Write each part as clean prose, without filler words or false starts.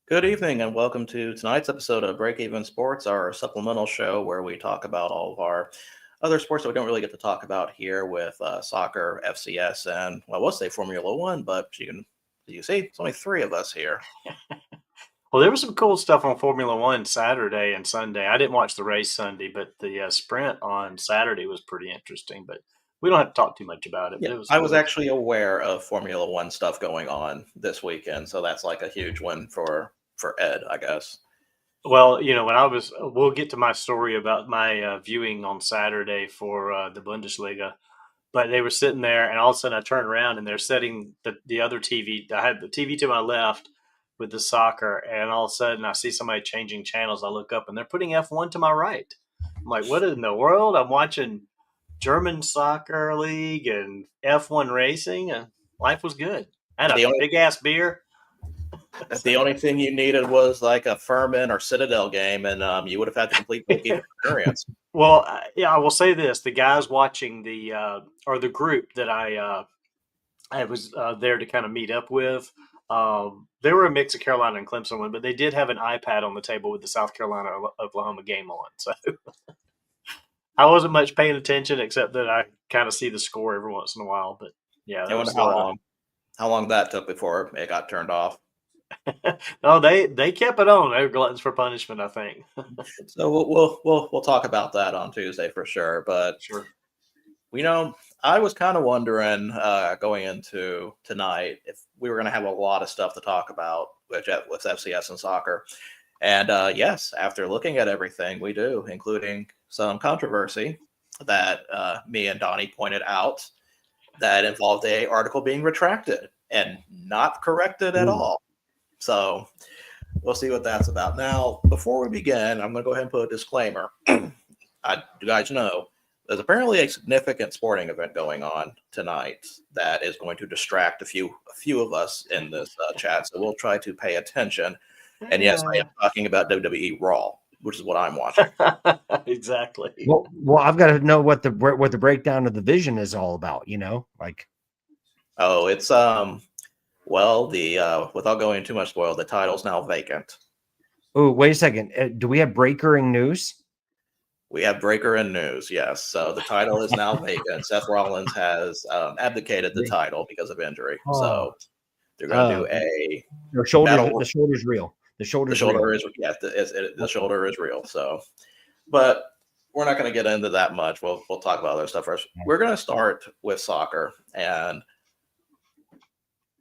Good evening and welcome to tonight's episode of Break Even Sports, our supplemental show where we talk about all of our other sports that we don't really get to talk about here with soccer, FCS, and well, we'll say Formula One, but you see, it's only three of us here. Well, there was some cool stuff on Formula One Saturday and Sunday. I didn't watch the race Sunday, but the sprint on Saturday was pretty interesting. But we don't have to talk too much about it. Yeah, But it was I was cool. actually aware of Formula One stuff going on this weekend, so that's like a huge win for Ed, I guess. Well, we'll get to my story about my viewing on Saturday for the Bundesliga. But they were sitting there, and all of a sudden I turned around and they're setting the other TV. I had the TV to my left with the soccer, and all of a sudden I see somebody changing channels. I look up and they're putting F1 to my right. I'm like, what in the world? I'm watching German soccer league and F1 racing, and life was good. I had The a only big ass beer. the only thing you needed was like a Furman or Citadel game, and you would have had the complete break even experience. Well, yeah, I will say this: the guys watching or the group that I was there to kind of meet up with. They were a mix of Carolina and Clemson one, but they did have an iPad on the table with the South Carolina Oklahoma game on. So I wasn't much paying attention, except that I kind of see the score every once in a while. But yeah, I that wonder was a how long that took before it got turned off. no, they kept it on. They were gluttons for punishment, I think. So we'll talk about that on Tuesday for sure. But Sure. you know, I was kind of wondering going into tonight if we were going to have a lot of stuff to talk about with FCS and soccer. And yes, after looking at everything, we do, including some controversy that me and Donnie pointed out that involved a article being retracted and not corrected at all. So we'll see what that's about. Now, before we begin, I'm going to go ahead and put a disclaimer. You guys know there's apparently a significant sporting event going on tonight that is going to distract a few of us in this chat. So we'll try to pay attention. And yes, I am talking about WWE Raw, which is what I'm watching. Exactly. Well, I've got to know what the breakdown of the vision is all about. Oh, it's well, the without going too much spoil, the title's now vacant. Oh, wait a second. Do we have breaking news? We have breaker in news, yes. So the title is now vacant. Seth Rollins has abdicated the title because of injury. So they're going to do a the shoulder's real. The shoulder is the shoulder is real. So, but we're not going to get into that much. We'll talk about other stuff first. We're going to start with soccer, and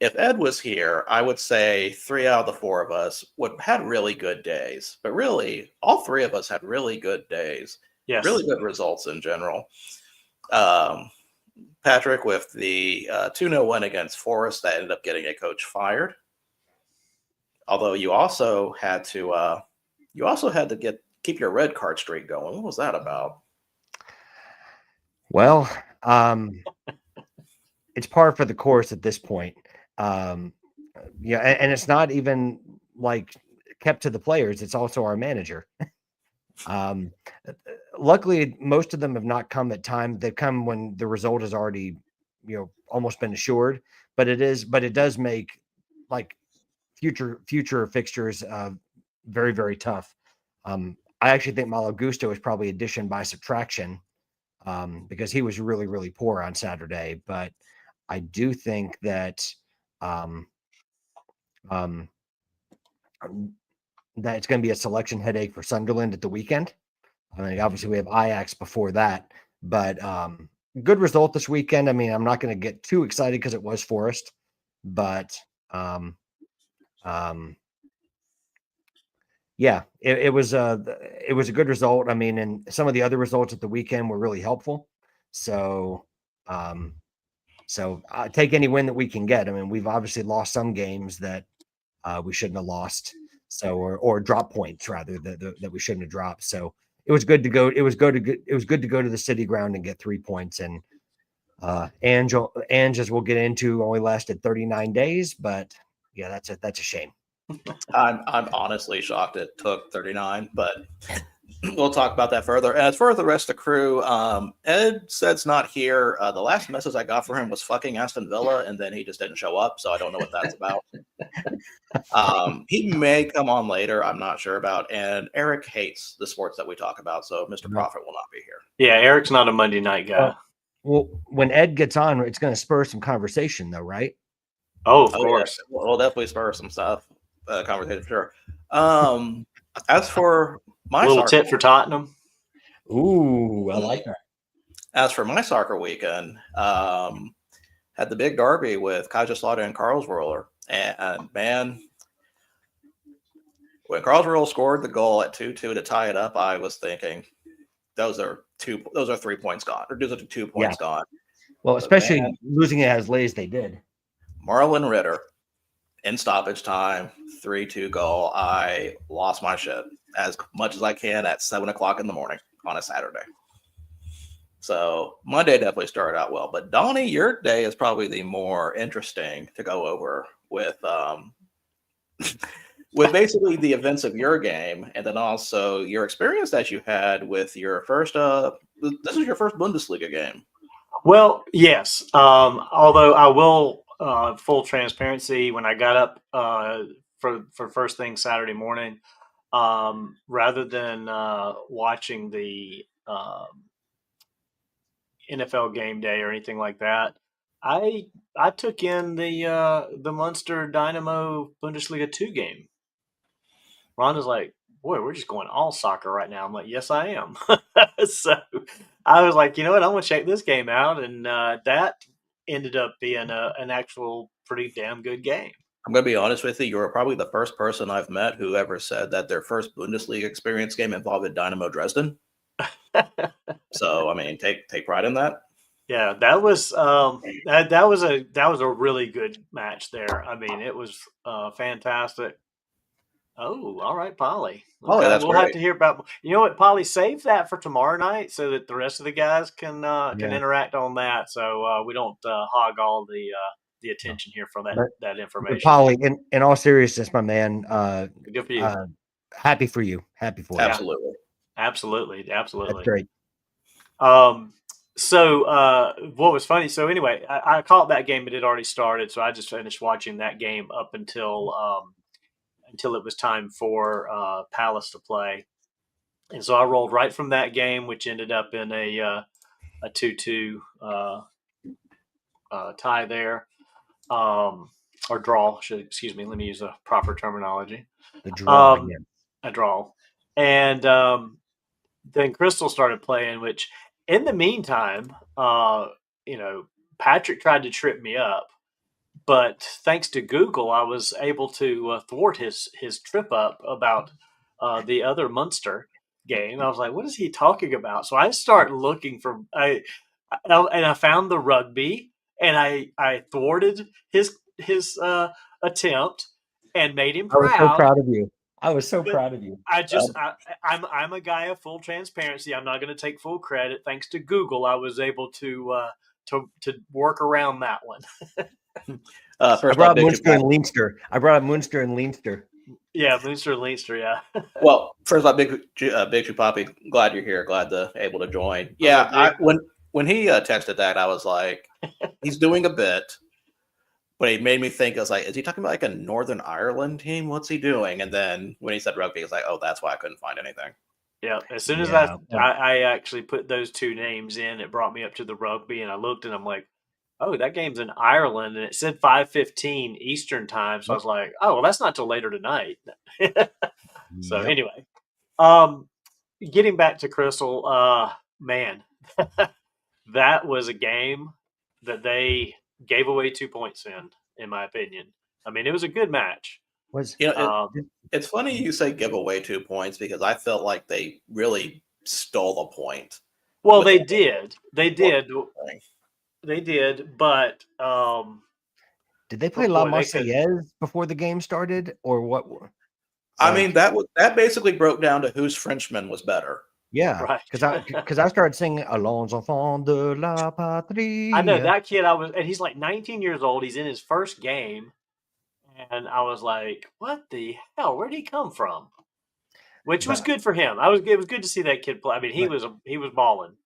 if Ed was here, I would say 3 out of the 4 of us had really good days. But really, all 3 of us had really good days. Yes. Really good results in general. Patrick with the 2-0 win against Forest that ended up getting a coach fired. Although you also had to keep your red card streak going. What was that about? Well, it's par for the course at this point. And it's not even like kept to the players. It's also our manager. Luckily, most of them have not come at time. They come when the result has already, almost been assured. But it does make like future fixtures very, very tough. I actually think Malo Gusto is probably addition by subtraction because he was really, really poor on Saturday. But I do think that that it's going to be a selection headache for Sunderland at the weekend. I mean, obviously we have Ajax before that, but good result this weekend. I mean, I'm not going to get too excited because it was Forest, but yeah, it was a good result. I mean, and some of the other results at the weekend were really helpful. So take any win that we can get. I mean, we've obviously lost some games that we shouldn't have lost. So, or drop points rather that we shouldn't have dropped. So it was good to go. It was good to go to the city ground and get 3 points. And Ange, as we'll get into, only lasted 39 days, but yeah, that's a shame. I'm honestly shocked it took 39, but we'll talk about that further. As for the rest of the crew, Ed said's not here. The last message I got for him was fucking Aston Villa, and then he just didn't show up, so I don't know what that's about. He may come on later. I'm not sure about. And Eric hates the sports that we talk about, so Mr. No. Prophet will not be here. Yeah, Eric's not a Monday night guy. Well, when Ed gets on, it's going to spur some conversation, though, right? Of Oh, course. yeah. We'll definitely spur some stuff, conversation for sure. As for my A little soccer, tit for Tottenham. Ooh, I like that. as for my soccer weekend, had the big derby with Kaiserslautern and Karlsruhe, and man, when Karlsruhe scored the goal at 2-2 to tie it up, I was thinking those are 3 points gone, or those are 2 points gone. Well, But especially man, losing it as late as they did. Marlon Ritter in stoppage time, 3-2 goal. I lost my shit as much as I can at 7:00 in the morning on a Saturday. So my day definitely started out well. But Donnie, your day is probably the more interesting to go over with with basically the events of your game, and then also your experience that you had with your first this is your first Bundesliga game. Well, yes. Although I will, full transparency, when I got up for first thing Saturday morning, rather than watching the NFL game day or anything like that, I took in the Munster Dynamo Bundesliga 2 game. Rhonda's like, boy, we're just going all soccer right now. I'm like, yes, I am. So I was like, you know what? I'm going to check this game out. And that ended up being an actual pretty damn good game. I'm going to be honest with you. You were probably the first person I've met who ever said that their first Bundesliga experience game involved Dynamo Dresden. So, I mean, take pride in that. Yeah, that was that was a really good match there. I mean, it was fantastic. Oh, all right, Polly. Oh, Okay, that's we'll have great. to hear about. You know what, Polly? Save that for tomorrow night so that the rest of the guys can Yeah. interact on that. So we don't hog all the attention here from that But information. Polly, in all seriousness, my man, Good for you. happy for you. Happy for you. Absolutely. Absolutely. That's great. So what was funny? So anyway, I caught that game. It had already started, so I just finished watching that game up until it was time for Palace to play. And so I rolled right from that game, which ended up in a 2-2 tie there, or draw. Excuse me. Let me use a proper terminology. The draw. Yeah. A draw. And then Crystal started playing, which in the meantime, Patrick tried to trip me up. But thanks to Google, I was able to thwart his trip up about the other Munster game. I was like, "What is he talking about?" So I start looking for and I found the rugby, and I thwarted his attempt and made him proud. I was so proud of you. I was so proud of you. I'm a guy of full transparency. I'm not going to take full credit. Thanks to Google, I was able to work around that one. I brought up Munster and Leinster. Yeah, Munster and Leinster. Yeah. Well, first off, Big Chupapi, glad you're here. Glad to able to join. Yeah, when he texted that, I was like, he's doing a bit, but he made me think. I was like, is he talking about like a Northern Ireland team? What's he doing? And then when he said rugby, I was like, oh, that's why I couldn't find anything. Yeah. As soon as I actually put those two names in, it brought me up to the rugby, and I looked, and I'm like, oh, that game's in Ireland, and it said 5:15 Eastern time. So I was like, oh, well, that's not till later tonight. So anyway, getting back to Crystal, man, that was a game that they gave away 2 points in my opinion. I mean, it was a good match. It's funny you say give away 2 points because I felt like they really stole a point. Well, they did. They did, but did they play La Marseillaise before the game started, or what? I mean, that basically broke down to whose Frenchman was better. Yeah, right. Because I started singing "Allons enfants de la patrie." I know that kid. And he's like 19 years old. He's in his first game, and I was like, "What the hell? Where'd he come from?" Which was good for him. It was good to see that kid play. I mean, he was balling.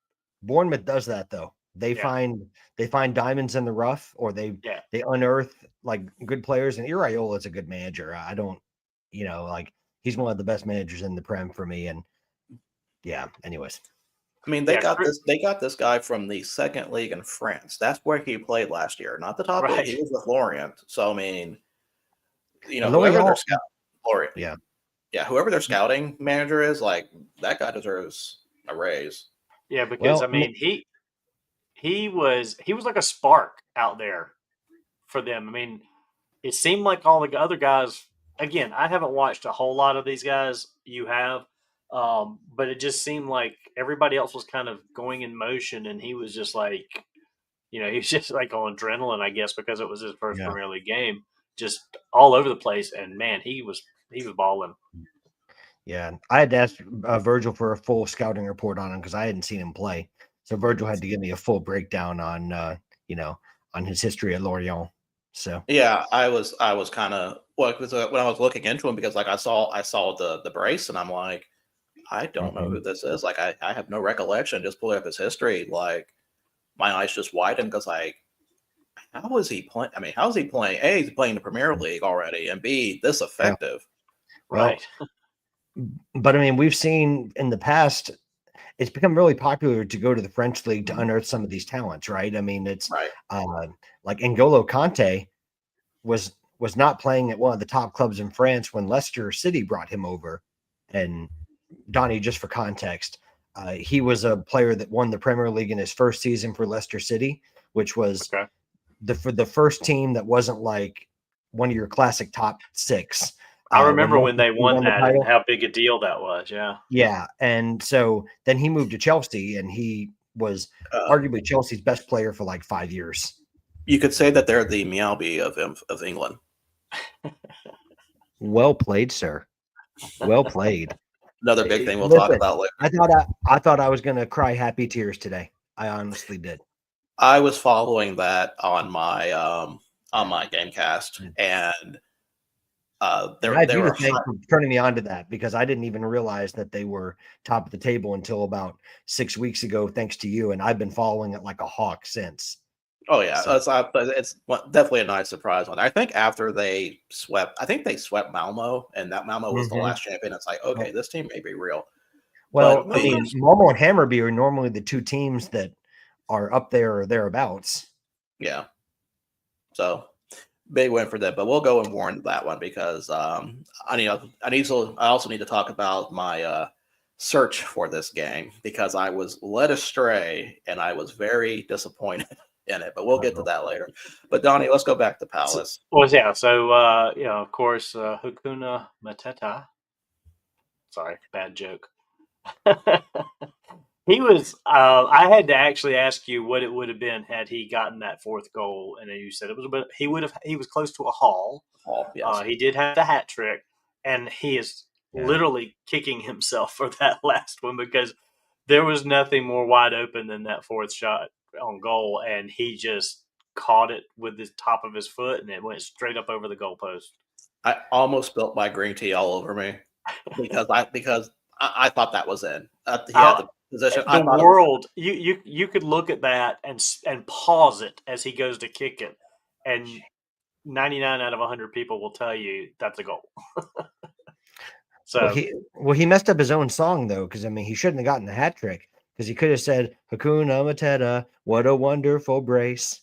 Bournemouth does that though. They Yeah. find diamonds in the rough, or Yeah. they unearth like good players. And Iraola is a good manager. I don't, like he's one of the best managers in the Prem for me. And yeah, anyways. I mean, Yeah. they got this guy from the second league in France. That's where he played last year, not the top league. Right. He was with Lorient. So I mean, And whoever their Lorient, scout Lorient, yeah. yeah, whoever their scouting manager is, like that guy deserves a raise. Yeah, because Well, I mean he was like a spark out there for them. I mean, it seemed like all the other guys. Again, I haven't watched a whole lot of these guys. You have, but it just seemed like everybody else was kind of going in motion, and he was just like, he was just like on adrenaline, I guess, because it was his first yeah. Premier League game, just all over the place. And man, he was balling. Yeah, I had to ask Virgil for a full scouting report on him because I hadn't seen him play. So Virgil had to give me a full breakdown on, on his history at Lorient. So Yeah, I was kind of well, because when I was looking into him, because like I saw the brace, and I'm like, I don't know who this is. Like I have no recollection. Just pulling up his history, like my eyes just widened because like, how is he playing? I mean, how is he playing? A, he's playing the Premier League already, and B, this yeah. effective. Well, Right. but I mean, we've seen in the past, it's become really popular to go to the French league to unearth some of these talents, right? I mean, it's Right. like N'Golo Kante was not playing at one of the top clubs in France when Leicester City brought him over. And Donnie, just for context, he was a player that won the Premier League in his first season for Leicester City, which was Okay. the first team that wasn't like one of your classic top six. I remember when Leicester they City won the that and title. how big a deal that was. Yeah. Yeah, and so then he moved to Chelsea, and he was arguably Chelsea's best player for like 5 years. You could say that they're the Meowby of England. Well played, sir. Well played. Another big thing we'll talk Listen, about later. I thought I was going to cry happy tears today. I honestly did. I was following that on my Gamecast, and I they have you were to thank for turning me on to that because I didn't even realize that they were top of the table until about 6 weeks ago, thanks to you. And I've been following it like a hawk since. Oh yeah, So, it's definitely a nice surprise one. I think after they swept Malmo, and that Malmo was the last champion. It's like, okay, this team may be real. well, But I mean, Malmo and Hammarby are normally the two teams that are up there or thereabouts. Yeah, so big win for them. But we'll go and warn that one because I also need to talk about my search for this game because I was led astray and I was very disappointed in it. But we'll get to that later. But Donnie, let's go back to Palace. So of course, Hakuna Matata. Sorry, bad joke. He was. I had to actually ask you what it would have been had he gotten that fourth goal, and you said it was. But he would have. He was close to a haul. Yes. He did have the hat trick, and he is literally kicking himself for that last one because there was nothing more wide open than that fourth shot on goal, and he just caught it with the top of his foot, and it went straight up over the goalpost. I almost spilled my green tea all over me because I thought that was in. He had the position. The world, you could look at that and pause it as he goes to kick it, and 99 out of 100 people will tell you that's a goal. So he messed up his own song though, because I mean he shouldn't have gotten the hat trick because he could have said Hakuna Matata, what a wonderful brace.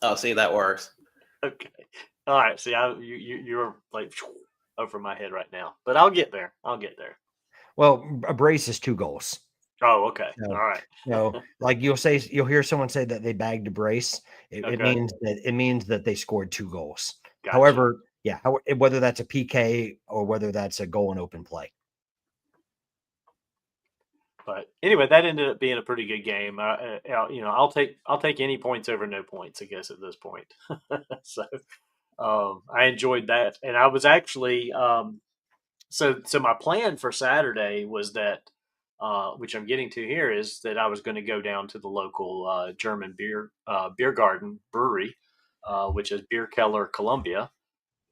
Oh, see, that works. Okay, all right. See, you're like over my head right now, but I'll get there. Well, a brace is 2 goals. Oh, okay. All right. Like you'll hear someone say that they bagged a brace. It means that they scored 2 goals. Gotcha. However, whether that's a PK or whether that's a goal in open play. But anyway, that ended up being a pretty good game. I'll take any points over no points, I guess, at this point. So I enjoyed that, and I was actually so my plan for Saturday was that, which I'm getting to here, is that I was going to go down to the local German beer garden brewery, which is Bierkeller Columbia,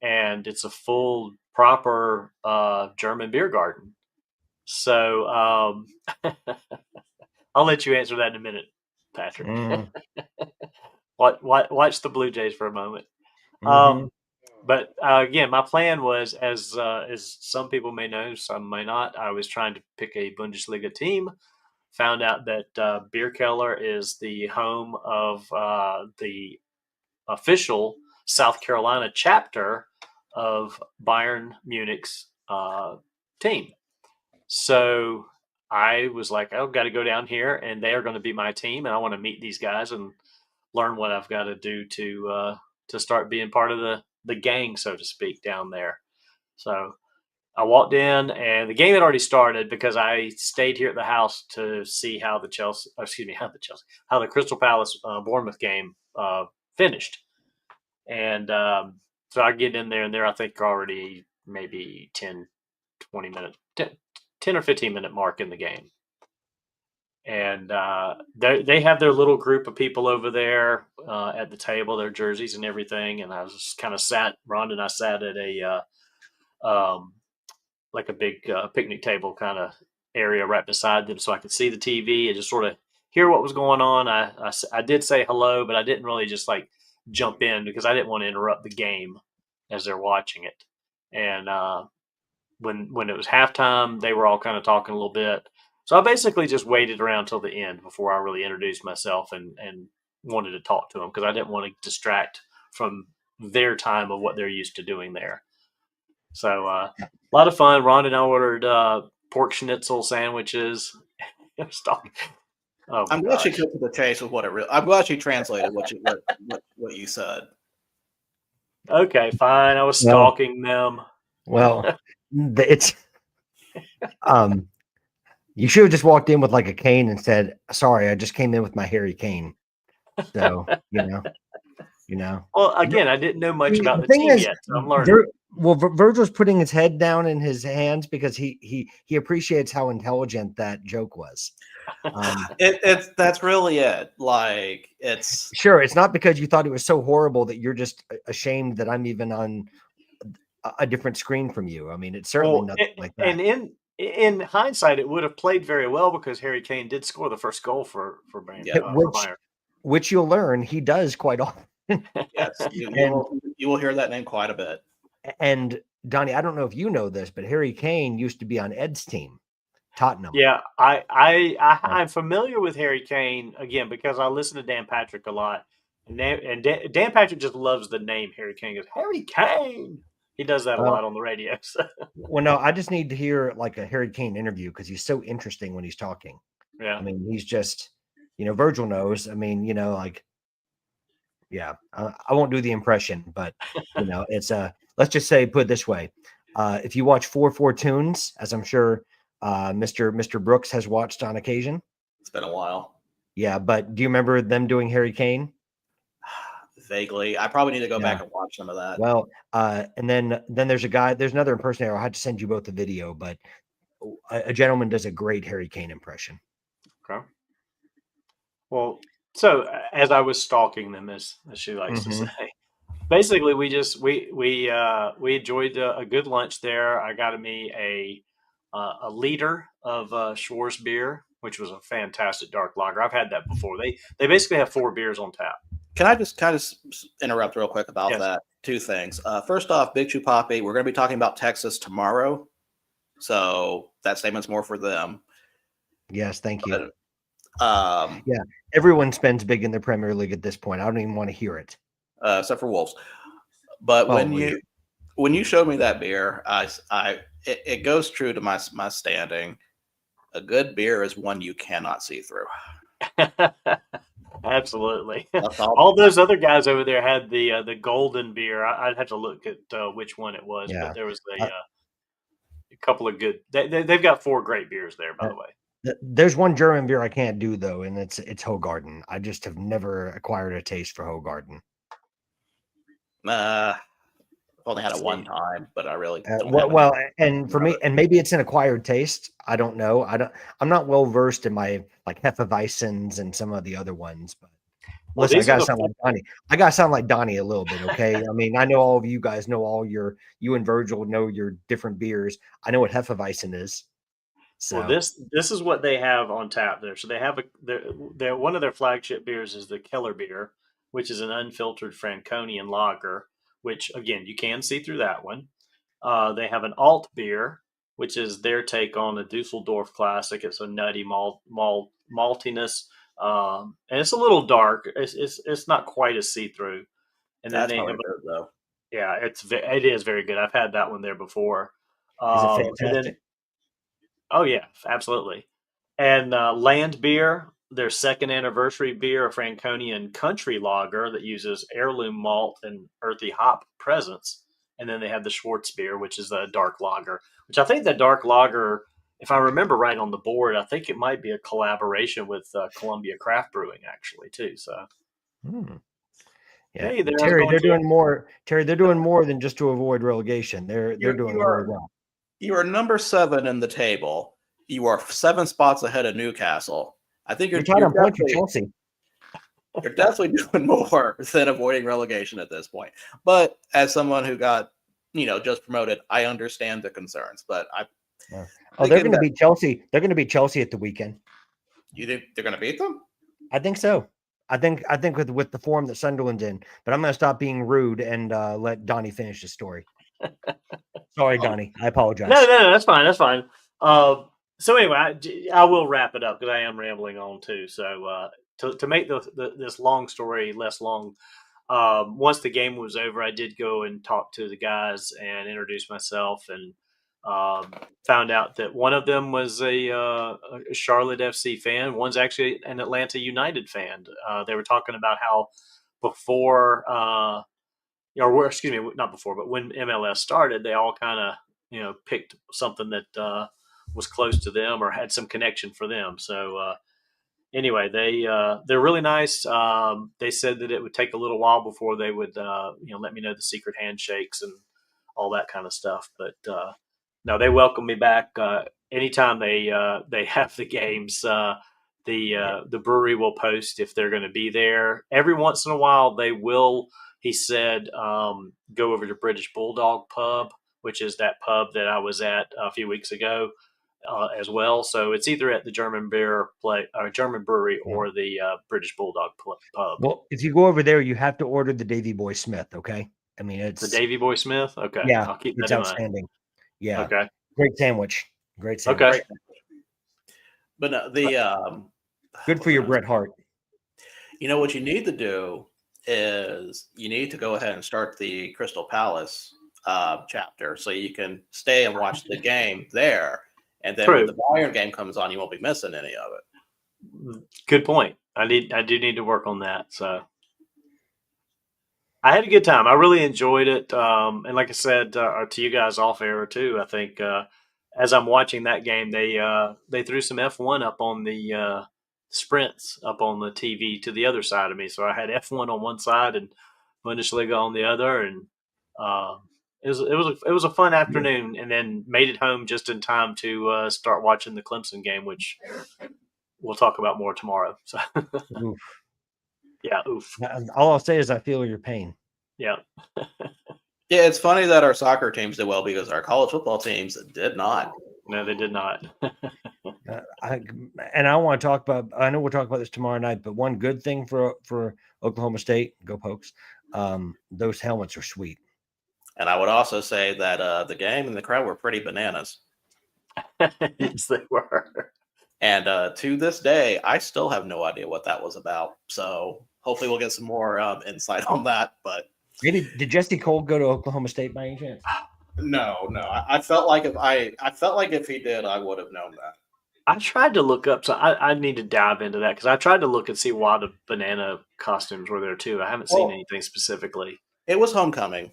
and it's a full proper German beer garden. So I'll let you answer that in a minute. Patrick. Mm, Watch the Blue Jays for a moment. mhm. But again, my plan was, as some people may know, some may not. I was trying to pick a Bundesliga team. Found out that Bierkeller is the home of the official South Carolina chapter of Bayern Munich's team. So I was like, I've got to go down here, and they are going to be my team, and I want to meet these guys and learn what I've got to do to start being part of the gang, so to speak, down there. So I walked in, and the game had already started because I stayed here at the house to see how the Crystal Palace Bournemouth game finished. And so I get in there, and I think already maybe 10, 20 minutes, 10 or 15-minute mark in the game. And they have their little group of people over there at the table, their jerseys and everything. And I was just kind of Rhonda and I sat at a like a big picnic table kind of area right beside them, so I could see the TV and just sort of hear what was going on. I did say hello, but I didn't really just like jump in because I didn't want to interrupt the game as they're watching it. And when it was halftime, they were all kind of talking a little bit. So I basically just waited around till the end before I really introduced myself and wanted to talk to them because I didn't want to distract from their time of what they're used to doing there. So a lot of fun. Ron and I ordered pork schnitzel sandwiches. I'm glad you cut to the chase with what it really. I'm glad you translated what you said. Okay, fine. I was stalking them. Well, it's you should have just walked in with like a cane and said, "Sorry, I just came in with my Harry Kane." So you know. Well, again, I didn't know much about the thing team is, yet, so I'm learning. Virgil's putting his head down in his hands because he appreciates how intelligent that joke was. That's really it. Like it's sure it's not because you thought it was so horrible that you're just ashamed that I'm even on a different screen from you. I mean, it's certainly nothing like that. And in hindsight, it would have played very well because Harry Kane did score the first goal for Bayern. Which you'll learn he does quite often. Yes, you will hear that name quite a bit. And Donnie, I don't know if you know this, but Harry Kane used to be on Ed's team, Tottenham. Yeah, I'm familiar with Harry Kane again because I listen to Dan Patrick a lot, and Dan Patrick just loves the name Harry Kane. He goes, Harry Kane. He does that a lot on the radio. So. Well, no, I just need to hear like a Harry Kane interview because he's so interesting when he's talking. Yeah, I mean, he's just, Virgil knows. I mean, like, yeah, I won't do the impression, but it's let's just say, put it this way: if you watch 4 Tunes, as I'm sure Mr. Brooks has watched on occasion, it's been a while. Yeah, but do you remember them doing Harry Kane? Vaguely. I probably need to go back and watch some of that. Well, and then there's another impersonator. I had to send you both the video, but a gentleman does a great Harry Kane impression. Okay. Well, so as I was stalking them, as she likes to say, basically we enjoyed a good lunch there. I got me a liter of Schwarzbier, which was a fantastic dark lager. I've had that before. They basically have 4 beers on tap. Can I just kind of interrupt real quick about that? 2 things. First off, Big Chew Poppy, we're going to be talking about Texas tomorrow. So that statement's more for them. Yes, thank you. Yeah, everyone spends big in the Premier League at this point. I don't even want to hear it. Except for Wolves. But when you showed me that beer, it goes true to my standing. A good beer is one you cannot see through. Absolutely. All those other guys over there had the golden beer. I'd have to look at which one it was, but there was a couple of good. They've got 4 great beers there, by the way. There's one German beer I can't do though, and it's Hoegaarden. I just have never acquired a taste for Hoegaarden. I've only had it one time, but I really don't well, and for me, and maybe it's an acquired taste. I don't know. I'm not well versed in my like Hefeweizens and some of the other ones, but listen, I gotta sound like Donnie. I gotta sound like Donnie a little bit, okay? I mean, I know all of you guys know you and Virgil know your different beers. I know what Hefeweizen is. So Well, this is what they have on tap there. So they have their one of their flagship beers is the Keller beer, which is an unfiltered Franconian lager, which again you can see through that one. They have an alt beer, which is their take on the Dusseldorf Classic. It's a nutty maltiness, and it's a little dark. It's not quite as see through. And then That's they probably have good though. yeah, it is very good. I've had that one there before. is it And then fantastic? oh yeah, absolutely. And Land Beer, their second anniversary beer, a Franconian country lager that uses heirloom malt and earthy hop presence. And then they have the Schwartz beer, which is a dark lager, which I think the dark lager, if I remember right on the board, I think it might be a collaboration with Columbia Craft Brewing, actually, too. So, Hmm. Yeah, hey, there I was Terry, going they're to. doing more. Terry, they're doing more than just to avoid relegation. They're You doing you really are well. you are number 7 in the table. You are 7 spots ahead of Newcastle. I think You're tied on points with Chelsea. you're definitely doing more than avoiding relegation at this point. But as someone who got, just promoted, I understand the concerns. But Yeah. Oh, they're going to beat Chelsea. They're going to beat Chelsea at the weekend. You think they're going to beat them? I think so. I think with the form that Sunderland's in. But I'm going to stop being rude and let Donnie finish his story. Sorry, Donnie. I apologize. No, that's fine. That's fine. So anyway, I will wrap it up because I am rambling on too. So to make this long story less long, once the game was over, I did go and talk to the guys and introduce myself and found out that one of them was a Charlotte FC fan. One's actually an Atlanta United fan. They were talking about how before, excuse me, not before, but when MLS started, they all kind of picked something that was close to them or had some connection for them. So anyway, they're really nice. They said that it would take a little while before they would let me know the secret handshakes and all that kind of stuff. But no, they welcome me back anytime they have the games. The brewery will post if they're going to be there. Every once in a while, they will. He said, go over to British Bulldog Pub, which is that pub that I was at a few weeks ago as well. So it's either at the German German brewery or the British Bulldog Pub. Well, if you go over there, you have to order the Davy Boy Smith. Okay, I mean it's the Davy Boy Smith. Okay, yeah, I'll keep it's that in mind. outstanding. Yeah, Okay, great sandwich. Great sandwich. okay. But no, Good for your Bret Hart. What you need to do is you need to go ahead and start the Crystal Palace chapter so you can stay and watch the game there. And then when the Bayern game comes on, you won't be missing any of it. Good point. I do need to work on that. So I had a good time. I really enjoyed it. And like I said to you guys off air too, I think as I'm watching that game, they threw some F1 up on the sprints up on the TV to the other side of me. So I had F1 on one side and Bundesliga on the other, and it was a fun afternoon. And then made it home just in time to start watching the Clemson game, which we'll talk about more tomorrow. So Oof. Yeah, oof. All I'll say is I feel your pain. Yeah. Yeah, it's funny that our soccer teams did well because our college football teams did not. No, they did not. I want to talk about. I know we'll talk about this tomorrow night, but one good thing for Oklahoma State, go Pokes. Those helmets are sweet. And I would also say that the game and the crowd were pretty bananas. Yes, they were. And to this day, I still have no idea what that was about. So hopefully we'll get some more insight on that. But maybe did Jesse Cole go to Oklahoma State by any chance? No. I felt like if he did, I would have known that. I tried to look up, so I need to dive into that because I tried to look and see why the banana costumes were there too. I haven't seen anything specifically. It was homecoming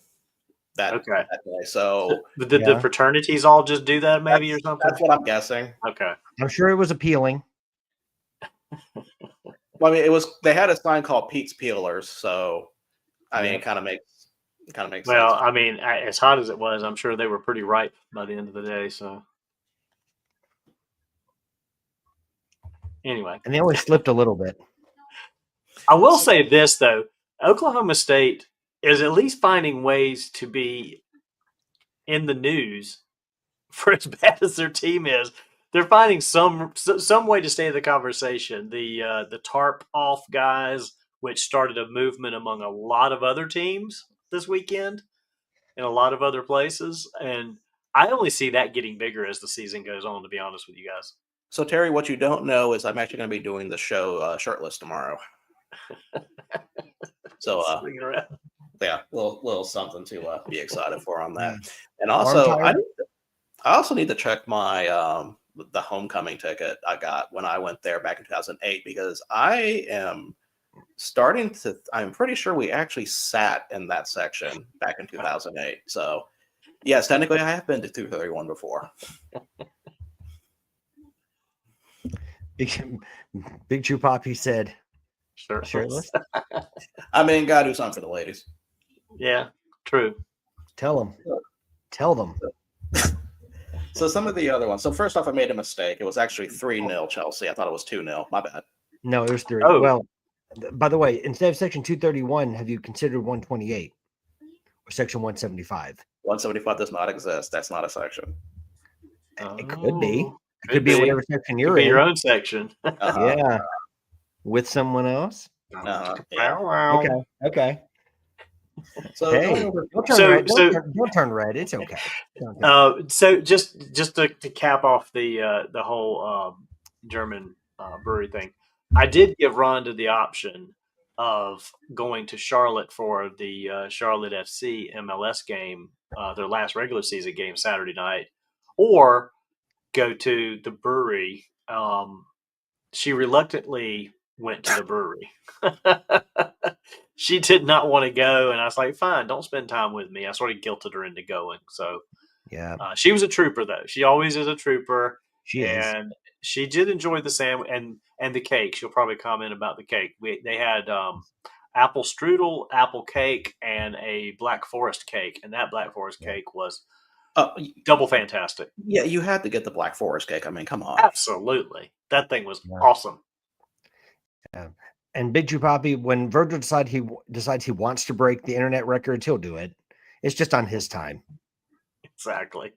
that day. So did the fraternities all just do that maybe or something? That's what I'm guessing. Okay. I'm sure it was appealing. Well, I mean, they had a sign called Pete's Peelers, so I mean, it kind of makes sense. Well, I mean, as hot as it was, I'm sure they were pretty ripe by the end of the day. So anyway, and they only slipped a little bit. I will say this though: Oklahoma State is at least finding ways to be in the news for as bad as their team is. they're finding some way to stay in the conversation. The tarp off guys, which started a movement among a lot of other teams this weekend in a lot of other places, and I only see that getting bigger as the season goes on. To be honest with you guys. So Terry, what you don't know is I'm actually going to be doing the show shirtless tomorrow. So Swinging around. yeah, little something to be excited for on that. Yeah. And Arm also, tired? I also need to check my the homecoming ticket I got when I went there back in 2008 because I am starting to. I'm pretty sure we actually sat in that section back in 2008. So yes, technically I have been to 231 before. Big Chew Poppy said, Sure. shirtless. I mean, gotta do something for the ladies. Yeah, true. Tell them. Tell them. So some of the other ones. So first off, I made a mistake. It was actually 3-0 Chelsea. I thought it was 2-0. My bad. No, it was 3. Oh. Well, by the way, instead of section 231, have you considered 128 or section 175? 175 does not exist. That's not a section. It could be. Oh, It could be whatever section Could you're be in. your own section. Uh-huh. Yeah. With someone else. Yeah. Okay. Okay. So, Hey, going over- don't turn So- red. so- Don't turn red. It's okay. Don't So just to cap off the whole German brewery thing, I did give Rhonda the option of going to Charlotte for the Charlotte FC MLS game, their last regular season game Saturday night, or go to the brewery. She reluctantly went to the brewery. She did not want to go, and I was like, "Fine, don't spend time with me." I sort of guilted her into going. So Yeah, she was a trooper, though. She always is a trooper, she is. and she did enjoy the sandwich and the cake. She'll probably comment about the cake. They had apple strudel, apple cake, and a Black Forest cake, and that Black Forest cake was double fantastic. yeah, you had to get the Black Forest cake. I mean, come on. Absolutely, that thing was Yeah. awesome. And Big Chew Poppy, when Virgil decides he wants to break the internet records, he'll do it. It's just on his time. Exactly.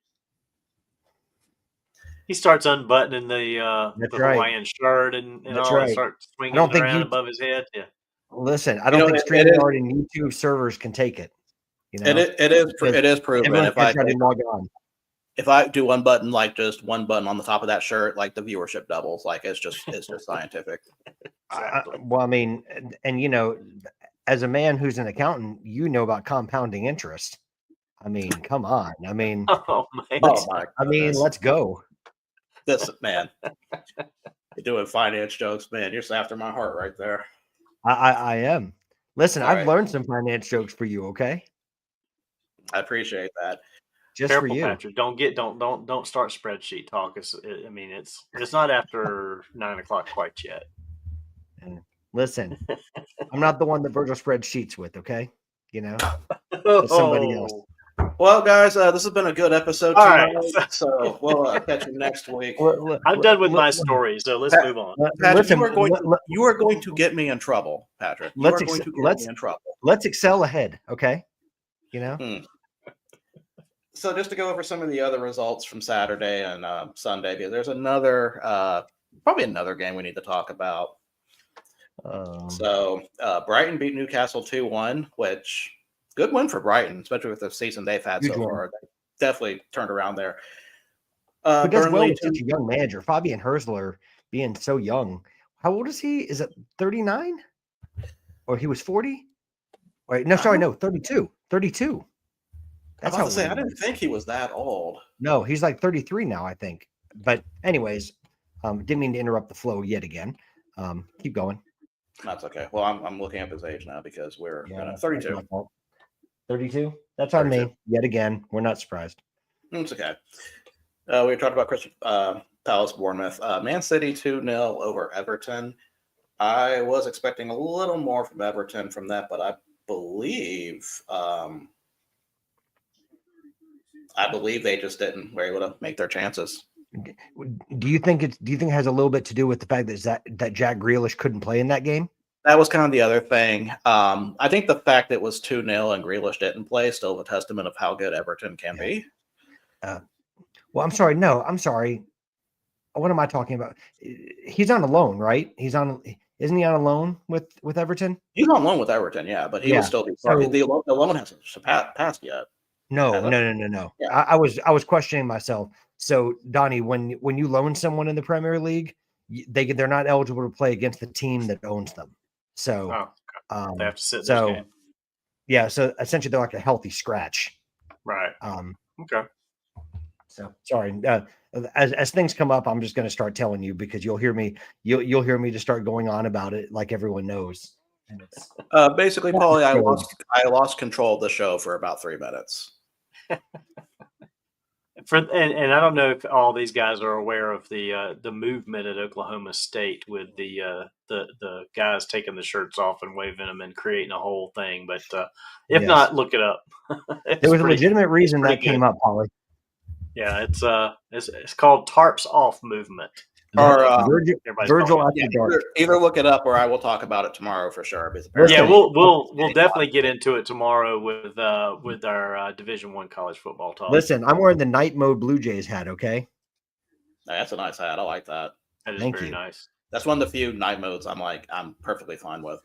He starts unbuttoning the That's right. Hawaiian shirt and That's all, and right. starts swinging I don't it think around you- above his head. Yeah. Listen, I don't know, think it StreamYard and YouTube servers can take it. You know, It is proven. everyone's If I gonna try to log on. if I do one button, like just one button on the top of that shirt, like the viewership doubles. Like it's just scientific. Exactly. Well, I mean, and you know, as a man who's an accountant, you know about compounding interest. I mean, come on. I mean, Oh man. Oh my! I mean, goodness. let's go. This man. You're doing finance jokes, man. You're just after my heart right there. I am. Listen, All I've right. learned some finance jokes for you. Okay, I appreciate that. just Careful, for you. Patrick. Don't start spreadsheet talk. I mean, it's not after 9:00 quite yet. Listen, I'm not the one that Virgil spreads sheets with. Okay, you know. somebody else. Well, guys, this has been a good episode All right. tonight. So we'll catch you next week. I'm done with my story, so let's move on. Patrick, Listen, you are going to get me in trouble, Patrick. You Let's are going ex- to get let's- me in trouble. let's excel ahead. Okay, you know. So just to go over some of the other results from Saturday and Sunday, because there's probably another game we need to talk about. So Brighton beat Newcastle 2-1, which good win for Brighton, especially with the season they've had Huge so win. far. They definitely turned around there. Who does well Burnley with such a young manager, Fabian Herzler, being so young. How old is he? Is it 39? Or he was 40? Wait, no, sorry, no, 32. 32. That's That's I how was about to say, old I he didn't think he was that old. No, he's like 33 now, I think. But anyways, didn't mean to interrupt the flow yet again. Keep going. That's okay. Well, I'm looking up his age now because we're That's 32. my fault. 32? That's on 32. me. Yet again. We're not surprised. It's okay. We were talking about Crystal Palace Bournemouth. Man City 2-0 over Everton. I was expecting a little more from Everton from that, but I believe they just didn't were able to make their chances. Do you think it has a little bit to do with the fact that Jack Grealish couldn't play in that game? That was kind of the other thing. I think the fact that it was 2-0 and Grealish didn't play is still a testament of how good Everton can be. Well, I'm sorry. No, I'm sorry. what am I talking about? He's on a loan, right? Isn't he on a loan with Everton? He's on loan with Everton, yeah, but he will Yeah. still be So- the loan hasn't passed yet. No. Has it? No. Yeah. I was questioning myself. So Donnie, when you loan someone in the Premier League, they're not eligible to play against the team that owns them. So They have to sit so this game. yeah, so essentially they're like a healthy scratch. Right. Okay. So sorry. As things come up, I'm just going to start telling you because you'll hear me just start going on about it like everyone knows. And it's Basically, Paulie, I lost control of the show for about 3 minutes. And I don't know if all these guys are aware of the movement at Oklahoma State with the guys taking the shirts off and waving them and creating a whole thing. But if Yes. not, look it up. There was a legitimate reason that came up, Holly. Yeah, it's called Tarps Off Movement. Or Virgil after dark. Either look it up or I will talk about it tomorrow for sure. Yeah, we'll definitely get into it tomorrow with our Division I college football talk. Listen, I'm wearing the night mode Blue Jays hat. Okay, That's a nice hat. I like that. That is Thank very you. nice. That's one of the few night modes I'm perfectly fine with.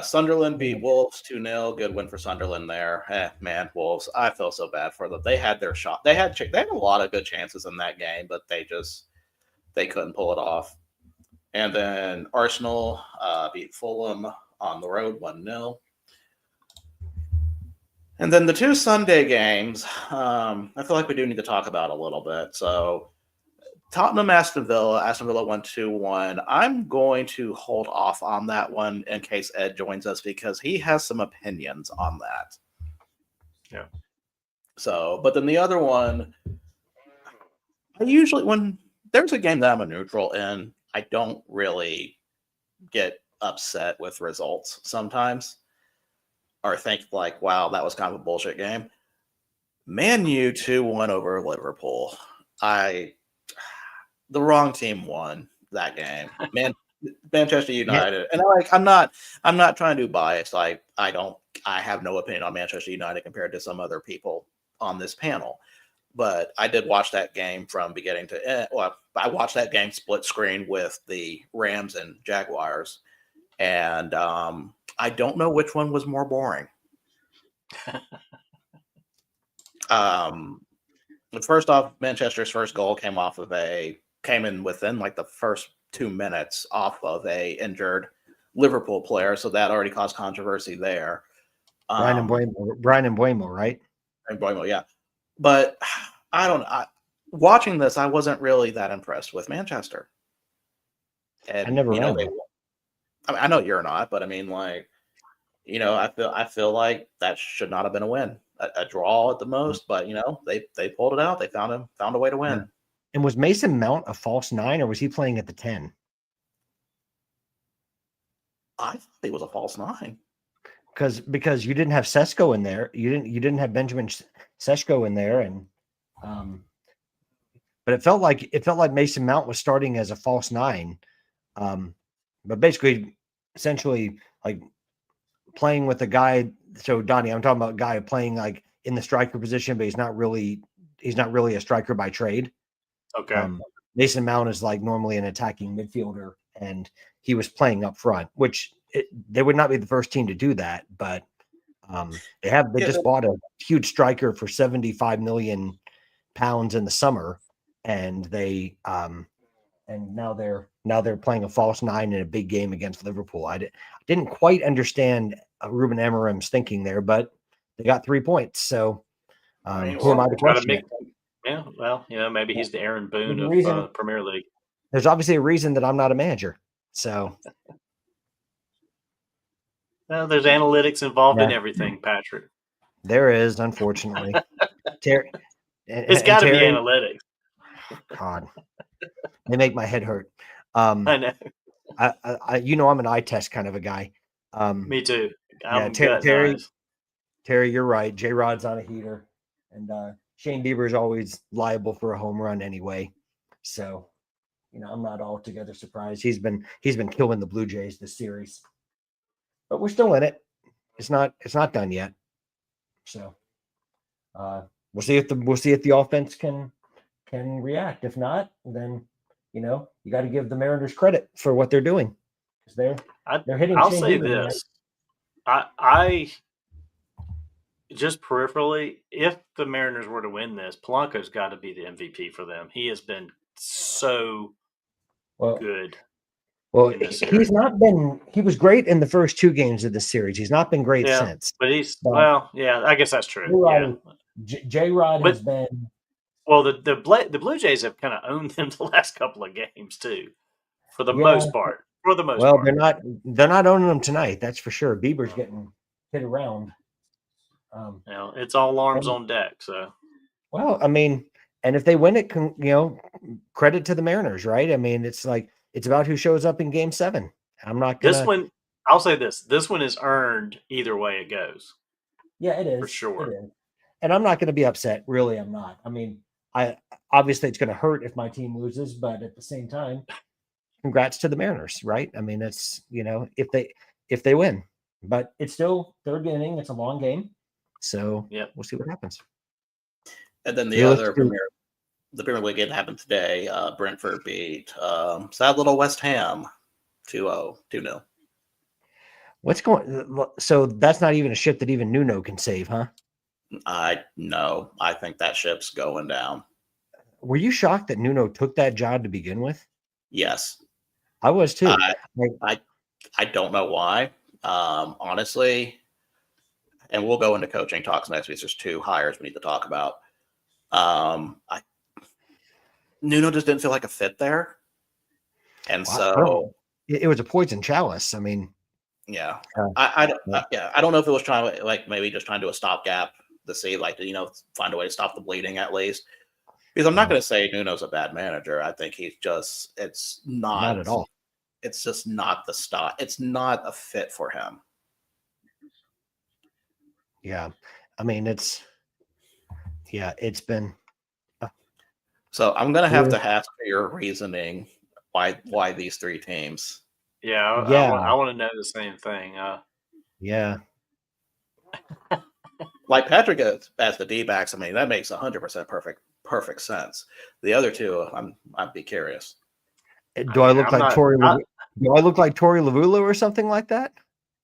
Sunderland beat Wolves 2-0. Good win for Sunderland there. Man, Wolves. I feel so bad for them. They had their shot. They had a lot of good chances in that game, but they couldn't pull it off. And then Arsenal beat Fulham on the road 1-0. And then the two Sunday games, I feel like we do need to talk about a little bit. So Tottenham, Aston Villa won 2-1. I'm going to hold off on that one in case Ed joins us because he has some opinions on that. Yeah. So, but then the other one, I usually, when there's a game that I'm a neutral in, I don't really get upset with results sometimes or think like, wow, that was kind of a bullshit game. Man U 2-1 over Liverpool. The wrong team won that game. Manchester United. And I'm not trying to do bias. I have no opinion on Manchester United compared to some other people on this panel. But I did watch that game from beginning to end. Well, I watched that game split screen with the Rams and Jaguars. And I don't know which one was more boring. First off, Manchester's first goal came in within like the first 2 minutes off of a injured Liverpool player, so that already caused controversy there. Brian Mbeumo, right? And Mbeumo, yeah. But I don't know. Watching this, I wasn't really that impressed with Manchester. And, I never ran. I know you're not, but I mean, like, I feel like that should not have been a win. A draw at the most, but they pulled it out. They found a way to win. Yeah. And was Mason Mount a false 9 or was he playing at the 10? I thought he was a false 9. Because you didn't have Sesko in there. You didn't have Benjamin Sesko in there, and but it felt like Mason Mount was starting as a false 9. But basically, essentially, like playing with a guy. So Donnie, I'm talking about a guy playing like in the striker position, but he's not really a striker by trade. Okay. Mason Mount is like normally an attacking midfielder, and he was playing up front, which they would not be the first team to do that, but they just bought a huge striker for £75 million in the summer, and they and now they're playing a false 9 in a big game against Liverpool. I didn't quite understand Ruben Amorim's thinking there, but they got 3 points. So who am I to question it? Yeah, well, maybe he's the Aaron Boone of Premier League. There's obviously a reason that I'm not a manager. So well, there's analytics involved in everything, Patrick. There is, unfortunately. It's got to be analytics. God, they make my head hurt. I know. I'm an eye test kind of a guy. Me too. Terry, you're right. J-Rod's on a heater, and Shane Bieber is always liable for a home run anyway. So, I'm not altogether surprised. He's been killing the Blue Jays this series, but we're still in it. It's not done yet. So, we'll see if the offense can can react. If not, then you got to give the Mariners credit for what they're doing. They're hitting. I'll Shane say Bieber tonight. this: I just peripherally, if the Mariners were to win this, Polanco's got to be the MVP for them. He has been so good. Well, he's not been. He was great in the first 2 games of the series. He's not been great since. But I guess that's true. J-Rod has been. Well, the Blue Jays have kind of owned them the last couple of games too, for the most part. For the most part. They're not owning them tonight. That's for sure. Bieber's getting hit around. It's all arms on deck. So, well, I mean, and if they win it, credit to the Mariners, right? I mean, it's about who shows up in Game 7. I'm not gonna. This one, I'll say this: this one is earned either way it goes. Yeah, it is for sure. It is. And I'm not going to be upset. Really, I'm not. I mean, obviously it's going to hurt if my team loses, but at the same time, congrats to the Mariners, right? I mean, it's if they win, but it's still 3rd inning. It's a long game, so we'll see what happens. And then the Premier League game happened today. Brentford beat sad little West Ham 2-0. What's going? So that's not even a ship that even Nuno can save, huh? I think that ship's going down. Were you shocked that Nuno took that job to begin with? Yes, I was too. I don't know why, honestly. And we'll go into coaching talks next week. There's 2 hires we need to talk about. Nuno just didn't feel like a fit there, and so it was a poison chalice. I mean, yeah, I don't know if it was trying to maybe just trying to do a stopgap to see find a way to stop the bleeding at least. Because I'm not going to say Nuno's a bad manager. I think it's not at all. It's just not the style. It's not a fit for him. Yeah. I mean, it's been. So I'm going to have to ask for your reasoning why these 3 teams. Yeah. I want to know the same thing. Yeah. Like Patrick as the D-backs, I mean, that makes 100% perfect sense. The other 2, I'd be curious. Do I look like Torey Lavula or something like that?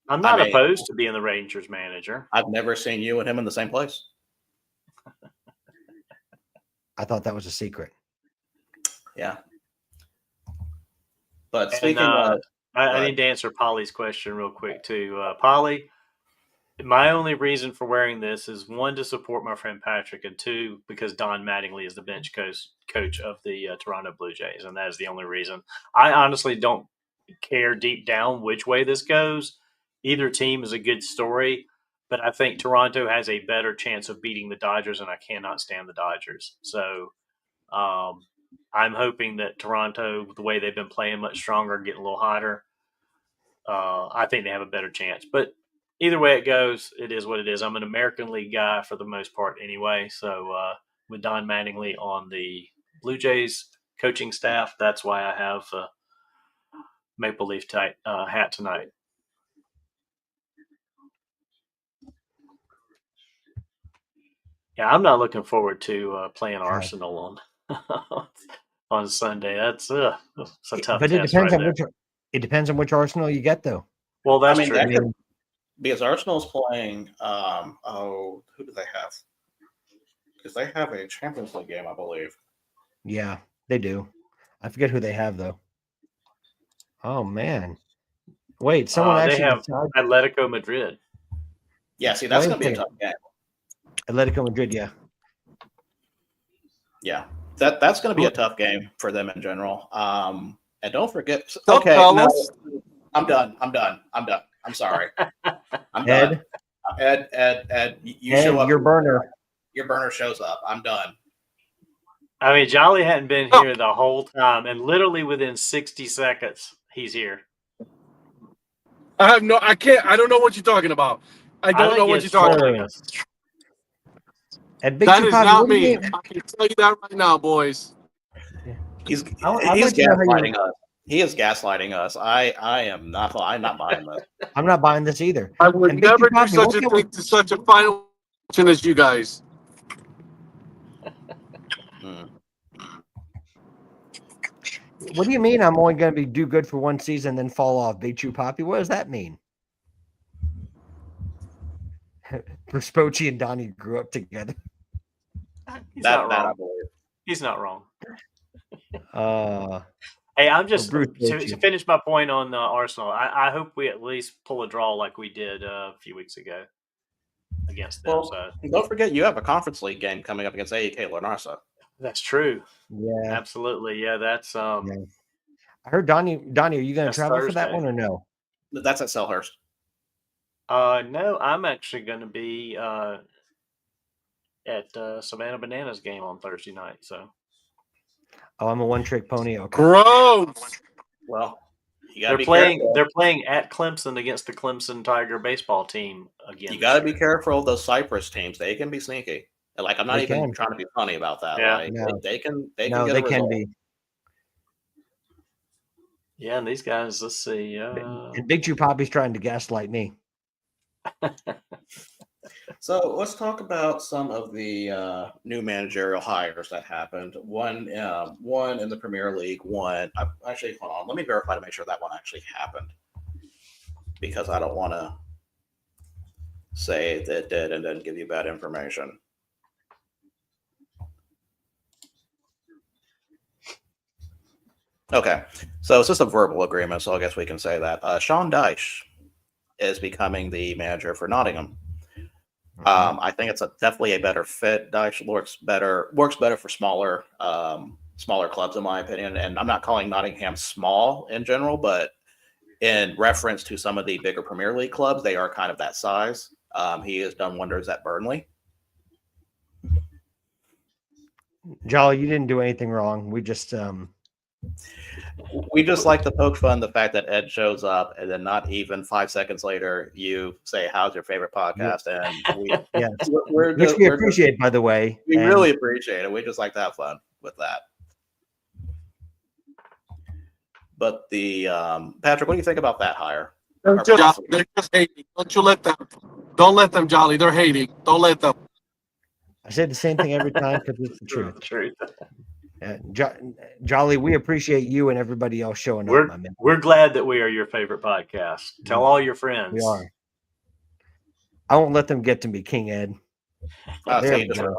I'm not opposed to being the Rangers manager. I've never seen you and him in the same place. I thought that was a secret. Yeah. But speaking of... I need to answer Polly's question real quick, too. Polly, my only reason for wearing this is 1, to support my friend Patrick, and 2, because Don Mattingly is the bench coach of the Toronto Blue Jays, and that is the only reason. I honestly don't care deep down which way this goes. Either team is a good story, but I think Toronto has a better chance of beating the Dodgers, and I cannot stand the Dodgers. So I'm hoping that Toronto, the way they've been playing much stronger, getting a little hotter, I think they have a better chance. But either way it goes, it is what it is. I'm an American League guy for the most part anyway. So with Don Mattingly on the Blue Jays coaching staff, that's why I have a Maple Leaf hat tonight. Yeah, I'm not looking forward to playing Arsenal on Sunday. That's a tough. But it depends on which Arsenal you get, though. Well, that's true. Because Arsenal's playing. Who do they have? Because they have a Champions League game, I believe. Yeah, they do. I forget who they have though. Oh man! Wait, someone actually have Atletico Madrid. Yeah, see, that's going to be a tough game. Atletico Madrid, yeah. Yeah, that's going to be a tough game for them in general. And don't forget. Okay, no, I'm done. I'm sorry. I'm done. Ed, you show up. Your burner shows up. I'm done. I mean, Jolly hadn't been here the whole time, and literally within 60 seconds, he's here. I don't know what you're talking about. I don't know what you're talking about. That is not me. I can tell you that right now, boys. He's gaslighting us. He is gaslighting us. I'm not buying this. I'm not buying this either. I would never do such a thing to such a final as you guys. What do you mean? I'm only going to do good for one season, then fall off? Big Chew Poppy. What does that mean? Perspochi and Donnie grew up together. He's that not that I wrong. believe. He's not wrong. Uh, Hey, I'm just Bruce to Bochy. finish my point on Arsenal. I hope we at least pull a draw like we did a few weeks ago against them. Well, So don't forget you have a conference league game coming up against AEK Larnasa. that's true. yeah. Absolutely. Yeah, that's Yeah. I heard Donnie, are you going to That's travel for that Thursday. one or no? That's at Selhurst. No, I'm actually going to be at Savannah Bananas game on Thursday night. So Oh, I'm a one-trick pony. Okay. Gross. Well, you gotta they're be playing. careful. They're playing at Clemson against the Clemson Tiger baseball team again. You this got to be year. careful of those Cypress teams. They can be sneaky. And, like, I'm not They even can. trying to be funny about that. Yeah. Like, No. they can get No, a they can result. be. Yeah, and these guys. Let's see. And Big Chew Poppy's trying to gaslight me. So let's talk about some of the new managerial hires that happened. One in the Premier League. Actually, hold on. Let me verify to make sure that one actually happened, because I don't want to say that it did and then give you bad information. Okay, so it's just a verbal agreement, so I guess we can say that Sean Dyche is becoming the manager for Nottingham. I think it's definitely a better fit. Dyche works better for smaller clubs, in my opinion. And I'm not calling Nottingham small in general, but in reference to some of the bigger Premier League clubs, they are kind of that size. He has done wonders at Burnley. Jolly, you didn't do anything wrong. We just like to poke fun the fact that Ed shows up and then not even 5 seconds later you say, "How's your favorite podcast?" And yeah, we're which we appreciate, by the way. We And really appreciate it. We just like to have fun with that. But the Patrick, what do you think about that hire? They're just hating. Don't let them, Jolly. They're hating. Don't let them. I say the same thing every time because it's the truth. Truth. Jolly, we appreciate you and everybody else showing up, my man. We're glad that we are your favorite podcast. Tell all your friends. We are. I won't let them get to me, King Ed. There we go.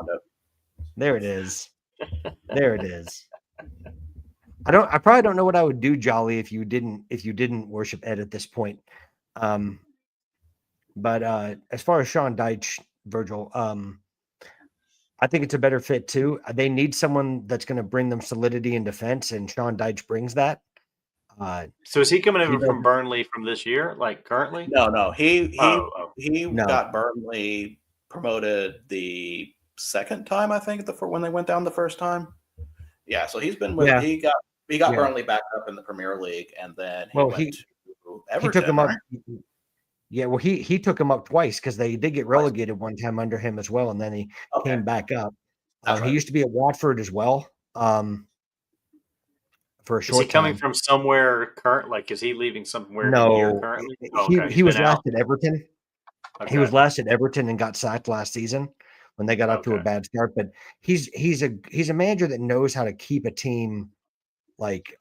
There it is. There it is. I probably don't know what I would do, Jolly, if you didn't worship Ed at this point. But as far as Sean Dyche, Virgil, I think it's a better fit too. They need someone that's going to bring them solidity in defense, and Sean Dyche brings that. So is he coming over from Burnley from this year, like currently? No. He No. got Burnley promoted the second time, I think, when they went down the first time. Yeah, so he's been with he got Burnley back up in the Premier League, and then he took him up. Yeah, well, he took him up twice because they did get relegated one time under him as well, and then he came back up. He used to be at Watford as well. For a short time. Is he coming from somewhere current? Like, is he leaving somewhere no, currently? He was last at Everton. Okay. He was last at Everton and got sacked last season when they got up to a bad start. But he's a manager that knows how to keep a team like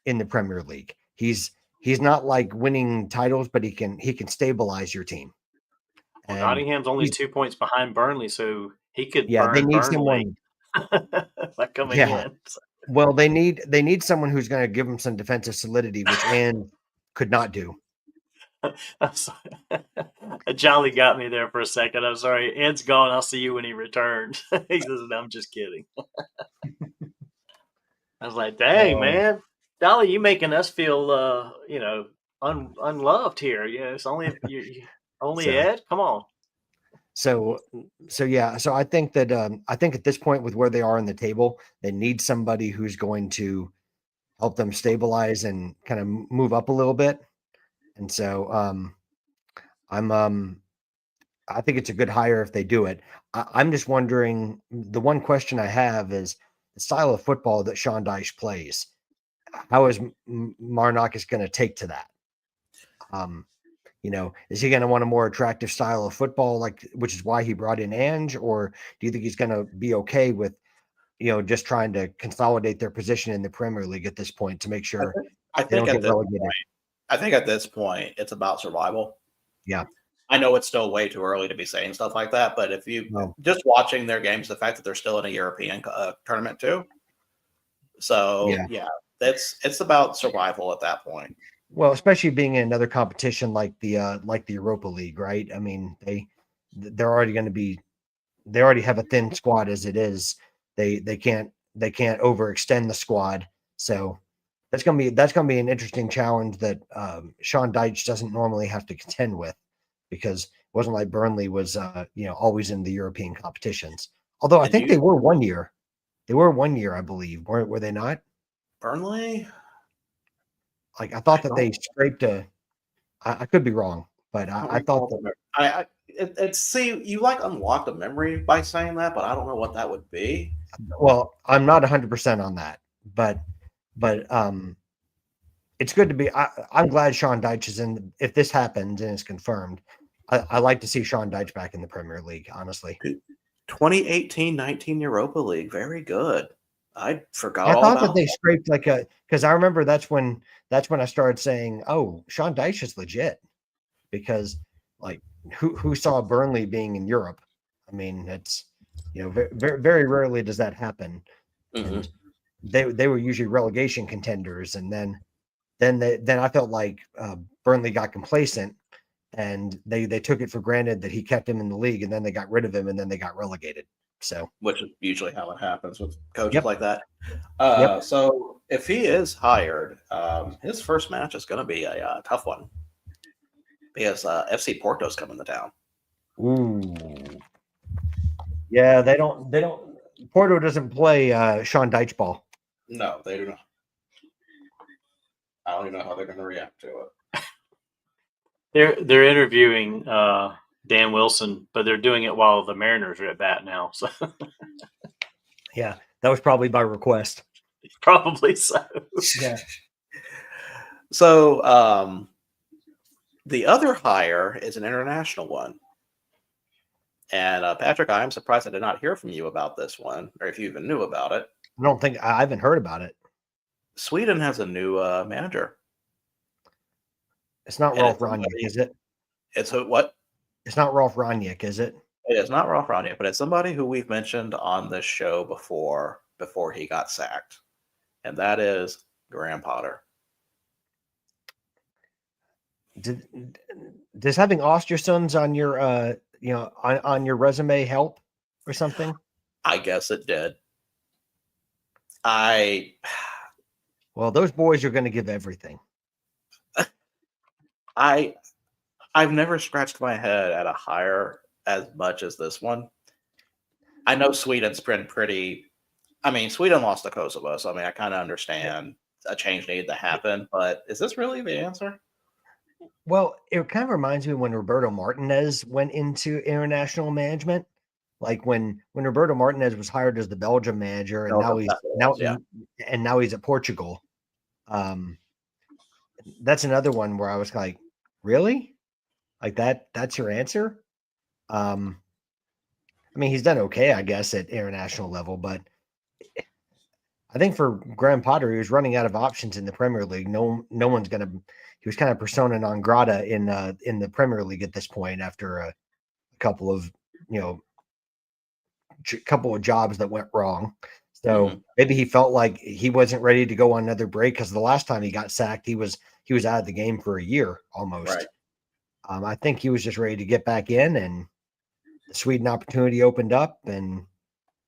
in the Premier League. He's not like winning titles, but he can stabilize your team. Well, Nottingham's only 2 points behind Burnley, so he could. Yeah, they need Burnley. someone coming in. Well, they need someone who's going to give them some defensive solidity, which Ann could not do. I'm sorry. Jolly got me there for a second. I'm sorry. Ed's gone. I'll see you when he returns. He says, "No, I'm just kidding." I was like, "Dang, man, Dolly, you making us feel, unloved here. Yeah, it's only Ed. Come on." So yeah. So I think that at this point, with where they are in the table, they need somebody who's going to help them stabilize and kind of move up a little bit. And so I think it's a good hire if they do it. I'm just wondering, the one question I have is the style of football that Sean Dyche plays. How is Marnakis going to take to that? Is he going to want a more attractive style of football, which is why he brought in Ange, or do you think he's going to be okay with just trying to consolidate their position in the Premier League at this point to make sure I they don't think get relegated. I think at this point it's about survival. Yeah. I know it's still way too early to be saying stuff like that, but if you No. just watching their games, the fact that they're still in a European tournament too, so yeah, it's about survival at that point. Well, especially being in another competition like the Europa League, right? I mean, they're already going to be, they already have a thin squad as it is. They can't overextend the squad, so that's gonna be an interesting challenge that Sean Dyche doesn't normally have to contend with, because it wasn't like Burnley was always in the European competitions. Although I think they were 1 year. They were 1 year, I believe. Were they not? Burnley? Like I thought that they scraped I could be wrong, but I thought that see, you like unlocked a memory by saying that, but I don't know what that would be. well, I'm not 100% on that, but it's good to be. I'm glad Sean Dyche is in. If this happens and it's confirmed, I like to see Sean Dyche back in the Premier League. Honestly, 2018-19 Europa League, very good. I forgot. I all thought about that they scraped because I remember that's when I started saying, "Oh, Sean Dyche is legit," because like who saw Burnley being in Europe? I mean, it's very, very rarely does that happen, and they were usually relegation contenders, and then I felt like Burnley got complacent, and they took it for granted that he kept him in the league, and then they got rid of him, and then they got relegated. So, which is usually how it happens with coaches Yep. like that. Yep. So if he is hired, his first match is going to be a tough one because FC Porto's coming to town. Ooh, yeah, they don't. Porto doesn't play Sean Dyche ball. No, they do not. I don't even know how they're going to react to it. They're interviewing Dan Wilson, but they're doing it while the Mariners are at bat now. So yeah, that was probably by request. Probably so. Yeah. So the other hire is an international one. And Patrick, I am surprised I did not hear from you about this one, or if you even knew about it. I haven't heard about it. Sweden has a new manager. It's not Rolf Rangnick, is it? It's what? It's not Rolf Rangnick, is it? It is not Rolf Rangnick, but it's somebody who we've mentioned on this show before he got sacked, and that is Graham Potter. Does having Ostersund's on your on your resume help or something? I guess it did. Well, those boys are going to give everything. I've never scratched my head at a hire as much as this one. I know Sweden's been pretty. I mean, Sweden lost to Kosovo, so I mean, I kind of understand a change needed to happen. But is this really the answer? Well, it kind of reminds me when Roberto Martinez went into international management, like when Roberto Martinez was hired as the Belgium manager, and now he's at Portugal. That's another one where I was like, really? Like that's your answer? I mean, he's done okay, I guess, at international level, but I think for Graham Potter, he was running out of options in the Premier League. No one's gonna. He was kind of persona non grata in the Premier League at this point after a couple of jobs that went wrong. So maybe he felt like he wasn't ready to go on another break, because the last time he got sacked, he was out of the game for a year almost. Right. I think he was just ready to get back in, and the Sweden opportunity opened up, and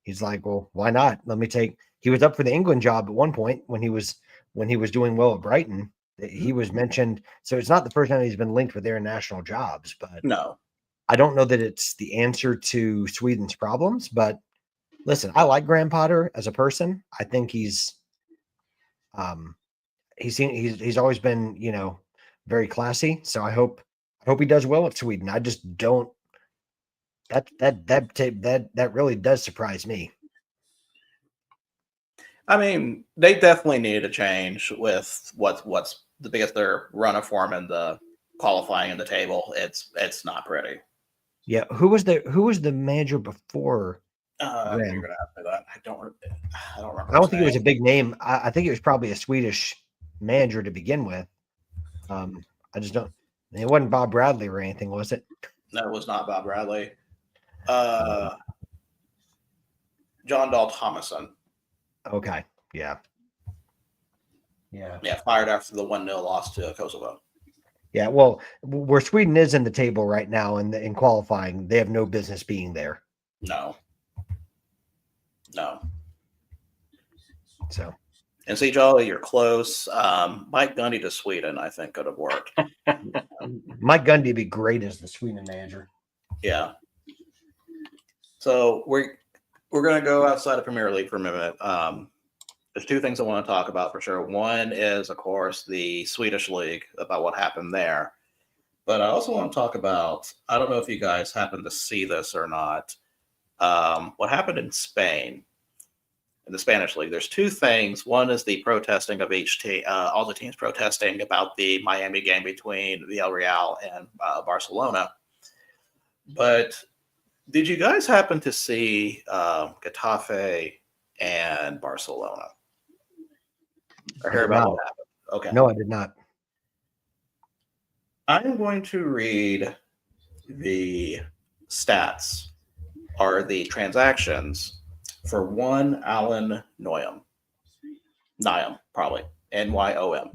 he's like, well, why not? He was up for the England job at one point when he was doing well at Brighton. He was mentioned. So it's not the first time he's been linked with international jobs, but no, I don't know that it's the answer to Sweden's problems. But listen, I like Graham Potter as a person. I think he's always been, very classy. So I hope he does well at Sweden. I just don't. That really does surprise me. I mean, they definitely needed a change with what's the biggest their run of form in the qualifying in the table. It's not pretty. Yeah, who was the manager before? When? You're gonna ask me that. I don't remember. I don't his think it was a name. big name. I think it was probably a Swedish manager to begin with. I just don't. It wasn't Bob Bradley or anything, was it? No, it was not Bob Bradley. John Dahl Thomason. Okay. Yeah. Yeah. Yeah, fired after the 1-0 loss to Kosovo. Yeah. Well, where Sweden is in the table right now in qualifying, they have no business being there. No. So And see, Jolly, you're close. Mike Gundy to Sweden, I think, could have worked. Mike Gundy would be great as the Sweden manager. Yeah. So we're going to go outside of Premier League for a minute. There's two things I want to talk about for sure. One is, of course, the Swedish league, about what happened there. But I also want to talk about, I don't know if you guys happen to see this or not, what happened in Spain, in the Spanish league. There's two things. One is the protesting of each team, all the teams protesting about the Miami game between Villarreal and Barcelona. But did you guys happen to see Getafe and Barcelona? Or hear about what happened? Okay. No, I did not. I am going to read the stats, or the transactions, for one Alan Nyom. Nyom, probably. Nyom.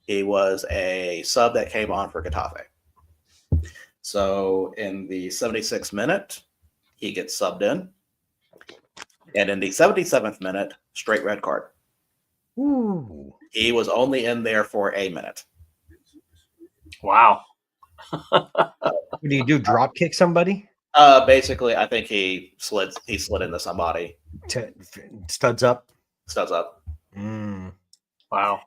He was a sub that came on for Getafe. So in the 76th minute, he gets subbed in. And in the 77th minute, straight red card. Ooh. He was only in there for a minute. Wow. What do you do? Drop kick somebody? Basically, I think he slid into somebody. Studs up. Studs up. Wow.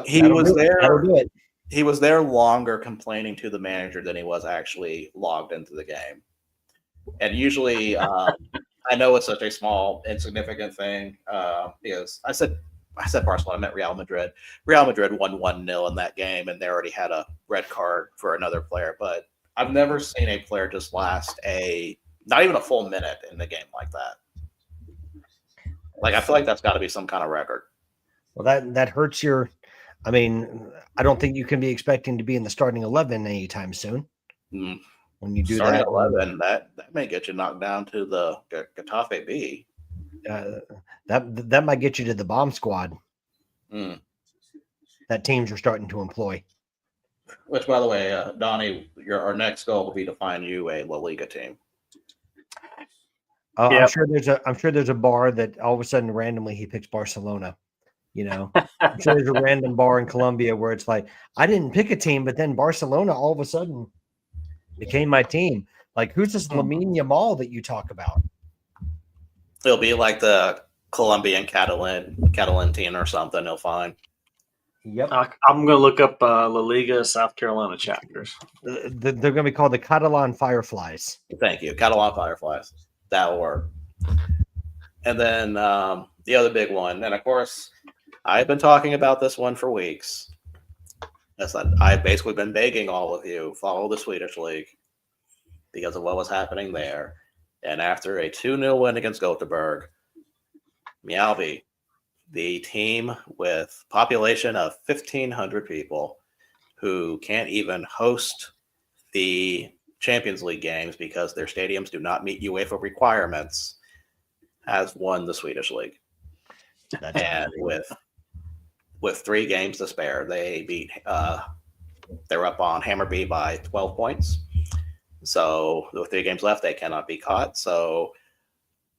He was there. That'll do it. He was there longer complaining to the manager than he was actually logged into the game. And usually, I know it's such a small, insignificant thing because I said Barcelona, I meant Real Madrid. Real Madrid won 1-0 in that game, and they already had a red card for another player. But I've never seen a player just last not even a full minute in the game like that. Like, I feel like that's got to be some kind of record. Well, that hurts your. I mean, I don't think you can be expecting to be in the starting 11 anytime soon. When you do Starting that, 11, that may get you knocked down to the Getafe B. That might get you to the bomb squad. That teams are starting to employ. Which, by the way, Donnie, our next goal will be to find you a La Liga team. I'm sure there's a bar that all of a sudden randomly he picks Barcelona. You know, I'm sure there's a random bar in Colombia where it's like, I didn't pick a team, but then Barcelona all of a sudden became my team. Like, who's this Lamine Yamal that you talk about? It'll be like the Colombian Catalan team or something. He'll find. Yep. I'm going to look up La Liga South Carolina chapters. They're going to be called the Catalan Fireflies. Thank you. Catalan Fireflies. That'll work. And then the other big one, and of course, I've been talking about this one for weeks. I've basically been begging all of you, follow the Swedish league because of what was happening there. And after a 2-0 win against Gothenburg, Mjällby, the team with population of 1,500 people who can't even host the Champions League games because their stadiums do not meet UEFA requirements, has won the Swedish league. And with 3 games to spare, they beat. They're up on Hammarby by 12 points. So with 3 games left, they cannot be caught. So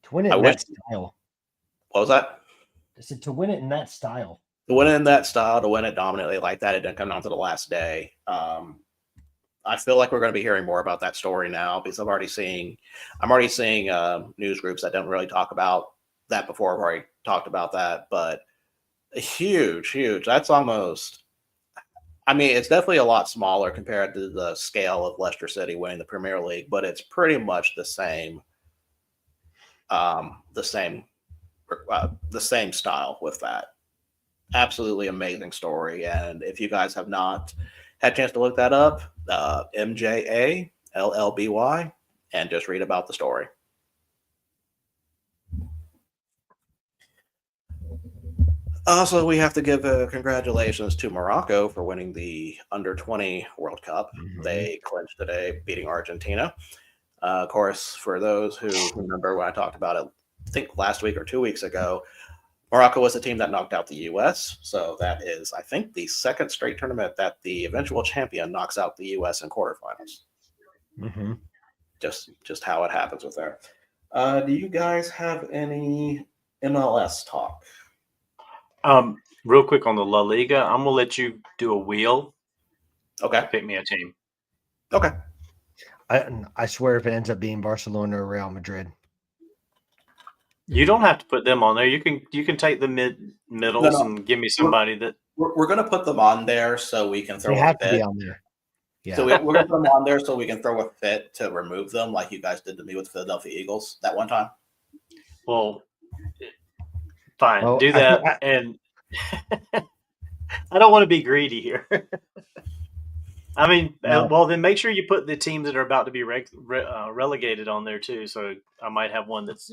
to win it in that style. What was that? I said to win it in that style. To win it in that style, to win it dominantly like that, it didn't come down to the last day. I feel like we're going to be hearing more about that story now because I'm already seeing news groups that don't really talk about that before. I've already talked about that, but huge. That's almost. I mean, it's definitely a lot smaller compared to the scale of Leicester City winning the Premier League, but it's pretty much the same. The same style with that. Absolutely amazing story, and if you guys have not had a chance to look that up, MJA LLBY, and just read about the story. Also, we have to give congratulations to Morocco for winning the Under-20 World Cup. Mhm. They clinched today, beating Argentina. Of course, for those who remember when I talked about it, I think last week or 2 weeks ago, Morocco was the team that knocked out the U.S. So that is, I think, the second straight tournament that the eventual champion knocks out the U.S. in quarterfinals. Mm-hmm. Just how it happens with there. Do you guys have any MLS talk? Real quick on the La Liga, I'm gonna let you do a wheel. Okay. Pick me a team. Okay. I swear, if it ends up being Barcelona or Real Madrid, You don't have to put them on there. You can take the middles No. and give me somebody that. We're going to put them on there so we can throw they a have to be fit. on there. Yeah. So we're going to put them on there so we can throw a fit to remove them, like you guys did to me with the Philadelphia Eagles that one time. Well, fine, Well, do that. And I don't want to be greedy here. I mean, No. well, then make sure you put the teams that are about to be relegated on there too. So I might have one that's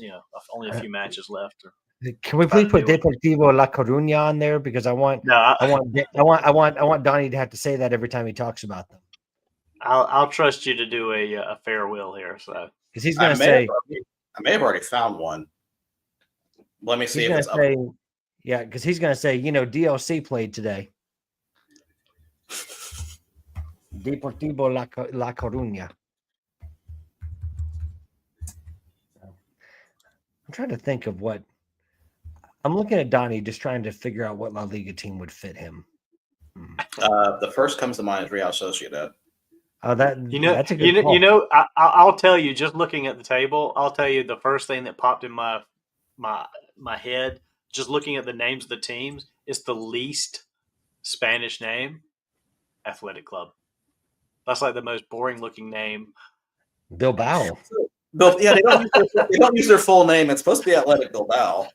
only a few matches left. Can we please put Deportivo La Coruña on there, because I want Donnie to have to say that every time he talks about them. I'll trust you to do a fair will here. So because he's going to say, I may have already found one. Let me see if it's up. Yeah, because he's going to say, DLC played today. Deportivo La Coruña. I'm trying to think of what. I'm looking at Donnie, just trying to figure out what La Liga team would fit him. The first comes to mind is Real Sociedad. That's a good call. I'll tell you, just looking at the table, I'll tell you the first thing that popped in my head, just looking at the names of the teams, is the least Spanish name, Athletic Club. That's like the most boring looking name. Bilbao. Yeah, they don't use their full name. It's supposed to be Athletic Bilbao.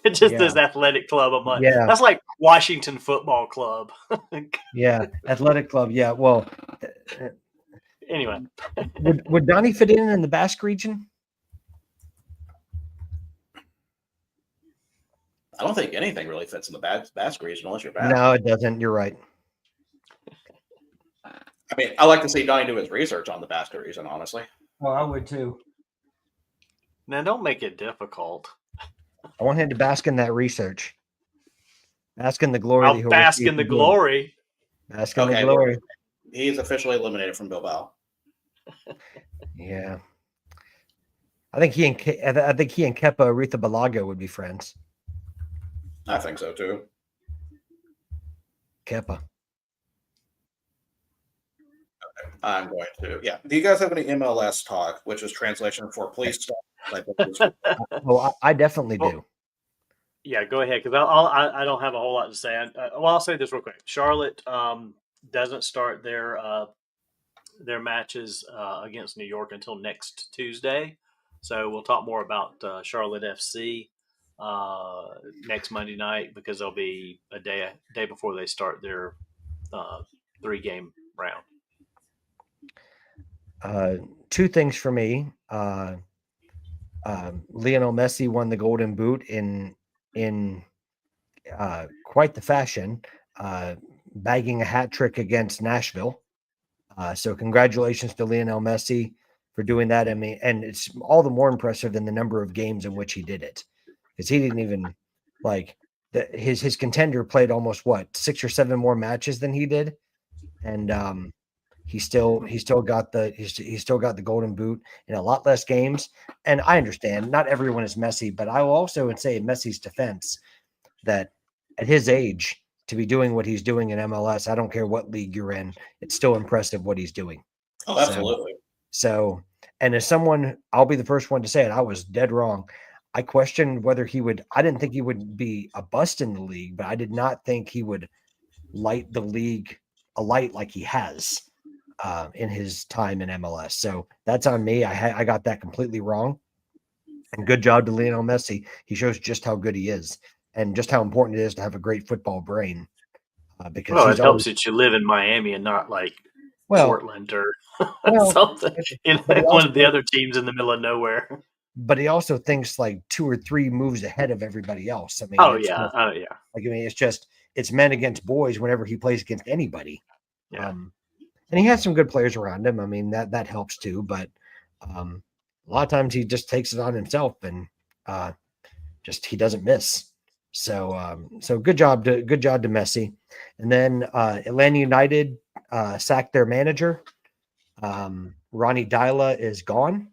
It just is Athletic Club. I'm like, that's like Washington Football Club. Yeah, Athletic Club. Yeah, well. Anyway. Would Donnie fit in the Basque region? I don't think anything really fits in the Basque region unless you're Basque. No, it doesn't. You're right. I mean, I like to see Donnie do his research on the Basque region, honestly. Well, I would too. Now, don't make it difficult. I want him to bask in that research. Bask in the glory. I'll bask in the glory. Bask in the glory. He's officially eliminated from Bilbao. Yeah. I think he and Kepa Arrizabalaga would be friends. I think so too. Kepa. I'm going to. Yeah. Do you guys have any MLS talk, which is translation for please stop? Well, I definitely do. Yeah, go ahead, because I don't have a whole lot to say. I'll say this real quick. Charlotte doesn't start their matches against New York until next Tuesday, so we'll talk more about Charlotte FC next Monday night, because they'll be a day before they start their 3-game round. Two things for me. Lionel Messi won the Golden Boot in quite the fashion, bagging a hat trick against Nashville. So congratulations to Lionel Messi for doing that. I mean, and it's all the more impressive than the number of games in which he did it, because he didn't even his contender played almost 6 or 7 more matches than he did, and he still got the Golden Boot in a lot less games. And I understand not everyone is Messi, but I will also say in Messi's defense that at his age to be doing what he's doing in MLS, I don't care what league you're in, it's still impressive what he's doing. Oh, absolutely. So and as someone, I'll be the first one to say it, I was dead wrong. I questioned whether he would. I didn't think he would be a bust in the league, but I did not think he would light the league alight like he has in his time in MLS. So that's on me. I got that completely wrong. And good job to Lionel Messi. He shows just how good he is and just how important it is to have a great football brain. Because it helps that you live in Miami and not Portland or something. One of the other teams in the middle of nowhere. but he also thinks like 2 or 3 moves ahead of everybody else. I mean, Oh it's yeah, just, oh yeah, like, I mean, it's men against boys whenever he plays against anybody. yeah. And he has some good players around him. I mean, that helps too, but a lot of times he just takes it on himself and just he doesn't miss. So good job to Messi. And then Atlanta United sacked their manager. Ronnie Dyla is gone.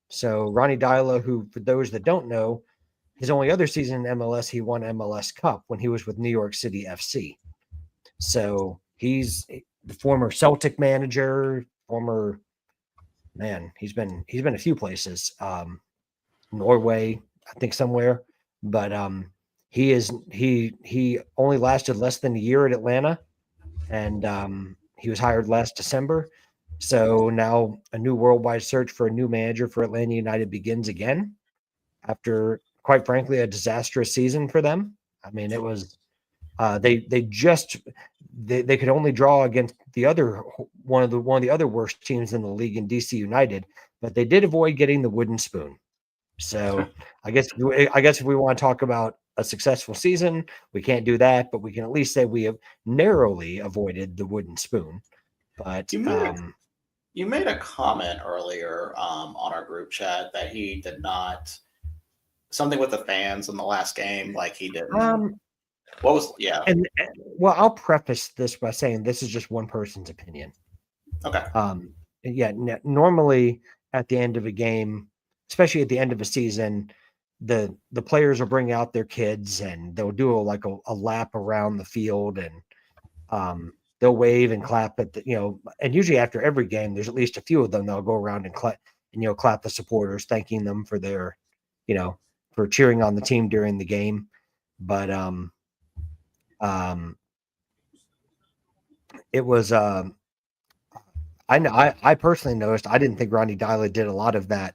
So Ronnie Dyla, who for those that don't know, his only other season in MLS, he won MLS Cup when he was with New York City FC. So he's the former Celtic manager, he's been a few places. Norway, I think somewhere. But he only lasted less than a year at Atlanta, and he was hired last December. So now a new worldwide search for a new manager for Atlanta United begins again after, quite frankly, a disastrous season for them. I mean, it was they could only draw against the other one of the other worst teams in the league in DC United, but they did avoid getting the wooden spoon. So I guess if we want to talk about a successful season, we can't do that, but we can at least say we have narrowly avoided the wooden spoon. But You made a comment earlier on our group chat that he did not something with the fans in the last game, like he didn't. What was And well, I'll preface this by saying this is just one person's opinion. Okay. Normally at the end of a game, especially at the end of a season, the players will bring out their kids and they'll do a lap around the field, and they'll wave and clap at and usually after every game, there's at least a few of them that'll go around and clap the supporters, thanking them for their, for cheering on the team during the game. But it was I personally noticed, I didn't think Ronnie Dyla did a lot of that,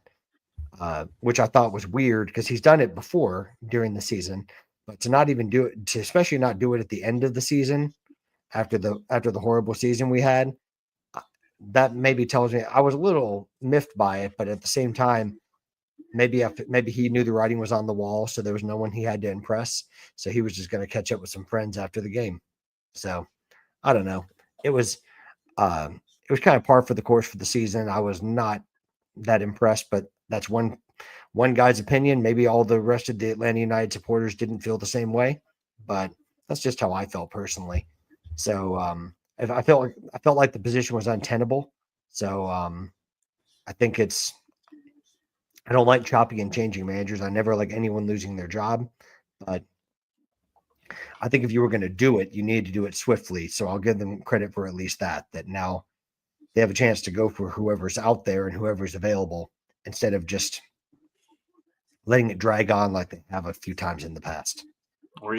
which I thought was weird because he's done it before during the season, but to not even do it, to especially not do it at the end of the season after the horrible season we had, that maybe tells me I was a little miffed by it, but at the same time, maybe he knew the writing was on the wall, so there was no one he had to impress, so he was just going to catch up with some friends after the game. So I don't know. It was kind of par for the course for the season. I was not that impressed, but that's one guy's opinion. Maybe all the rest of the Atlanta United supporters didn't feel the same way, but that's just how I felt personally. So I felt like the position was untenable. So I think I don't like chopping and changing managers. I never like anyone losing their job, but I think if you were going to do it, you need to do it swiftly. So I'll give them credit for at least that now they have a chance to go for whoever's out there and whoever's available instead of just letting it drag on like they have a few times in the past. Or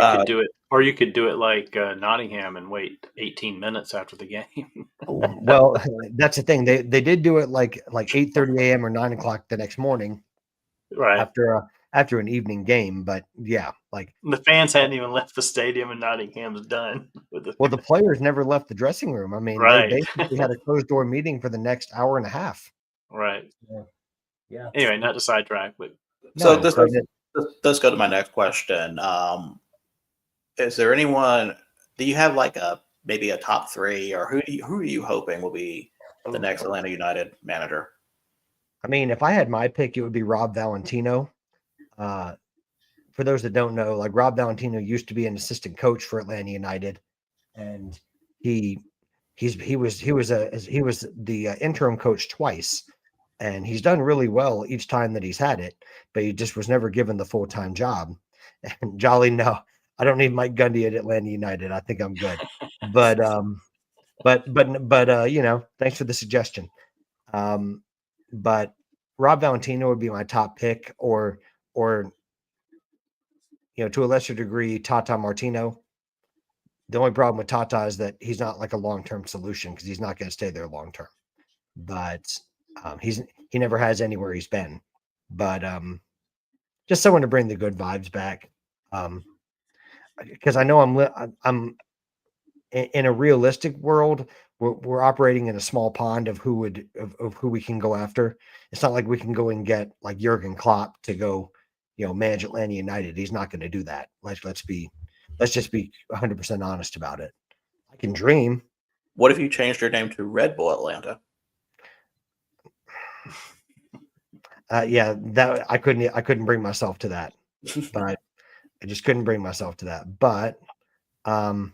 you could do it like Nottingham and wait 18 minutes after the game. Well, that's the thing. They did do it like 8:30 a.m. or 9 o'clock the next morning, right after an evening game. But yeah, like the fans hadn't even left the stadium and Nottingham's done. Well, the players never left the dressing room. I mean, right. They basically had a closed door meeting for the next hour and a half. Right. Yeah. Anyway, not to sidetrack, but this does go to my next question. Is there anyone? Do you have like maybe a top 3, or who are you hoping will be the next Atlanta United manager? I mean, if I had my pick, it would be Rob Valentino. For those that don't know, like Rob Valentino used to be an assistant coach for Atlanta United, and he was the interim coach twice, and he's done really well each time that he's had it, but he just was never given the full-time job. And Jolly, no, I don't need Mike Gundy at Atlanta United. I think I'm good. But thanks for the suggestion. But Rob Valentino would be my top pick, or to a lesser degree, Tata Martino. The only problem with Tata is that he's not like a long-term solution because he's not going to stay there long-term. But he never has anywhere he's been. But just someone to bring the good vibes back. Because I know in a realistic world, we're operating in a small pond of of who we can go after. It's not like we can go and get like Jurgen Klopp to go, manage Atlanta United. He's not going to do that. Let's just be 100% honest about it. I can dream. What if you changed your name to Red Bull Atlanta? Yeah, that I couldn't bring myself to that, but I just couldn't bring myself to that. But um,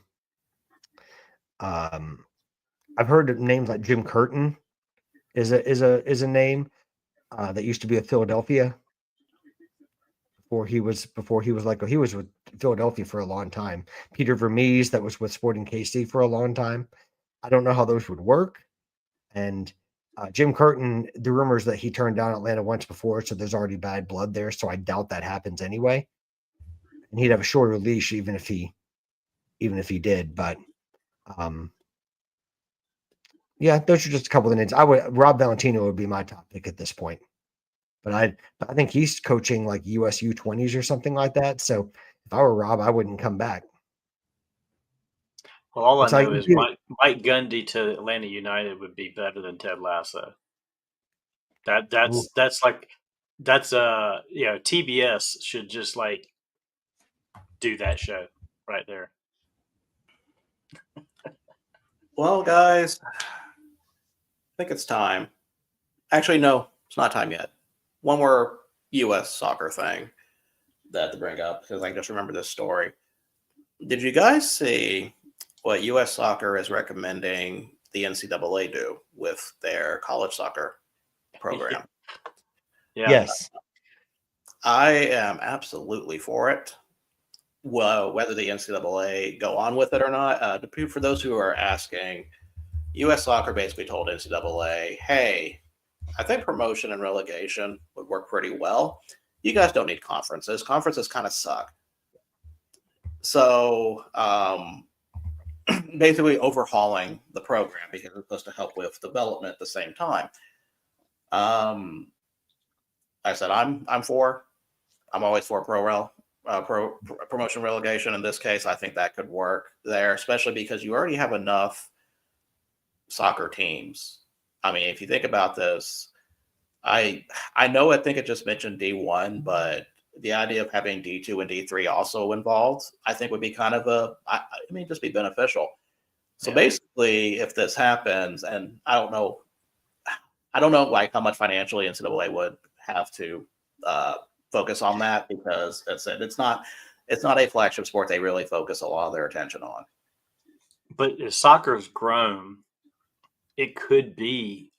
I've heard of names like Jim Curtin is a name that used to be with Philadelphia before he was he was with Philadelphia for a long time. Peter Vermees that was with Sporting KC for a long time. I don't know how those would work. And Jim Curtin, the rumors that he turned down Atlanta once before, so there's already bad blood there. So I doubt that happens anyway. And he'd have a shorter leash even if he did. But yeah, those are just a couple of names. Rob Valentino would be my top pick at this point. But I think he's coaching like US U20s or something like that. So if I were Rob, I wouldn't come back. Well, all It's I like, know is Mike Gundy to Atlanta United would be better than Ted Lasso. That's TBS should just like do that show right there. Well, guys, I think it's time. Actually, no, it's not time yet. One more U.S. soccer thing that to bring up because I just remember this story. Did you guys see what U.S. soccer is recommending the NCAA do with their college soccer program? Yeah. Yes. I am absolutely for it. Well, whether the NCAA go on with it or not, for those who are asking, U.S. soccer basically told NCAA, hey, I think promotion and relegation would work pretty well. You guys don't need conferences. Conferences kind of suck. So basically overhauling the program because it's supposed to help with development at the same time. I said I'm always for promotion relegation. In this case, I think that could work there, especially because you already have enough soccer teams. I mean, if you think about this, I think it just mentioned D1, but the idea of having D2 and D3 also involved, I think would be kind of just be beneficial. So basically, if this happens, and I don't know like how much financially NCAA would have to focus on that because it's not a flagship sport they really focus a lot of their attention on. But as soccer's grown, it could be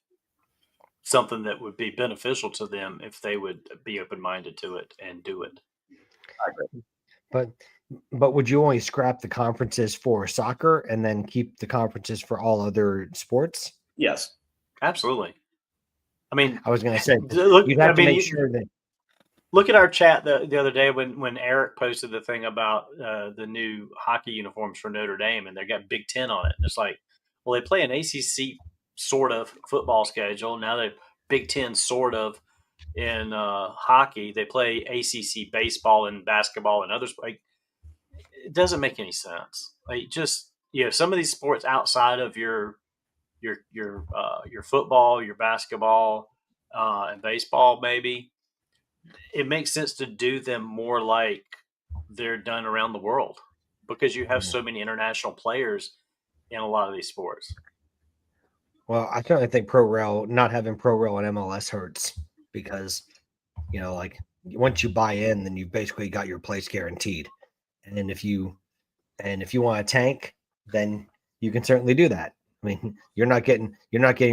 something that would be beneficial to them if they would be open-minded to it and do it. I agree. But would you only scrap the conferences for soccer and then keep the conferences for all other sports? Yes. Absolutely. I mean, I was going to say, look, you'd have to make sure that. Look at our chat the other day when Eric posted the thing about the new hockey uniforms for Notre Dame, and they got Big Ten on it. And it's like, well, they play an ACC sort of football schedule. Now they Big Ten sort of in hockey. They play ACC baseball and basketball and others. Like, it doesn't make any sense. Like, just some of these sports outside of your football, your basketball, and baseball, maybe it makes sense to do them more like they're done around the world because you have so many international players in a lot of these sports. Well, I certainly think not having Pro Rel and MLS hurts because, like once you buy in, then you've basically got your place guaranteed. And if you want to tank, then you can certainly do that. I mean, you're not getting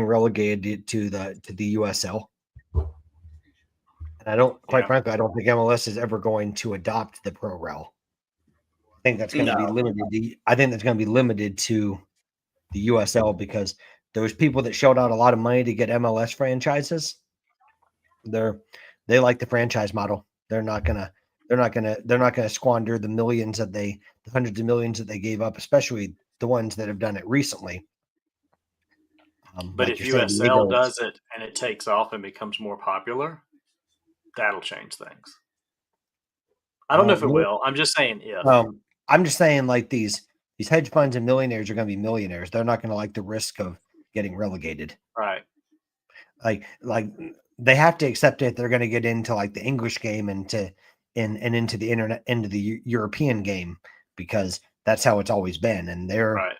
relegated to the USL. And frankly, I don't think MLS is ever going to adopt the Pro Rel. I think that's going to be limited. I think that's going to be limited to the USL because those people that shelled out a lot of money to get MLS franchises, they like the franchise model. They're not gonna squander the hundreds of millions that they gave up, especially the ones that have done it recently. But if USL does it and it takes off and becomes more popular, that'll change things. I don't know if it will. I'm just saying if. I'm just saying like these these hedge funds and millionaires are going to be millionaires. They're not going to like the risk of getting relegated. Right. Like they have to accept it. They're going to get into like the English game and into the internet, into the European game, because that's how it's always been. And Right.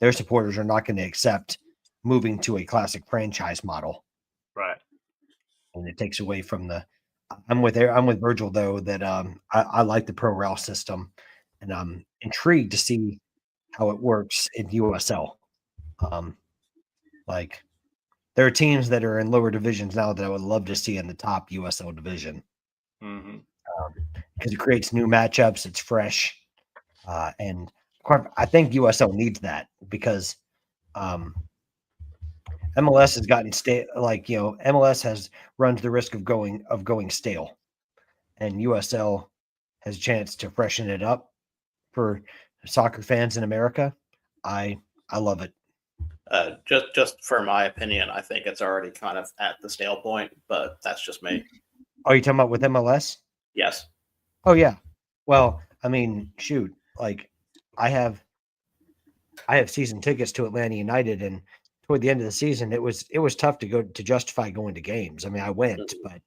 their supporters are not going to accept moving to a classic franchise model. Right. And it takes away from the. I'm with Virgil though, that I like the pro rel system, and I'm intrigued to see how it works in USL. Like there are teams that are in lower divisions now that I would love to see in the top USL division, because it creates new matchups. It's fresh, and I think USL needs that, because MLS has gotten stale. Like, MLS runs the risk of going stale, and USL has a chance to freshen it up for soccer fans in America. I love it. Just for my opinion, I think it's already kind of at the stale point, but that's just me. Are you talking about with MLS? Yes. Oh yeah. Well, I mean, shoot, like I have season tickets to Atlanta United, and toward the end of the season, it was tough to justify going to games. I mean, I went, but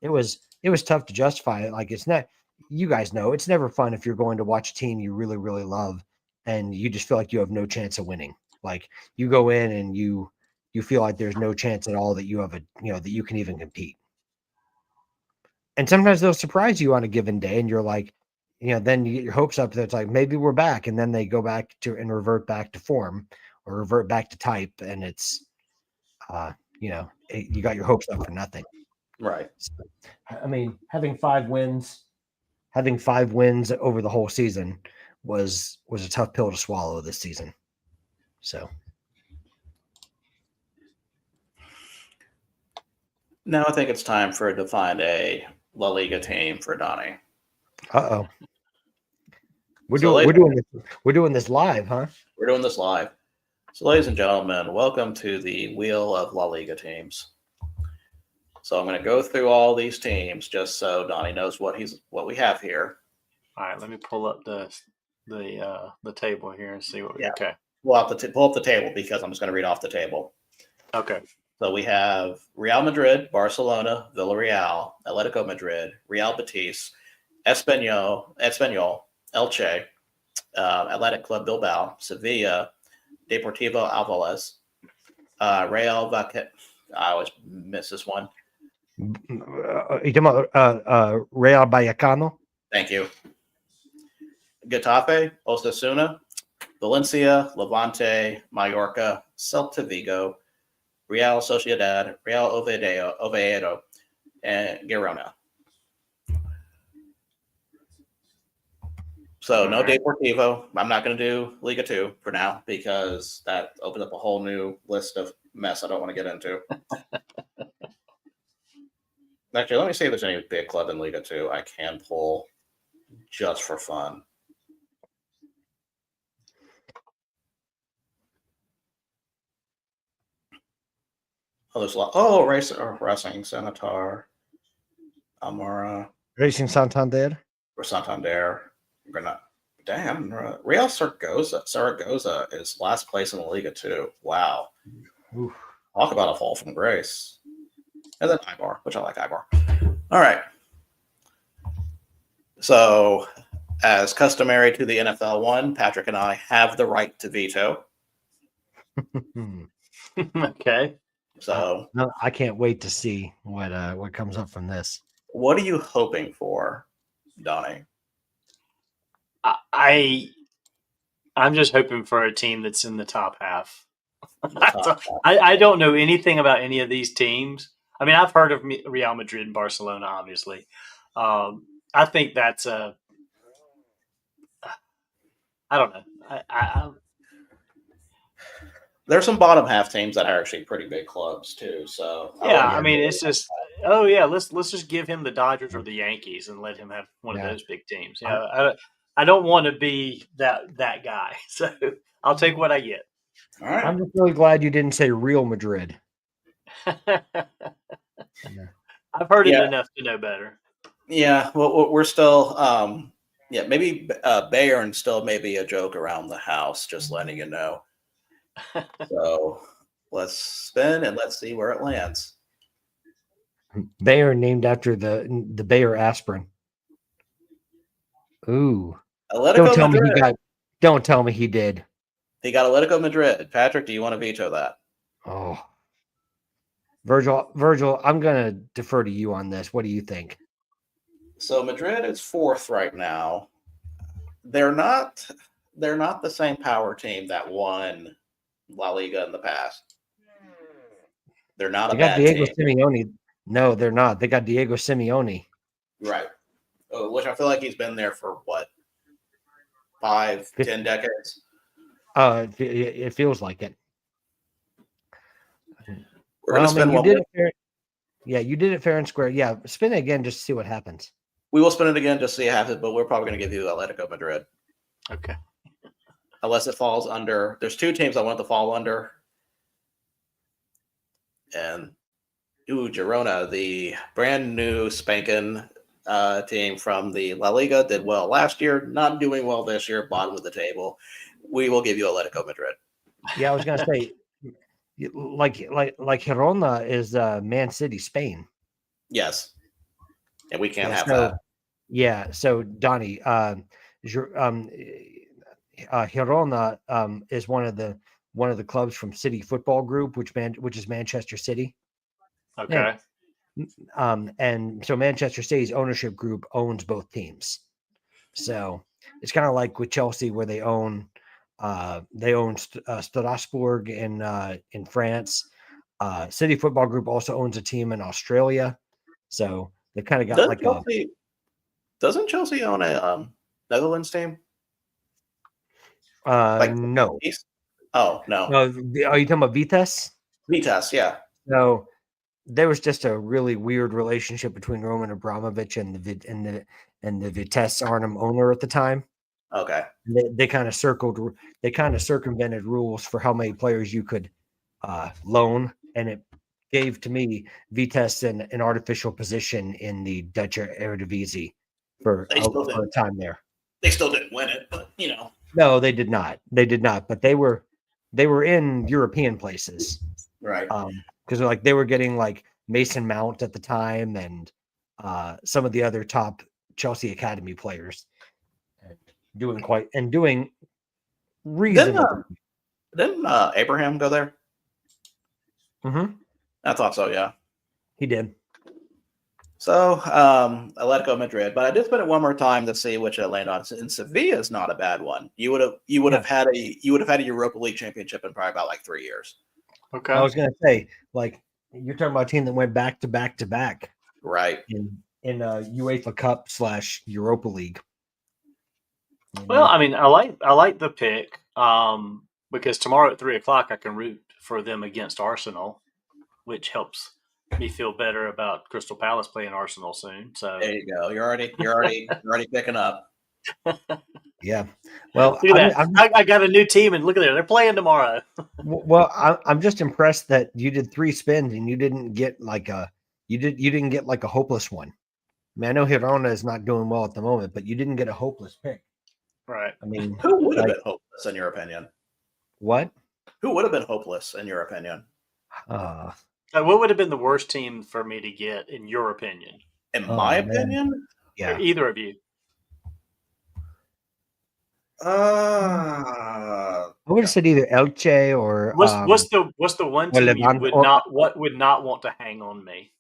it was tough to justify it. Like, it's not, you guys know, it's never fun if you're going to watch a team you really, really love and you just feel like you have no chance of winning. Like, you go in and you feel like there's no chance at all that you have that you can even compete. And sometimes they'll surprise you on a given day, and you're like, then you get your hopes up that it's like, maybe we're back. And then they go back to and revert back to form or revert back to type. And it's, you got your hopes up for nothing. Right. So, I mean, having 5 wins over the whole season was a tough pill to swallow this season. So now I think it's time to find a La Liga team for Donnie. Uh-oh. We're doing this live, huh? We're doing this live. So, ladies and gentlemen, welcome to the Wheel of La Liga teams. So I'm going to go through all these teams just so Donnie knows what we have here. All right, let me pull up the table here and see what. Yeah. Okay. We'll have to pull up the table because I'm just going to read off the table. Okay. So we have Real Madrid, Barcelona, Villarreal, Atletico Madrid, Real Betis, Espanyol, Elche, Athletic Club Bilbao, Sevilla, Deportivo Alaves, Real Vallecano. I always miss this one. You talking about Real Vallecano? Thank you. Getafe, Osasuna, Valencia, Levante, Mallorca, Celta Vigo, Real Sociedad, Real Oviedo, and Girona. So no Deportivo. I'm not going to do Liga 2 for now because that opens up a whole new list of mess I don't want to get into. Actually, let me see if there's any big club in Liga 2 I can pull just for fun. Oh, there's a lot. Oh, Racing Senator, Almora, Racing Santander, or Santander. Damn, Real Zaragoza is last place in the Liga 2. Wow. Oof. Talk about a fall from grace. And then Ibar, which I like Ibar. All right. So, as customary to the NFL 1, Patrick and I have the right to veto. Okay. So, no, I can't wait to see what comes up from this. What are you hoping for, Donnie? I'm just hoping for a team that's in the top half. I don't know anything about any of these teams. I mean, I've heard of Real Madrid and Barcelona, obviously. I think that's I don't know. There's some bottom half teams that are actually pretty big clubs too. So yeah, I mean, it's just let's just give him the Dodgers or the Yankees and let him have one of those big teams. Yeah, I don't want to be that guy, so I'll take what I get. All right. I'm just really glad you didn't say Real Madrid. I've heard it enough to know better. Yeah, well, we're still Yeah, maybe Bayern still may be a joke around the house, just letting you know. So let's spin and let's see where it lands. Bayer named after the Bayer aspirin. Ooh. Atletico Madrid. Don't tell me he did. He got Atletico Madrid. Patrick, do you want to veto that? Oh. Virgil, I'm gonna defer to you on this. What do you think? So Madrid is 4th right now. They're not the same power team that won La Liga in the past. They're not They a got bad Diego team. Simeone. No, they're not. They got Diego Simeone. Right. Which I feel like he's been there for what? 5, 10 decades? It feels like it. We're going to spin one. You did it fair and square. Yeah, spin it again just to see what happens. We will spin it again just to see it happens, but we're probably going to give you Atletico Madrid. Okay. Unless it falls under. There's 2 teams I want to fall under. And Girona, the brand new spanking team from the La Liga, did well last year, not doing well this year, bottom of the table. We will give you Atletico Madrid. Yeah, I was gonna say, like Girona is Man City, Spain. Yes, and we can't have so, that. Yeah, so Donnie, Girona is one of the clubs from City Football Group, which is Manchester City. Okay. And so Manchester City's ownership group owns both teams. So it's kind of like with Chelsea, where they own Strasbourg in France. City Football Group also owns a team in Australia. So they kind of got Doesn't Chelsea own a Netherlands team? No. Oh no. Are you talking about Vitesse? Vitesse, yeah. No, there was just a really weird relationship between Roman Abramovich and the Vitesse Arnhem owner at the time. Okay. They kind of circumvented rules for how many players you could loan, and it gave to me Vitesse an artificial position in the Dutch Eredivisie for a time there. They still didn't win it, but No, they did not. But they were in European places, right? Because they were getting like Mason Mount at the time, and some of the other top Chelsea academy players, doing reasonable. Didn't Abraham go there? Mm-hmm. I thought so. Yeah, he did. So Atletico Madrid, but I did spin it one more time to see which it landed on. And Sevilla is not a bad one. You would have had a Europa League championship in probably about like 3 years. Okay. I was gonna say, like, you're talking about a team that went back to back to back, right? In UEFA Cup / Europa League. Well, I mean, I like the pick because tomorrow at 3:00 I can root for them against Arsenal, which helps me feel better about Crystal Palace playing Arsenal soon. So there you go. You're already picking up. Yeah. Well, look at that. I got a new team, and look at that. They're playing tomorrow. Well, I'm just impressed that you did 3 spins and you didn't get like a hopeless one. I mean, I know Girona is not doing well at the moment, but you didn't get a hopeless pick. Right. I mean, who would have been hopeless in your opinion? What? Who would have been hopeless in your opinion? What would have been the worst team for me to get in your opinion? In my opinion? Yeah. Or either of you. I would have said either Elche or what's the one team you would not want to hang on me?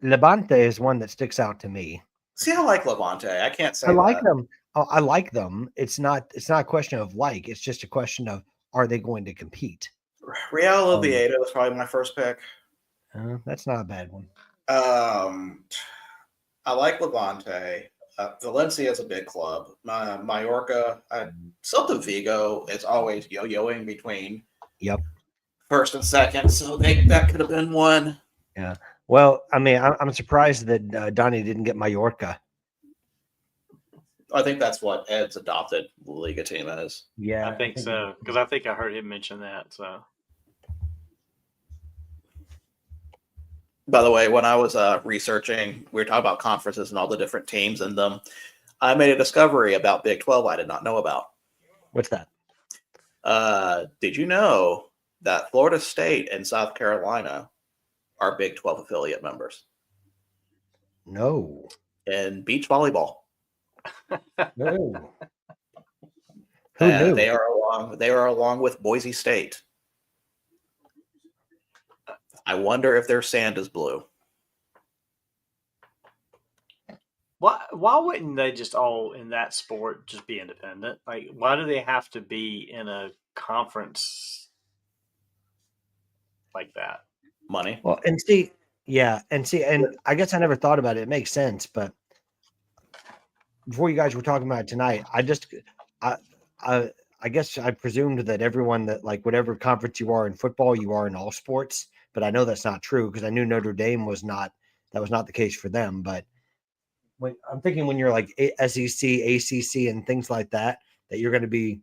Levante is one that sticks out to me. See, I like Levante. I can't say I like them. I like them. It's not a question of like. It's just a question of, are they going to compete? Real Oviedo was probably my first pick. That's not a bad one. I like Levante. Valencia is a big club. Mallorca, Celta Vigo is always yo-yoing between first and second, so that could have been one. Yeah. Well, I mean, I'm surprised that Donnie didn't get Mallorca. I think that's what Ed's adopted Liga team is. Yeah, I think so, because I think I heard him mention that. So By the way, when I was researching, we were talking about conferences and all the different teams in them. I made a discovery about Big 12 I did not know about. What's that? Did you know that Florida State and South Carolina are Big 12 affiliate members No. in beach volleyball? No. Who knew? They are along with Boise State. I wonder if their sand is blue. Why wouldn't they just all in that sport just be independent? Like, why do they have to be in a conference like that? Money. Well, and I guess I never thought about it. It makes sense, but before you guys were talking about it tonight, I guess I presumed that everyone that like whatever conference you are in football, you are in all sports. But I know that's not true because I knew Notre Dame was not. That was not the case for them. But I'm thinking when you're like SEC, ACC, and things like that, that you're going to be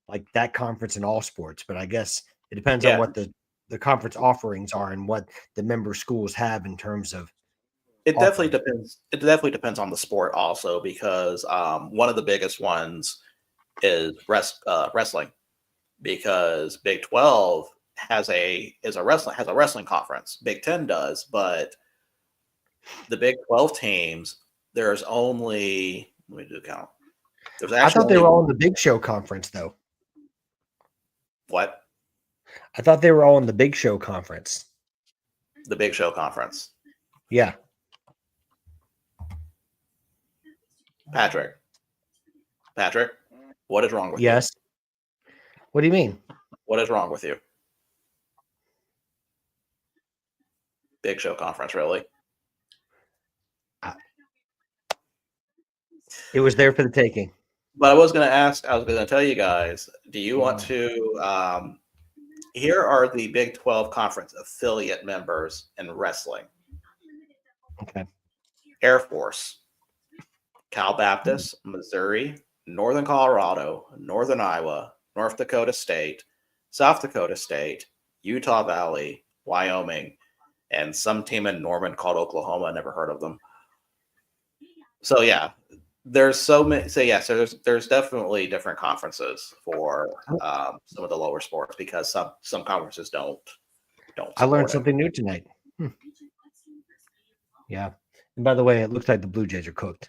like that conference in all sports. But I guess it depends on what the conference offerings are and what the member schools have in terms of. It definitely depends. It definitely depends on the sport also, because one of the biggest ones is wrestling, because Big 12 has a wrestling conference. Big 10 does, but the Big 12 teams, there's only, let me do the count. I thought they were all in the Big Show conference, though. What? I thought they were all in the Big Show conference. The Big Show conference. Yeah. Patrick, what is wrong with you? Yes. What do you mean? What is wrong with you? Big Show conference, really? It was there for the taking. But I was going to tell you guys, do you want to, here are the Big 12 conference affiliate members in wrestling. Okay. Air Force, Cal Baptist, Missouri, Northern Colorado, Northern Iowa, North Dakota State, South Dakota State, Utah Valley, Wyoming, and some team in Norman called Oklahoma. I never heard of them. So yeah, there's so many. So yeah, so there's definitely different conferences for some of the lower sports, because some conferences don't. I learned something new tonight. Yeah. And by the way, it looks like the Blue Jays are cooked.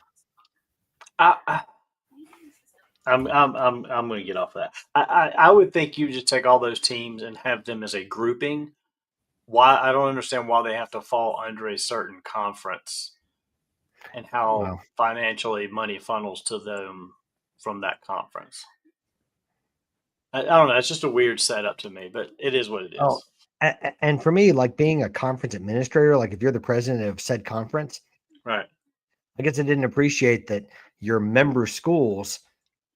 I'm going to get off of that. I would think you just take all those teams and have them as a grouping. Why? I don't understand why they have to fall under a certain conference and how financially money funnels to them from that conference. I don't know. It's just a weird setup to me, but it is what it is. Oh, and for me, like being a conference administrator, like if you're the president of said conference, right? I guess I didn't appreciate that your member schools,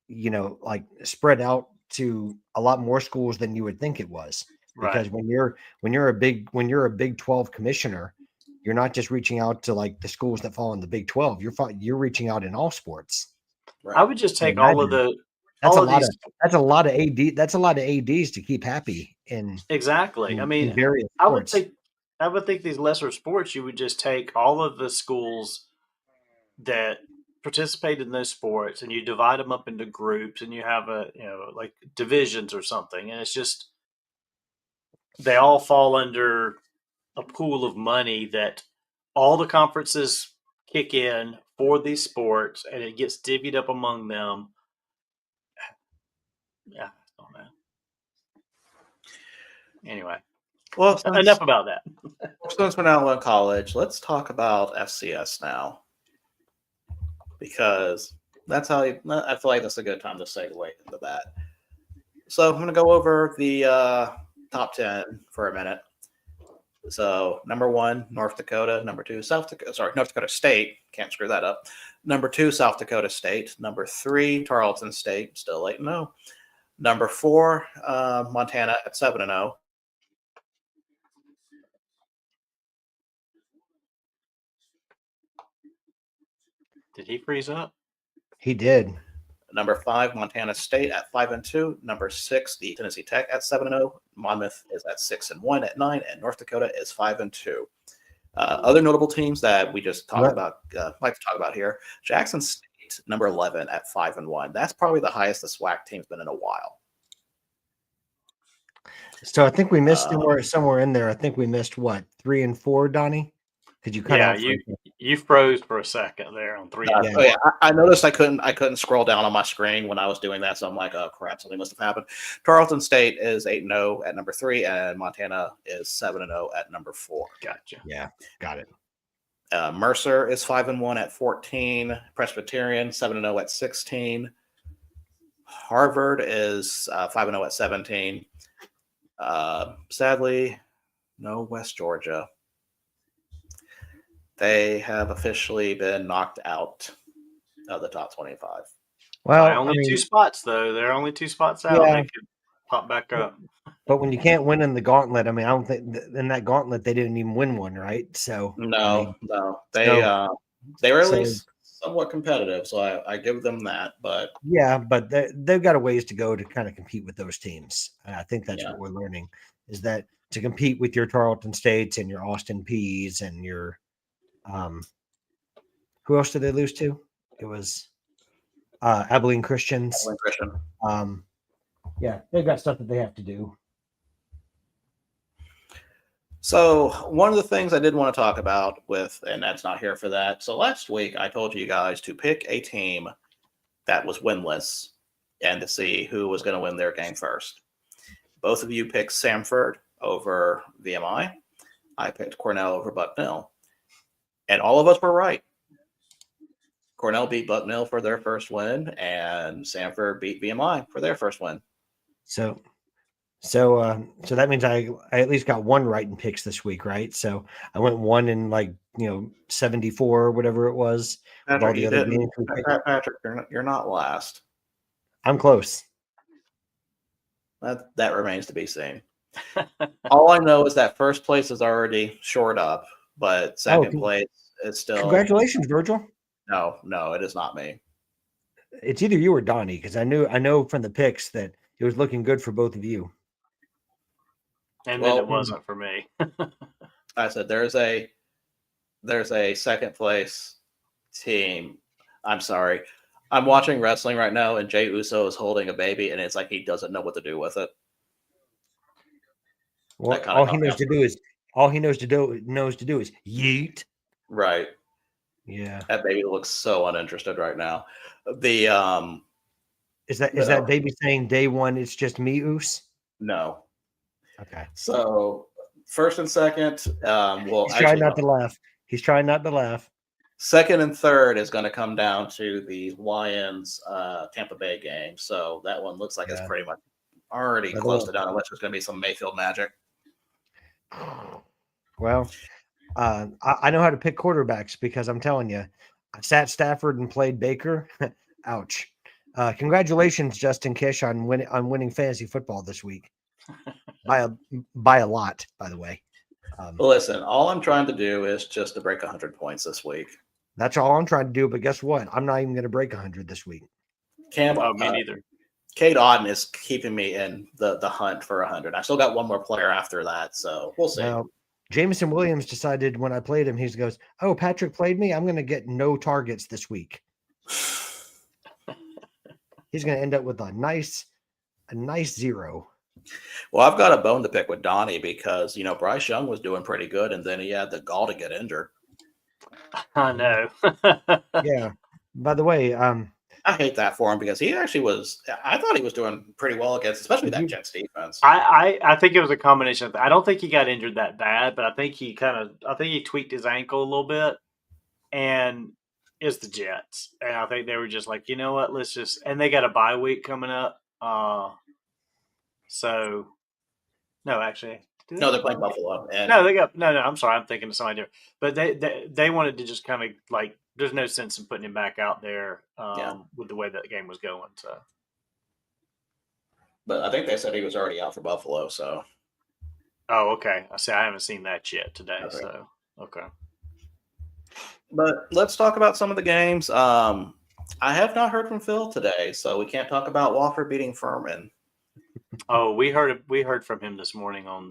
like spread out to a lot more schools than you would think it was. Because when you're a Big 12 commissioner, you're not just reaching out to like the schools that fall in the Big 12. You're reaching out in all sports. Right. I would just take all of the. That's a lot of AD. That's a lot of ADs to keep happy in. Exactly. I mean, I would think these lesser sports, you would just take all of the schools that participate in those sports and you divide them up into groups and you have like divisions or something. And it's just, they all fall under a pool of money that all the conferences kick in for these sports and it gets divvied up among them. Yeah. Oh man. Anyway. Well, enough about that. Since we're now in college, let's talk about FCS now, because I feel like that's a good time to segue into that. So I'm going to go over the top 10 for a minute. So number 1, North Dakota. Number 2, North Dakota State. Can't screw that up. Number 2, South Dakota State. Number 3, Tarleton State. Still 8-0. Number 4, Montana at 7-0. Did he freeze up? He did. Number 5, Montana State at 5-2. Number 6, the Tennessee Tech at 7-0. Monmouth is at 6-1 at 9, and North Dakota is 5-2. Other notable teams that we just talked Let- about, like to talk about here: Jackson State, number 11 at 5-1. That's probably the highest the SWAC team's been in a while. So I think we missed Um, somewhere in there. I think we missed what 3 and 4, Donnie? Did you cut Yeah, out? For a second? you froze for a second there on 3 and Yeah. Oh yeah, I noticed I couldn't scroll down on my screen when I was doing that, so I'm like, oh crap, something must have happened. Tarleton State is 8-0 at number 3, and Montana is 7-0 at number 4. Gotcha. Yeah, got it. Mercer is 5-1 at 14. Presbyterian 7-0 at 16. Harvard is 5-0 at 17. Sadly, no West Georgia. They have officially been knocked out of the top 25. Well, By only I mean, 2 spots though. They're only 2 spots out. Yeah. They could pop back up. but when you can't win in the gauntlet, I mean, I don't think in that gauntlet they didn't even win one, right? So I mean, No, so- they were at so- least somewhat competitive, so I give them that. But yeah, but they've got a ways to go to kind of compete with those teams. And I think that's Yeah. what we're learning is that to compete with your Tarleton States and your Austin Peas and your who else did they lose to? It was Abilene Christians. Abilene Christian. Yeah, they've got stuff that they have to do. So one of the things I did want to talk about with, and that's not here for that. So last week I told you guys to pick a team that was winless and to see who was going to win their game first. Both of you picked Samford over VMI. I picked Cornell over Bucknell. And all of us were right. Cornell beat Bucknell for their first win, and Samford beat VMI for their first win. So that means I at least got one right in picks this week, right? So I went 1 in 74 or whatever it was. of all Patrick, the you other didn't. games we picked. Patrick, you're not last. I'm close. That remains to be seen. All I know is that first place is already shored up, but second place is still. Congratulations, Virgil. No, it is not me. It's either you or Donnie because I know from the picks that it was looking good for both of you. And Well, then it wasn't for me. I said there's a second place team. I'm sorry. I'm watching wrestling right now, and Jey Uso is holding a baby, and it's like he doesn't know what to do with it. Well, That kinda all he caught me knows off to do is yeet. Right. Yeah. That baby looks so uninterested right now. The Is that No. baby saying day one? It's just me, Oos. no. Okay. So first and second, well, He's actually, trying not no. to laugh. He's trying not to laugh. Second and third is going to come down to the Lions Tampa Bay game. So that one looks like it's Yeah. pretty much already By the close way- to done, unless there's going to be some Mayfield magic. Well, I know how to pick quarterbacks because I'm telling you, I sat Stafford and played Baker. Ouch. Congratulations, Justin Kish, on winning fantasy football this week by a lot, by the way. Listen, all I'm trying to do is just to break 100 points this week. That's all I'm trying to do. But guess what? I'm not even going to break 100 this week. Cam, Oh, me neither. Kate Auden is keeping me in the hunt for 100. I still got one more player after that, so we'll see. Now, Jameson Williams decided when I played him, he goes, "Oh, Patrick played me. I'm going to get no targets this week." He's going to end up with a nice 0. Well, I've got a bone to pick with Donnie because Bryce Young was doing pretty good, and then he had the gall to get injured. I know. Yeah. By the way, I hate that for him because he actually was. I thought he was doing pretty well against, especially that Jets defense. I think it was a combination of. I don't think he got injured that bad, but I think he tweaked his ankle a little bit, and it's the Jets, and I think they were just like, you know what, let's just. And they got a bye week coming up, so no, actually, No, they're playing Buffalo. And No, they got no. I'm sorry, I'm thinking of somebody different. But they wanted to just kind of like. There's no sense in putting him back out there with the way that the game was going. So, but I think they said he was already out for Buffalo. So, oh, okay. I haven't seen that yet today. Okay. So, okay. but let's talk about some of the games. I have not heard from Phil today, so we can't talk about Wofford beating Furman. Oh, we heard from him this morning on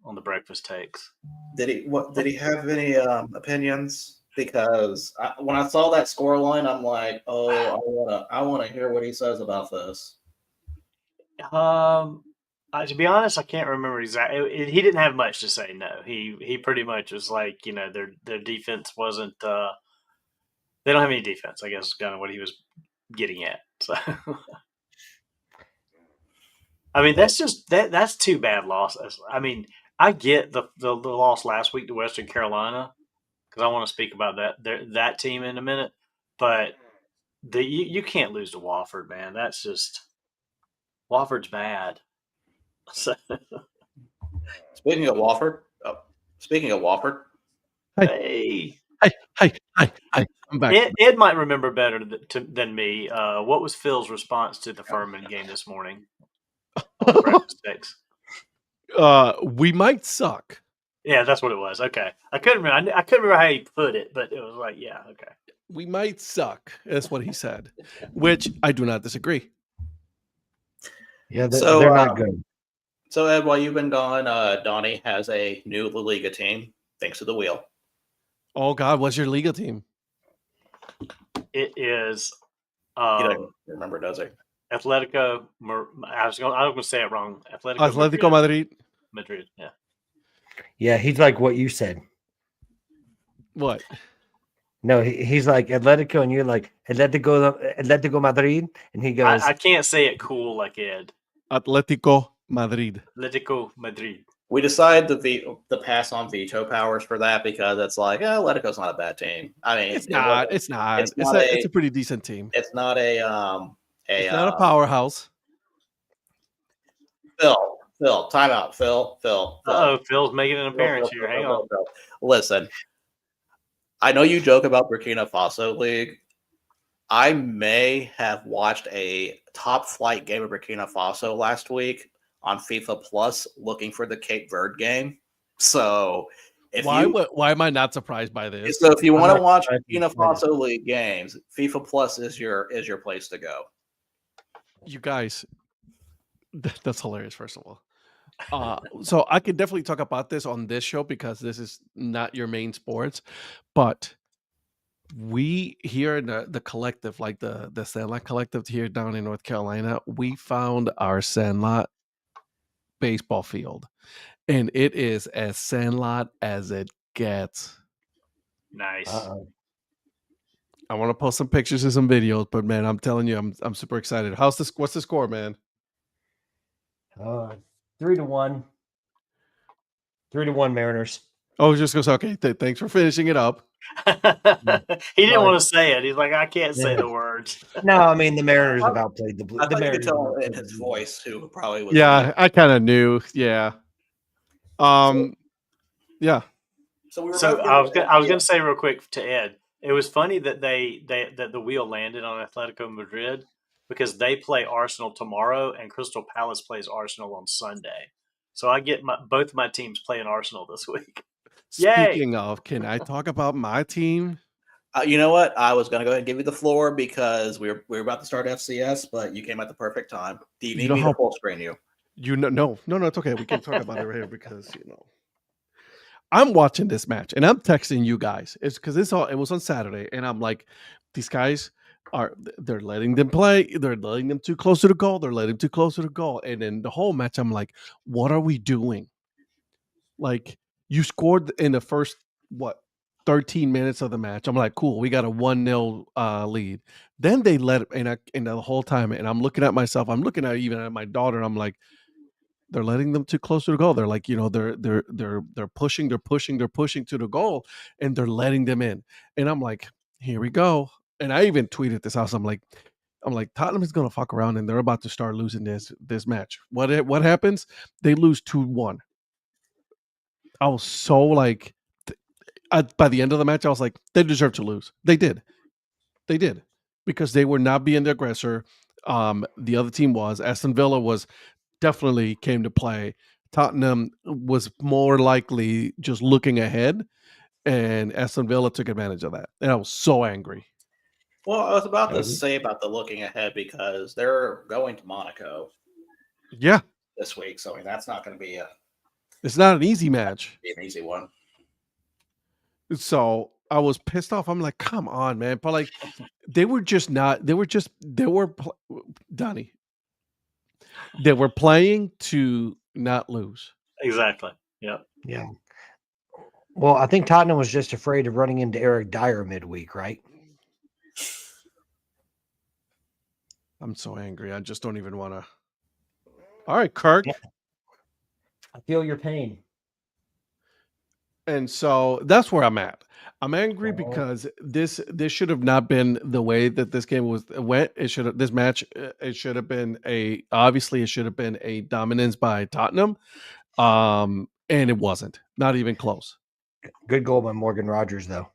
on the breakfast takes. Did he have any opinions? Because when I saw that score line, I'm like, oh, I wanna hear what he says about this. To be honest, I can't remember exactly. He didn't have much to say. No, he pretty much was like, their defense wasn't. They don't have any defense. I guess is kind of what he was getting at. So, I mean, that's just that's two bad losses. I mean, I get the loss last week to Western Carolina because I want to speak about that team in a minute, but you can't lose to Wofford, man. That's just Wofford's bad. So, Speaking of Wofford, hey, I'm back. Ed might remember better than me. What was Phil's response to the Furman game this morning? On the breakfast stakes? We might suck. Yeah, that's what it was. Okay, I couldn't remember. I couldn't remember how he put it, but it was like, yeah, okay. We might suck. That's what he said, which I do not disagree. Yeah, So, they're not good. So Ed, while you've been gone, Donnie has a new La Liga team thanks to the wheel. Oh God, what's your Liga team? It is He doesn't remember, does he? Atletico. I was going to say it wrong. Atletico Madrid. Madrid. Yeah. Yeah, he's like what you said. What? No, he's like Atletico, and you're like Atletico Madrid, and he goes, I can't say it cool like Ed. Atletico Madrid. Atletico Madrid. We decided to pass on veto powers for that because it's like, Atletico's not a bad team. I mean, It's not. It's a pretty decent team. It's not it's not a powerhouse. Phil, time out. Phil. Oh, Phil's making an appearance here. Hang on. Phil. Listen, I know you joke about Burkina Faso League. I may have watched a top flight game of Burkina Faso last week on FIFA Plus looking for the Cape Verde game. So why am I not surprised by this? So if you want to watch Burkina Faso League games, FIFA Plus is your place to go. You guys, that's hilarious, first of all. So I could definitely talk about this on this show because this is not your main sports, but we here in the collective, like the Sandlot Collective here down in North Carolina, we found our Sandlot baseball field, and it is as Sandlot as it gets. Nice. I want to post some pictures and some videos, but man, I'm telling you, I'm super excited. What's the score, man? 3-1. 3-1 Mariners. Oh, just goes okay. Thanks for finishing it up. He didn't want to say it. He's like, I can't say the words. No, I mean the Mariners have outplayed the Blue. I The thought you could Mariners tell have in outplayed his the Blue. voice who probably was. Yeah, I kind of knew. Yeah. Yeah. So I was going to say real quick to Ed. It was funny that that the wheel landed on Atletico Madrid because they play Arsenal tomorrow and Crystal Palace plays Arsenal on Sunday. So I get both my teams playing Arsenal this week. Speaking of, can I talk about my team? You know what? I was going to go ahead and give you the floor because we're about to start FCS, but you came at the perfect time. Do you need me to full screen you? No, it's okay. We can talk about it right here because I'm watching this match and I'm texting you guys. It's because it was on Saturday, and I'm like, these guys they're letting them play. They're letting them too close to the goal. They're letting them too close to the goal. And then the whole match, I'm like, what are we doing? Like, you scored in the first 13 minutes of the match. I'm like, cool, we got a 1-0 lead. Then they let it, and the whole time, and I'm looking at myself. I'm looking at even at my daughter. I'm like, they're letting them too close to the goal. They're like, they're pushing to the goal, and they're letting them in. And I'm like, here we go. And I even tweeted this out. So I'm like, Tottenham is gonna fuck around, and they're about to start losing this match. What happens? They lose 2-1. I was so like, by the end of the match, I was like, they deserve to lose. They did, because they were not being the aggressor. The other team was. Aston Villa was definitely came to play. Tottenham was more likely just looking ahead, and Aston Villa took advantage of that. And I was so angry. Well, I was about to say about the looking ahead because they're going to Monaco. Yeah. This week, so I mean that's not going to be It's not an easy match. Be an easy one. So I was pissed off. I'm like, come on, man. But like, Donnie. They were playing to not lose. Exactly. Yeah. Yeah. Well, I think Tottenham was just afraid of running into Eric Dyer midweek, right? I'm so angry. I just don't even want to. All right, Kirk. Yeah. I feel your pain. And so that's where I'm at. I'm angry Oh. because this should have not been the way that this game went. It should have it should have been a dominance by Tottenham. And it wasn't. Not even close. Good goal by Morgan Rogers, though.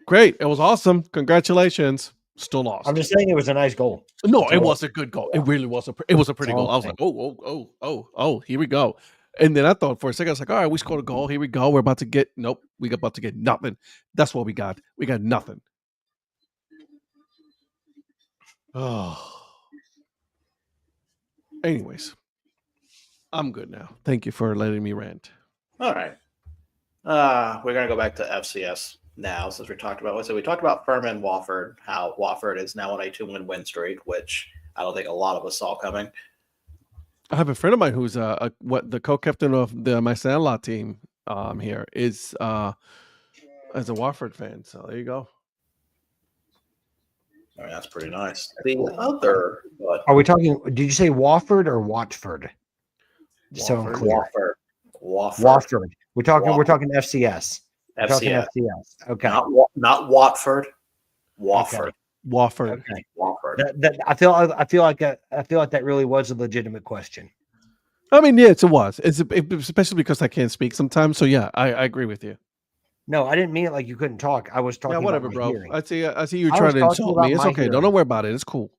Great. It was awesome. Congratulations. Still lost. I'm just saying it was a nice goal. No, That's it all. was a good goal. It really was it was a pretty That's all goal. I was like, oh, here we go. And then I thought for a second, I was like, all right, we scored a goal. Here we go. We're about to get we're about to get nothing. That's what we got. We got nothing. Oh. Anyways, I'm good now. Thank you for letting me rant. All right. We're gonna go back to FCS now, since we talked about. So we talked about Furman Wofford, how Wofford is now on a 2-win streak, which I don't think a lot of us saw coming. I have a friend of mine who's the co-captain of my Sandlot team here is as a Wofford fan. So there you go. I mean, that's pretty nice. The other, but Are we talking? Did you say Wofford or Watford? So I'm Wofford. clear. Wofford. Wofford. We're talking FCS. We're talking FCS. FCS. Okay. Not Watford. Wofford. Wofford. Okay. Wofford. I feel like that really was a legitimate question. I mean, yes, it was. It's especially because I can't speak sometimes. So yeah, I agree with you. No, I didn't mean it like you couldn't talk. I was talking. Yeah, whatever, about my bro. hearing, I see you I trying was to talking insult about me. It's my okay. hearing. Don't worry about it. It's cool.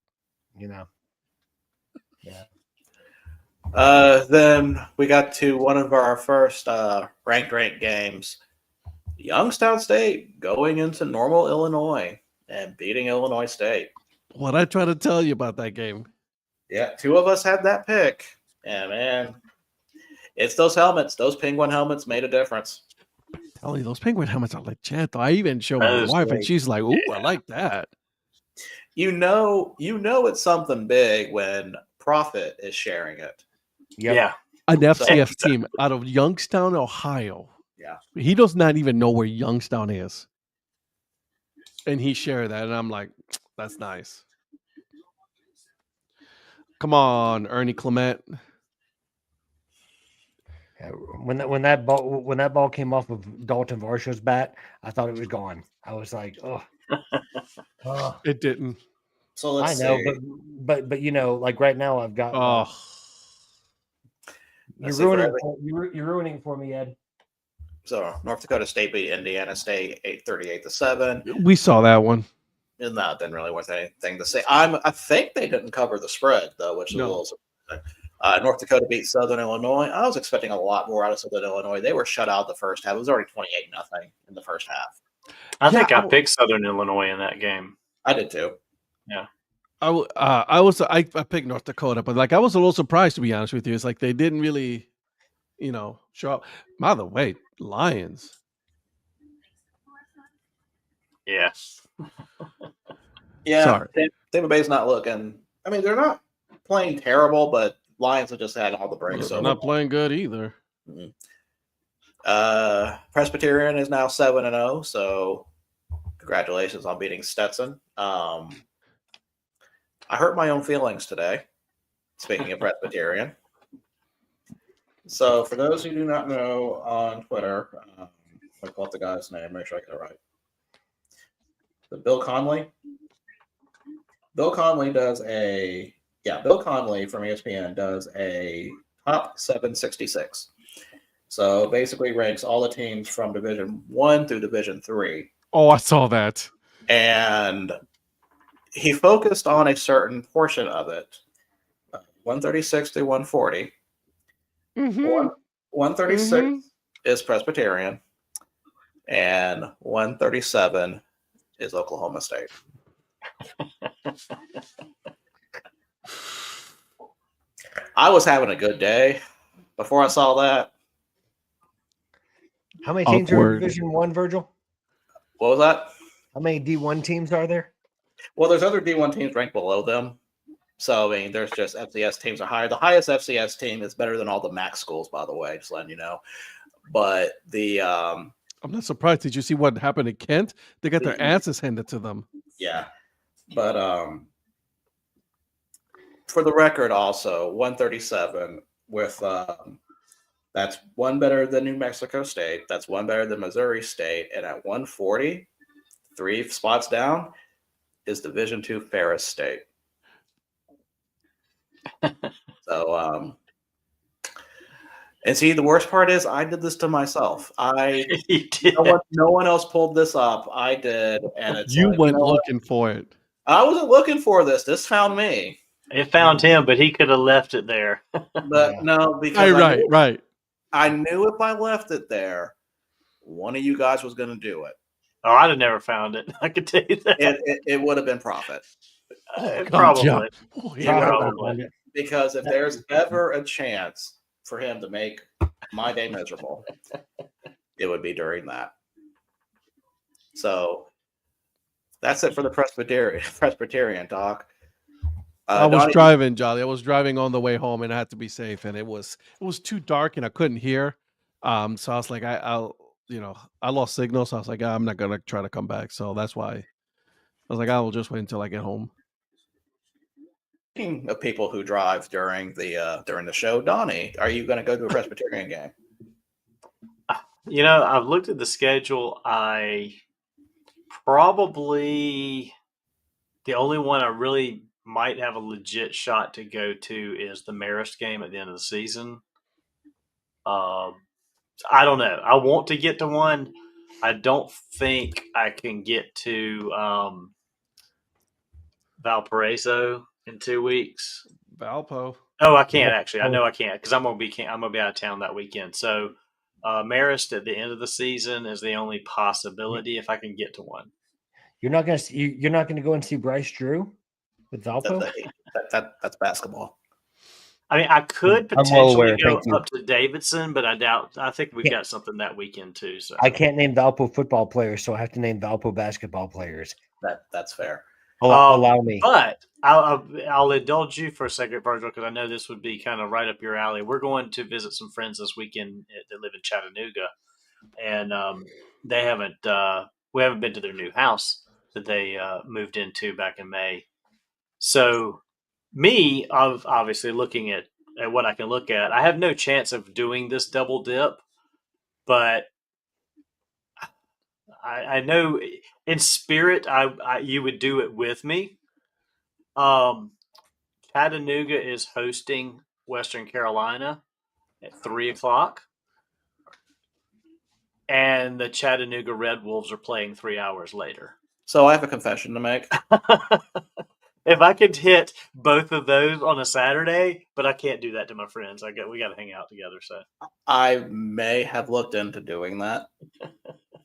you know. Yeah. Then we got to one of our first ranked games. Youngstown State going into Normal, Illinois, and beating Illinois State. What I try to tell you about that game. Yeah, 2 of us had that pick. And man, it's those helmets. Those penguin helmets made a difference. Tell you, those penguin helmets are legit. Though I even showed That my is wife, and great. she's like, "Ooh, I like that." You know it's something big when Profit is sharing it. Yep. Yeah. An FCF team out of Youngstown, Ohio. Yeah. He does not even know where Youngstown is, and he shared that, and I'm like, "That's nice." Come on, Ernie Clement. Yeah, when that ball came off of Dalton Varsho's bat, I thought it was gone. I was like, oh. It didn't. So I let's know, see. but you know, like right now, I've got. Oh, You're Let's see, for you're ruining it for me, Ed. So North Dakota State beat Indiana State 838-7. we saw that one. And that didn't really worth anything to say. I think they didn't cover the spread though, which is a No. little surprising. North Dakota beat Southern Illinois. I was expecting a lot more out of Southern Illinois. They were shut out the first half. It was already 28-0 in the first half. I think Yeah, I picked Southern Illinois in that game. I did too. I picked North Dakota, but like I was a little surprised, to be honest with you. It's like they didn't really, show up. By the way, Lions. Yeah. Yeah, Sorry. Tampa Bay's not looking. I mean, they're not playing terrible, but Lions have just had all the breaks. They're So not playing good either. Presbyterian is now 7-0. So congratulations on beating Stetson. I hurt my own feelings today. Speaking of Presbyterian. So for those who do not know, on Twitter, I call the guy's name. Make sure I get it right. But Bill Conley. Bill Conley from ESPN does a top 766. So basically ranks all the teams from Division 1 through Division 3. Oh, I saw that. And he focused on a certain portion of it. 136 through 140. 136 is Presbyterian, and 137 is Oklahoma State. I was having a good day before I saw that. How many teams are in Awkward. Division One, Virgil? What was that? How many D1 teams are there? Well, there's other D1 teams ranked below them. So, I mean, there's just FCS teams are higher. The highest FCS team is better than all the MAC schools, by the way, just letting you know. But the, I'm not surprised. Did you see what happened at Kent? They got their asses handed to them. yeah. But for the record, also, 137 with, that's one better than New Mexico State. That's one better than Missouri State. And at 140, 3 spots down, is Division II Ferris State. So, and see, the worst part is I did this to myself. You did. No one else pulled this up. I did, and it's You like, went you know what? looking for it. I wasn't looking for this. This found me. It found him, but he could have left it there. But Yeah. no, because Right. I knew if I left it there, one of you guys was going to do it. Oh, I'd have never found it. I could tell you that. It would have been profit. Probably. yeah. Oh, Yeah, yeah. probably. Because if there's ever a chance for him to make my day miserable, it would be during that. So that's it for the Presbyterian talk. I was Donnie, driving, Jolly. I was driving on the way home, and I had to be safe. And it was too dark, and I couldn't hear. So I was like, I lost signal. So I was like, I'm not gonna try to come back. So that's why I was like, I will just wait until I get home. Speaking of people who drive during the show, Donnie, are you going to go to a Presbyterian game? You know, I've looked at the schedule. I probably the only one I really might have a legit shot to go to is the Marist game at the end of the season. I don't know. I want to get to one. I don't think I can get to Valparaiso in 2 weeks. Valpo. Oh, I can't actually. I know I can't because I'm gonna be out of town that weekend. So Marist at the end of the season is the only possibility if I can get to one. You're not gonna go and see Bryce Drew with Valpo? That's basketball. I mean, I could I'm well potentially aware, go thank you. up to Davidson, but I doubt. I think we've Yeah. got something that weekend too. So I can't name Valpo football players, so I have to name Valpo basketball players. That's fair. Allow me. But I'll indulge you for a second, Virgil, because I know this would be kind of right up your alley. We're going to visit some friends this weekend that live in Chattanooga, and we haven't been to their new house that they moved into back in May. So me, obviously looking at what I can look at, I have no chance of doing this double dip, but I know in spirit you would do it with me. Chattanooga is hosting Western Carolina at 3:00, and the Chattanooga Red Wolves are playing 3 hours later. So I have a confession to make. If I could hit both of those on a Saturday, but I can't do that to my friends. We got to hang out together. So I may have looked into doing that.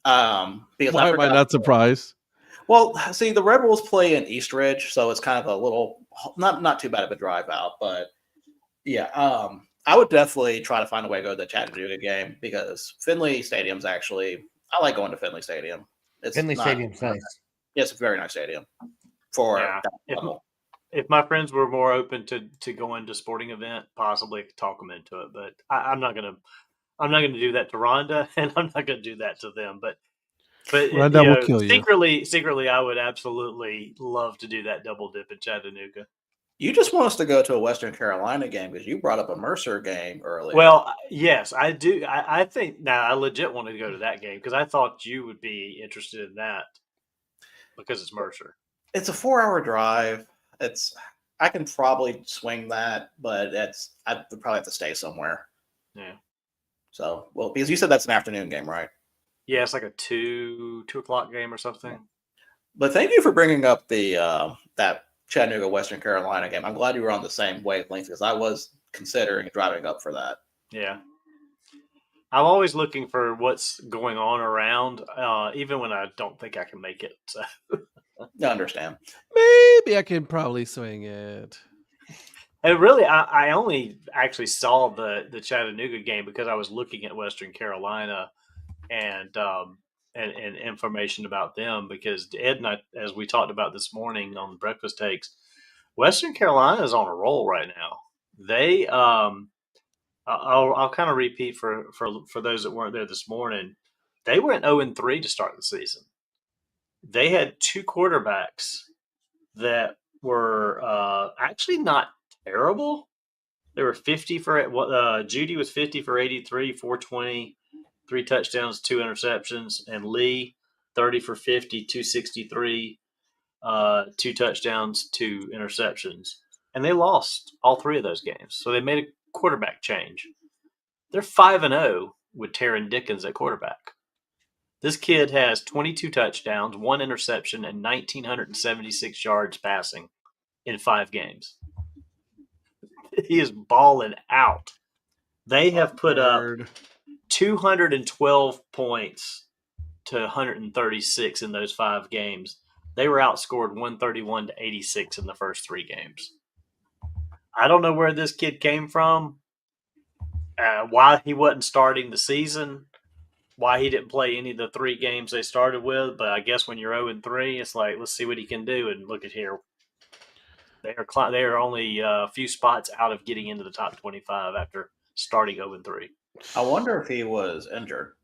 Because Why am I not surprised? Well, see, the Red Wolves play in Eastridge, so it's kind of a little not too bad of a drive out, but yeah, I would definitely try to find a way to go to the Chattanooga game because Finley Stadium's actually I like going to Finley Stadium. Finley Stadium's nice. Yes, it's a very nice stadium for that level. If my friends were more open to going to sporting event, possibly I could talk them into it. But I'm not gonna do that to Rhonda, and I'm not gonna do that to them. But Rhonda will kill you. Secretly, I would absolutely love to do that double dip in Chattanooga. You just want us to go to a Western Carolina game because you brought up a Mercer game earlier. Well, yes, I do. I think now I legit wanted to go to that game because I thought you would be interested in that because it's Mercer. It's a 4-hour drive. I can probably swing that, but I would probably have to stay somewhere. Yeah. So, well, because you said that's an afternoon game, right? Yeah, it's like a 2 o'clock game or something. But thank you for bringing up the that Chattanooga Western Carolina game. I'm glad you were on the same wavelength because I was considering driving up for that. Yeah. I'm always looking for what's going on around, even when I don't think I can make it. So. I understand. Maybe I can probably swing it. And really, I only actually saw the Chattanooga game because I was looking at Western Carolina, and information about them, because Ed and I, as we talked about this morning on Breakfast Takes, Western Carolina is on a roll right now. They I'll kind of repeat for those that weren't there this morning. They went 0-3 to start the season. They had two quarterbacks that were actually not terrible. They were 50 for Judy was 50 for 83, 420, 3 touchdowns, 2 interceptions, and Lee 30 for 50, 263, 2 touchdowns, 2 interceptions. And they lost all 3 of those games. So they made a quarterback change. They're 5-0 with Taron Dickens at quarterback. This kid has 22 touchdowns, 1 interception, and 1,976 yards passing in 5 games. He is balling out. They have put up 212 points to 136 in those 5 games. They were outscored 131-86 in the first 3 games. I don't know where this kid came from, why he wasn't starting the season, why he didn't play any of the 3 games they started with. But I guess when you're 0-3, it's like, let's see what he can do. And look at here. They are only a few spots out of getting into the top 25 after starting 0-3. I wonder if he was injured.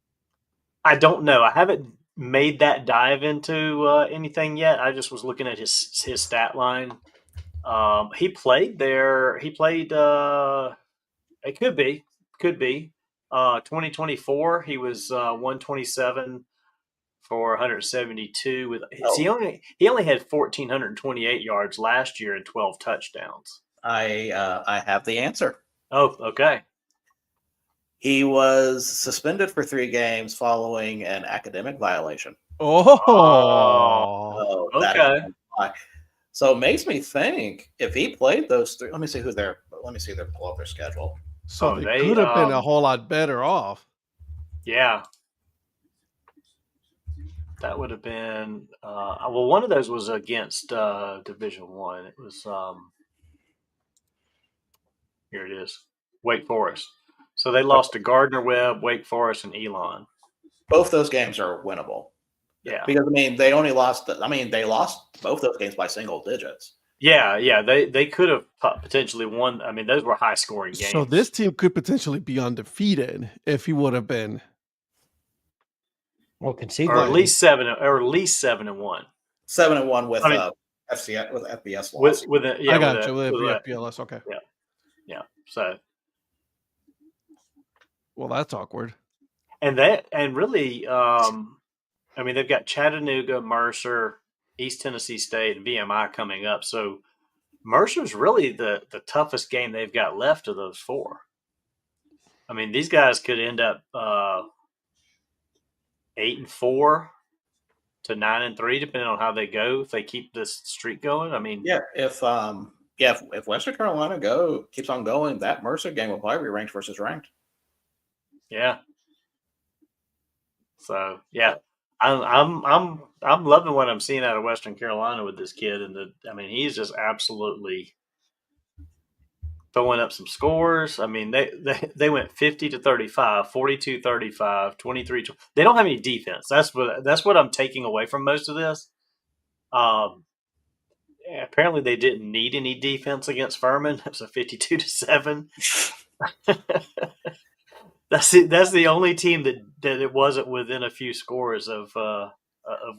I don't know. I haven't made that dive into anything yet. I just was looking at his stat line. He played there. He played. It could be. 2024. He was 127 for 172. He only had 1,428 yards last year and 12 touchdowns. I have the answer. Oh, okay. He was suspended for 3 games following an academic violation. Oh, okay. So it makes me think if he played those 3. Let me see who's there. Let me see pull up their schedule. So they could have been a whole lot better off. Yeah. That would have been well. One of those was against Division I. It was here. It is Wake Forest. So they lost to Gardner Webb, Wake Forest, and Elon. Both those games are winnable. Yeah, because they only lost. They lost both those games by single digits. Yeah. They could have potentially won. I mean, those were high scoring games. So this team could potentially be undefeated if he would have been. Well, concede or at least 7-1. 7-1 with FCS with FBS loss. With I got you with FBLS. Okay. Yeah. So. Well, that's awkward. And really, they've got Chattanooga, Mercer, East Tennessee State, and VMI coming up. So Mercer's really the toughest game they've got left of those 4. I mean, these guys could end up 8-4 to 9-3, depending on how they go. If they keep this streak going, I mean, if Western Carolina keeps on going, that Mercer game will probably be ranked versus ranked. Yeah. So yeah, I'm loving what I'm seeing out of Western Carolina with this kid, and he's just absolutely throwing up some scores. I mean, they went 50-35, 42-35, 23. They don't have any defense. That's what I'm taking away from most of this. Apparently they didn't need any defense against Furman. It was a 52-7. That's the only team that it wasn't within a few scores of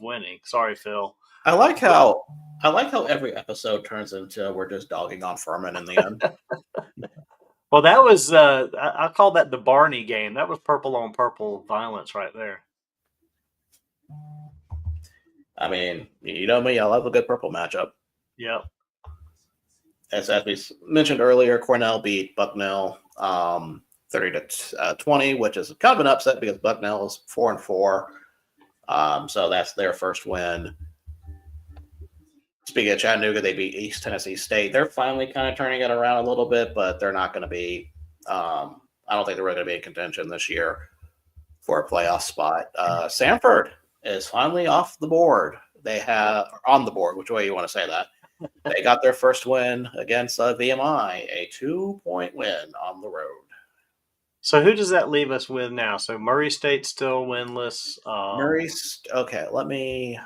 winning. Sorry, Phil. I like how every episode turns into we're just dogging on Furman in the end. Well, that was I call that the Barney game. That was purple on purple violence right there. I mean, you know me, I love a good purple matchup. Yep. As we mentioned earlier, Cornell beat Bucknell 30-20, which is kind of an upset because Bucknell is 4-4. So that's their first win. Speaking of Chattanooga, they beat East Tennessee State. They're finally kind of turning it around a little bit, but they're not going to be I don't think they're really going to be in contention this year for a playoff spot. Sanford is finally off the board. They have on the board, which way you want to say that. They got their first win against VMI, a 2-point win on the road. So who does that leave us with now? So Murray State's still winless. Okay, let me.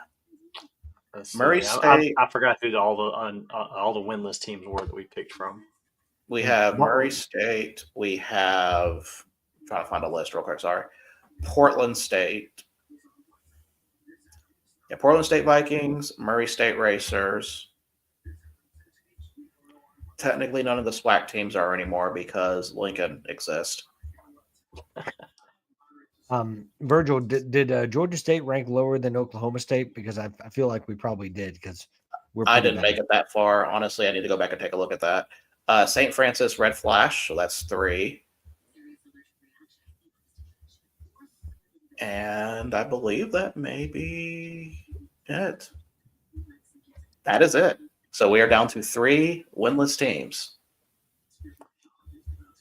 Let's Murray see. State. I forgot who all the winless teams were that we picked from. We have What- Murray State. We have. I'm trying to find a list real quick. Sorry. Portland State. Yeah, Portland State Vikings, Murray State Racers. Technically, none of the SWAC teams are anymore because Lincoln exists. Virgil, did Georgia State rank lower than Oklahoma State? Because I feel like we probably did because we're. I pretty didn't bad. make it that far. Honestly, I need to go back and take a look at that. St. Francis Red Flash, so that's 3. And I believe that may be it. That is it. So we are down to 3 winless teams.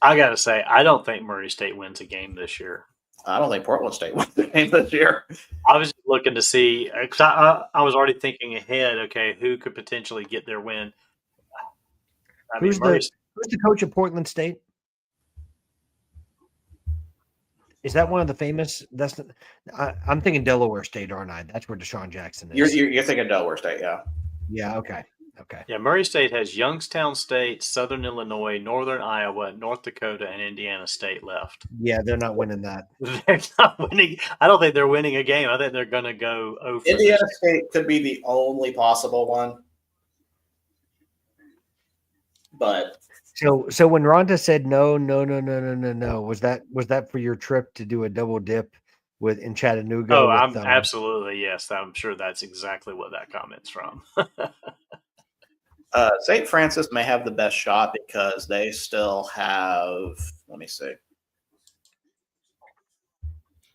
I got to say, I don't think Murray State wins a game this year. I don't think Portland State won the game this year. I was just looking to see, because I was already thinking ahead, okay, who could potentially get their win? I mean, Who's the coach of Portland State? Is that one of the famous? I'm thinking Delaware State, aren't I? That's where Deshaun Jackson is. You're thinking Delaware State, yeah. Yeah. Okay. Yeah, Murray State has Youngstown State, Southern Illinois, Northern Iowa, North Dakota, and Indiana State left. Yeah, they're not winning that. They're not winning. I don't think they're winning a game. I think they're going to go over. Indiana State could be the only possible one. But So when Rhonda said no, was that for your trip to do a double dip in Chattanooga? Oh, I'm absolutely, yes. I'm sure that's exactly what that comment's from. St. Francis may have the best shot because they still have. Let me see.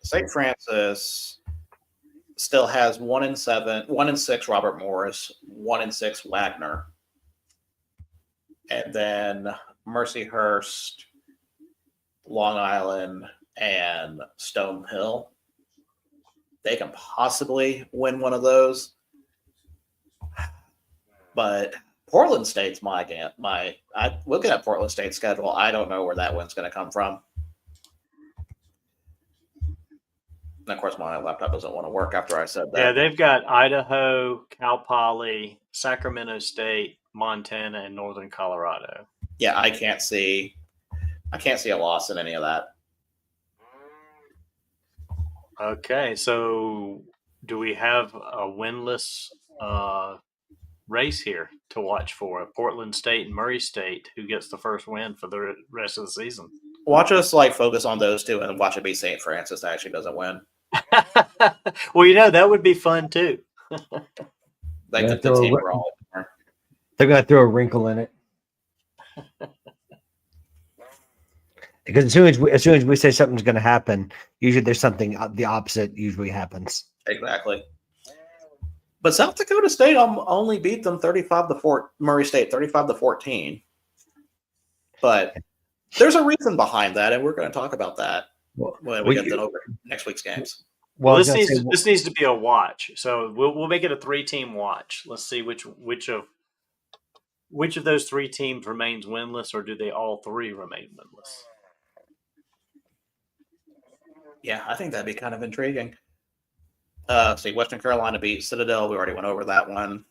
St. Francis still has 1-6 Robert Morris, 1-6 Wagner, and then Mercyhurst, Long Island, and Stonehill. They can possibly win one of those, but Portland State's looking at Portland State's schedule, I don't know where that win's going to come from. And of course, my laptop doesn't want to work after I said that. Yeah, they've got Idaho, Cal Poly, Sacramento State, Montana, and Northern Colorado. Yeah, I can't see a loss in any of that. Okay, so do we have a winless race here to watch for? Portland State and Murray State, who gets the first win for the rest of the season? Watch us focus on those two and watch it be St. Francis that actually doesn't win. Well, that would be fun too. Yeah, The team we're all in. They're going to throw a wrinkle in it. Because as soon as we say something's going to happen, usually there's something the opposite usually happens. Exactly. But South Dakota State only beat them 35-4. Murray State 35-14. But there's a reason behind that, and we're going to talk about that when we get over next week's games. Well, this needs to be a watch. So we'll make it a 3-team watch. Let's see which of those 3 teams remains winless, or do they all 3 remain winless? Yeah, I think that'd be kind of intriguing. See, Western Carolina beat Citadel. We already went over that one.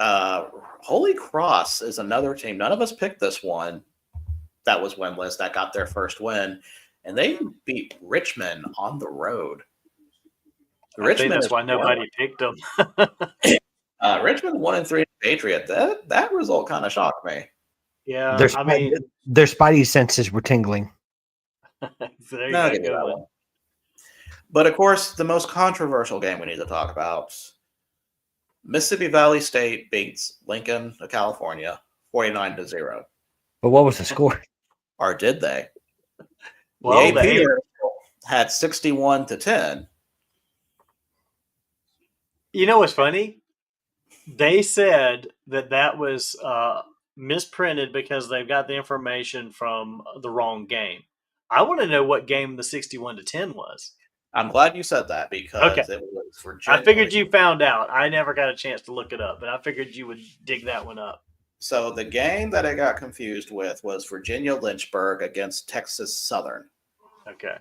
Holy Cross is another team. None of us picked this one. That was winless. That got their first win, and they beat Richmond on the road. I think that's why nobody picked them. Richmond 1-3 Patriot. That result kind of shocked me. Yeah, their spidey senses were tingling. There No, you go. But of course, the most controversial game we need to talk about: Mississippi Valley State beats Lincoln of California 49-0. But what was the score? Or did they? Well, the AP had 61-10. You know what's funny? They said that was misprinted because they've got the information from the wrong game. I want to know what game the 61-10 was. I'm glad you said that because it was for January. I figured you found out. I never got a chance to look it up, but I figured you would dig that one up. So the game that I got confused with was Virginia Lynchburg against Texas Southern. Okay.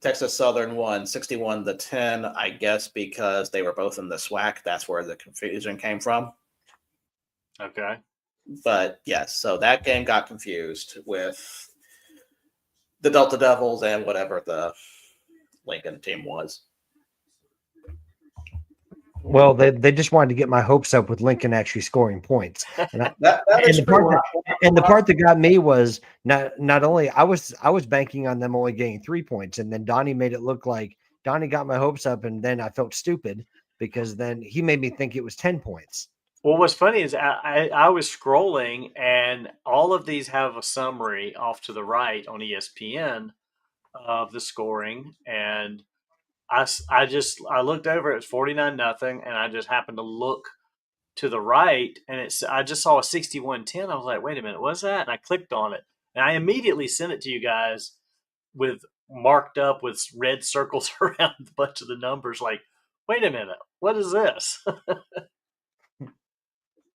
Texas Southern won 61-10, I guess because they were both in the SWAC. That's where the confusion came from. Okay. But yes, so that game got confused with the Delta Devils and whatever the Lincoln team was. Well, they just wanted to get my hopes up with Lincoln actually scoring points. And That is the true. part that got me was not only I was banking on them only getting 3 points, and then Donnie made it look like Donnie got my hopes up, and then I felt stupid because then he made me think it was 10 points. Well, what's funny is I was scrolling, and all of these have a summary off to the right on ESPN of the scoring, and I looked over, it was 49-0, and I just happened to look to the right, and I just saw a 61-10. I was like, wait a minute, what's that? And I clicked on it, and I immediately sent it to you guys with marked up with red circles around a bunch of the numbers. Like, wait a minute, what is this?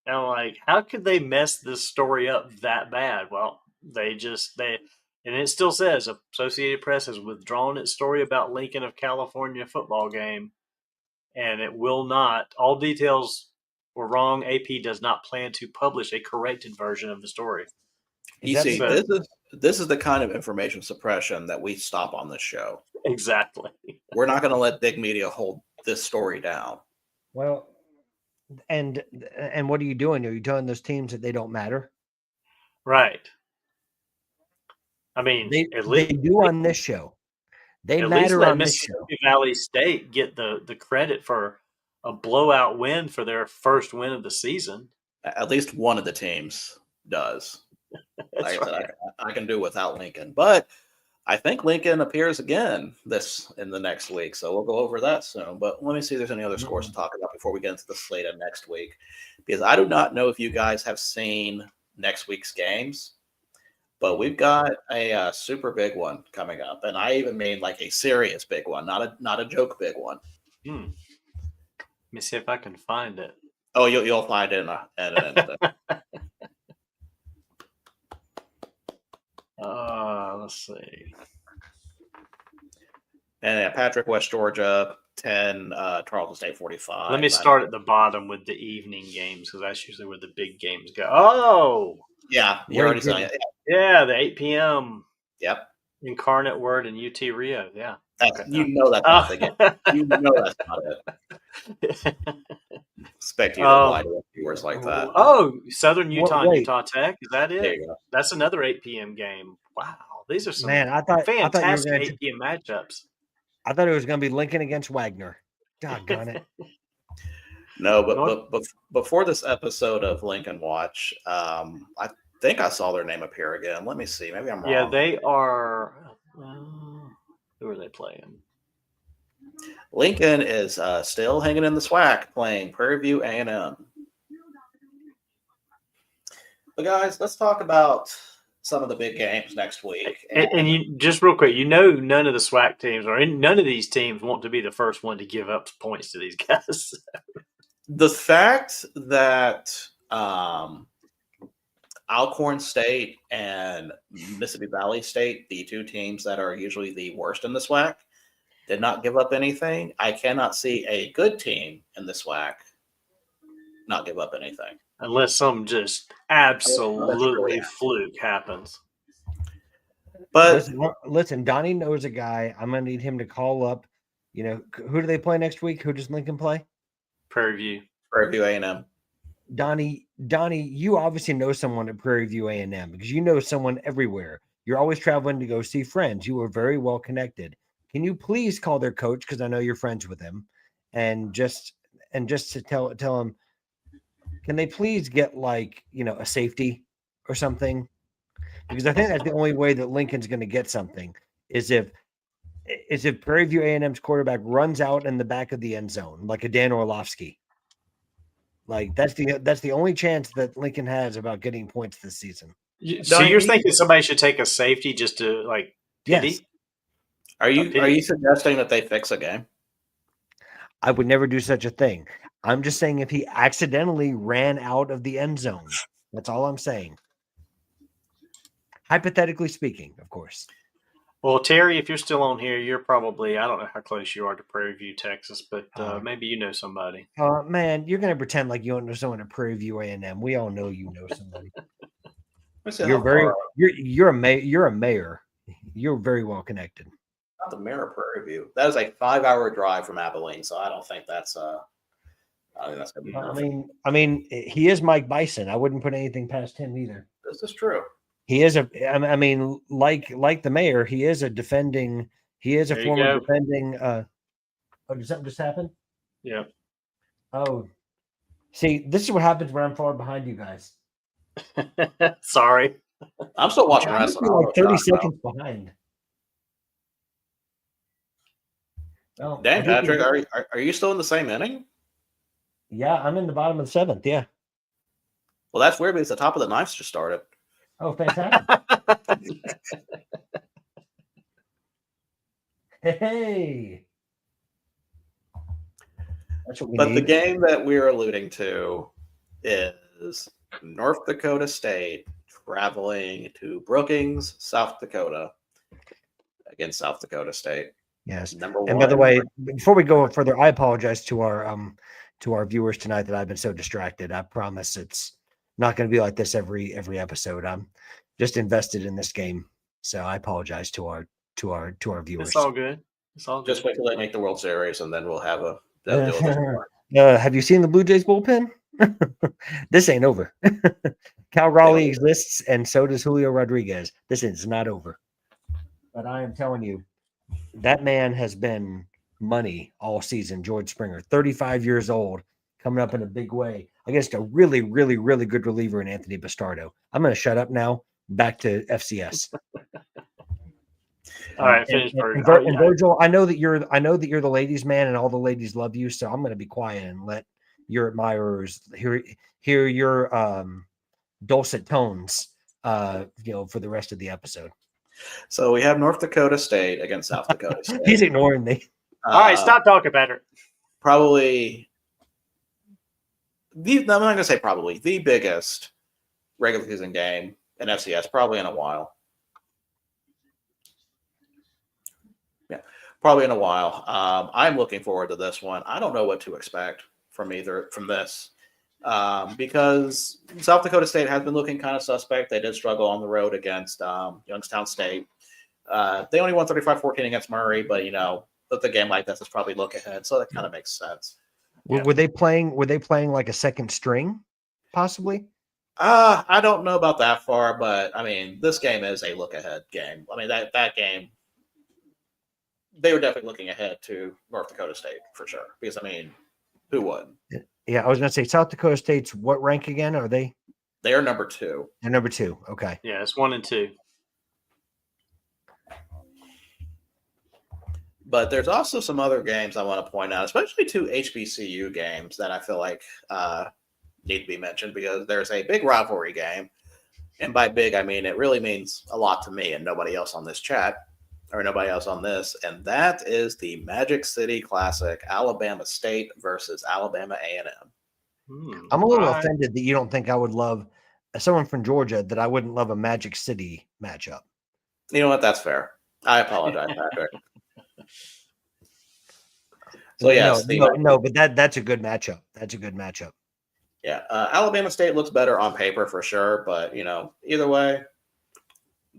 And I'm like, how could they mess this story up that bad? Well, and it still says Associated Press has withdrawn its story about Lincoln of California football game, and it will not. All details were wrong. AP does not plan to publish a corrected version of the story. You see, this is the kind of information suppression that we stop on this show. Exactly. We're not going to let big media hold this story down. Well, and what are you doing? Are you telling those teams that they don't matter? Right. I mean, They do on this show. They at matter least let on this show. Mississippi Valley State get the credit for a blowout win for their first win of the season. At least one of the teams does. That's right. I can do without Lincoln, but I think Lincoln appears again in the next week, so we'll go over that soon. But let me see if there's any other scores to talk about before we get into the slate of next week, because I do not know if you guys have seen next week's games, but we've got a super big one coming up, and I even mean like a serious big one, not a joke big one. Let me see if I can find it. Oh, you'll find it in a Let's see. And Patrick, West Georgia, 10, Tarleton State, 45. Let me start at the bottom with the evening games, because that's usually where the big games go. Oh! Yeah, you already saw it. Yeah, the 8 p.m. Yep. Incarnate Word and UT Rio. Yeah. You know that's not the game. You know that's not it. Expect you to lie to viewers like that. Oh, Southern Utah and Wait. Utah Tech. Is that There it? you go. That's another 8 p.m. game. Wow. These are some Man, I thought you were fantastic gonna 8 p.m. matchups. I thought it was going to be Lincoln against Wagner. Doggone it. No, but before this episode of Lincoln Watch, I think I saw their name appear again. Let me see. Maybe I'm wrong. Yeah, they are. Who are they playing? Lincoln is still hanging in the SWAC, playing Prairie View A&M. But guys, let's talk about some of the big games next week. And you just real quick, none of the SWAC teams or none of these teams want to be the first one to give up points to these guys. The fact that Alcorn State and Mississippi Valley State, the two teams that are usually the worst in the SWAC, did not give up anything. I cannot see a good team in the SWAC not give up anything. Unless some just absolutely fluke happens. But listen, Donnie knows a guy. I'm going to need him to call up. You know, who do they play next week? Who does Lincoln play? Prairie View. Prairie View A&M. Donnie, you obviously know someone at Prairie View A&M because you know someone everywhere. You're always traveling to go see friends. You are very well connected. Can you please call their coach, because I know you're friends with him, and just to tell him, can they please get a safety or something? Because I think that's the only way that Lincoln's going to get something is if Prairie View A&M's quarterback runs out in the back of the end zone like a Dan Orlovsky. Like that's the only chance that Lincoln has about getting points this season. So you're thinking somebody should take a safety just to pity? Yes. Are you suggesting that they fix a game? I would never do such a thing. I'm just saying if he accidentally ran out of the end zone That's all I'm saying. Hypothetically speaking, of course. Well, Terry, if you're still on here, you're probably, I don't know how close you are to Prairie View, Texas, but maybe you know somebody. Man, you're gonna pretend like you don't know someone at Prairie View A&M. We all know you know somebody. Let's see You're how very far- you're a mayor. You're very well connected. not the mayor of Prairie View. That is a 5-hour drive from Abilene, so I don't think that's I think that's gonna be. I mean, he is Mike Bison. I wouldn't put anything past him either. This is true. He is I mean, like the mayor, he is a defending. He is a There you former go. defending. Oh, did something just happen? Yeah. Oh, see, this is what happens when I'm far behind you guys. Sorry. I'm still watching I'm wrestling. like 30 I don't know seconds behind. Well, Dang, I think Patrick, are you still in the same inning? yeah, I'm in the bottom of the 7th. Yeah. Well, that's weird because the top of the ninth just started. Oh, fantastic. Hey. That's what we But the need. game that we're alluding to is North Dakota State traveling to Brookings, South Dakota, against South Dakota State. Yes. Number one. And by the way, before we go further, I apologize to our viewers tonight that I've been so distracted. I promise it's not going to be like this every episode. I'm just invested in this game, so I apologize to our viewers. It's all good. It's all good. just wait till they make the World Series, and then we'll have a deal with this more. Have you seen the Blue Jays bullpen? This ain't over. Cal Raleigh exists, and so does Julio Rodriguez. This is not over. But I am telling you, that man has been money all season. George Springer, 35 years old, coming up in a big way against a really, really, really good reliever in Anthony Bastardo. I'm going to shut up now. Back to FCS. All right, finish. And Virgil, I know that you're the ladies' man, and all the ladies love you. So I'm going to be quiet and let your admirers hear your dulcet tones, for the rest of the episode. So we have North Dakota State against South Dakota State. He's ignoring me. All right, stop talking, Patrick. Probably I'm not going to say probably the biggest regular season game in FCS probably in a while. Yeah, probably in a while. I'm looking forward to this one. I don't know what to expect from this because South Dakota State has been looking kind of suspect. They did struggle on the road against Youngstown State. They only won 35-14 against Murray, but with a game like this, it's probably look ahead, so that kind of makes sense. Yeah. Were they playing like a second string, possibly? I don't know about that far, but I mean, this game is a look ahead game. I mean, that game, they were definitely looking ahead to North Dakota State for sure. Because I mean, who wouldn't? Yeah, I was going to say South Dakota State's what rank again? Are they? They are number 2. They're number 2. Okay. Yeah, it's 1 and 2. But there's also some other games I want to point out, especially 2 HBCU games that I feel like need to be mentioned because there's a big rivalry game. And by big, I mean it really means a lot to me and nobody else on this chat or nobody else on this. And that is the Magic City Classic, Alabama State versus Alabama A&M. I'm a little offended that you don't think I would love someone from Georgia, that I wouldn't love a Magic City matchup. You know what? That's fair. I apologize, Patrick. So yes, no, but that's a good matchup. That's a good matchup. Yeah, Alabama State looks better on paper for sure, but either way,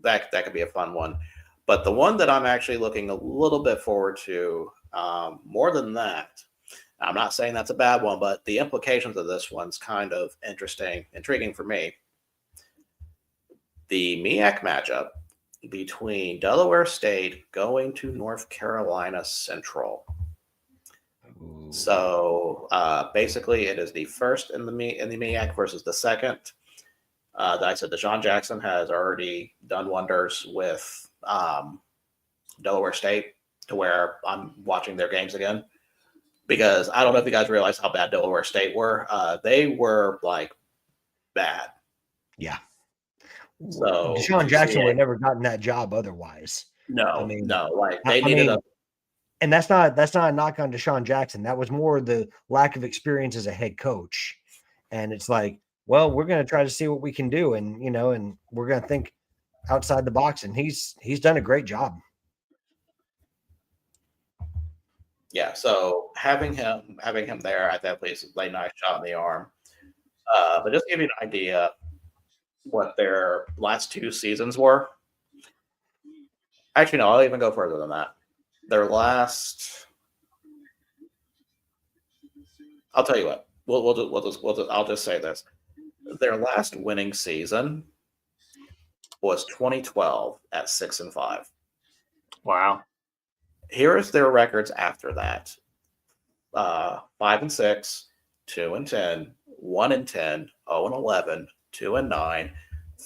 that could be a fun one. But the one that I'm actually looking a little bit forward to, more than that, I'm not saying that's a bad one, but the implications of this one's kind of intriguing for me. The MEAC matchup between Delaware State going to North Carolina Central. Ooh. So basically, it is the first in the MEAC versus the second. That I said, Deshaun Jackson has already done wonders with Delaware State to where I'm watching their games again because I don't know if you guys realize how bad Delaware State were. They were like bad. Yeah. So Deshaun Jackson would have never gotten that job otherwise. No, like they needed a. And that's not a knock on Deshaun Jackson. That was more the lack of experience as a head coach. And it's like well, we're going to try to see what we can do, and and we're going to think outside the box, and he's done a great job. Yeah, so having him there, I definitely is a nice shot in the arm. But just to give you an idea what their last 2 seasons were. Actually, no, I'll even go further than that. Their last, I'll tell you what. I'll just say this. Their last winning season was 2012 at 6-5. Wow. Here is their records after that: 5-6, 2-10, 1-10, 0-11, 2-9,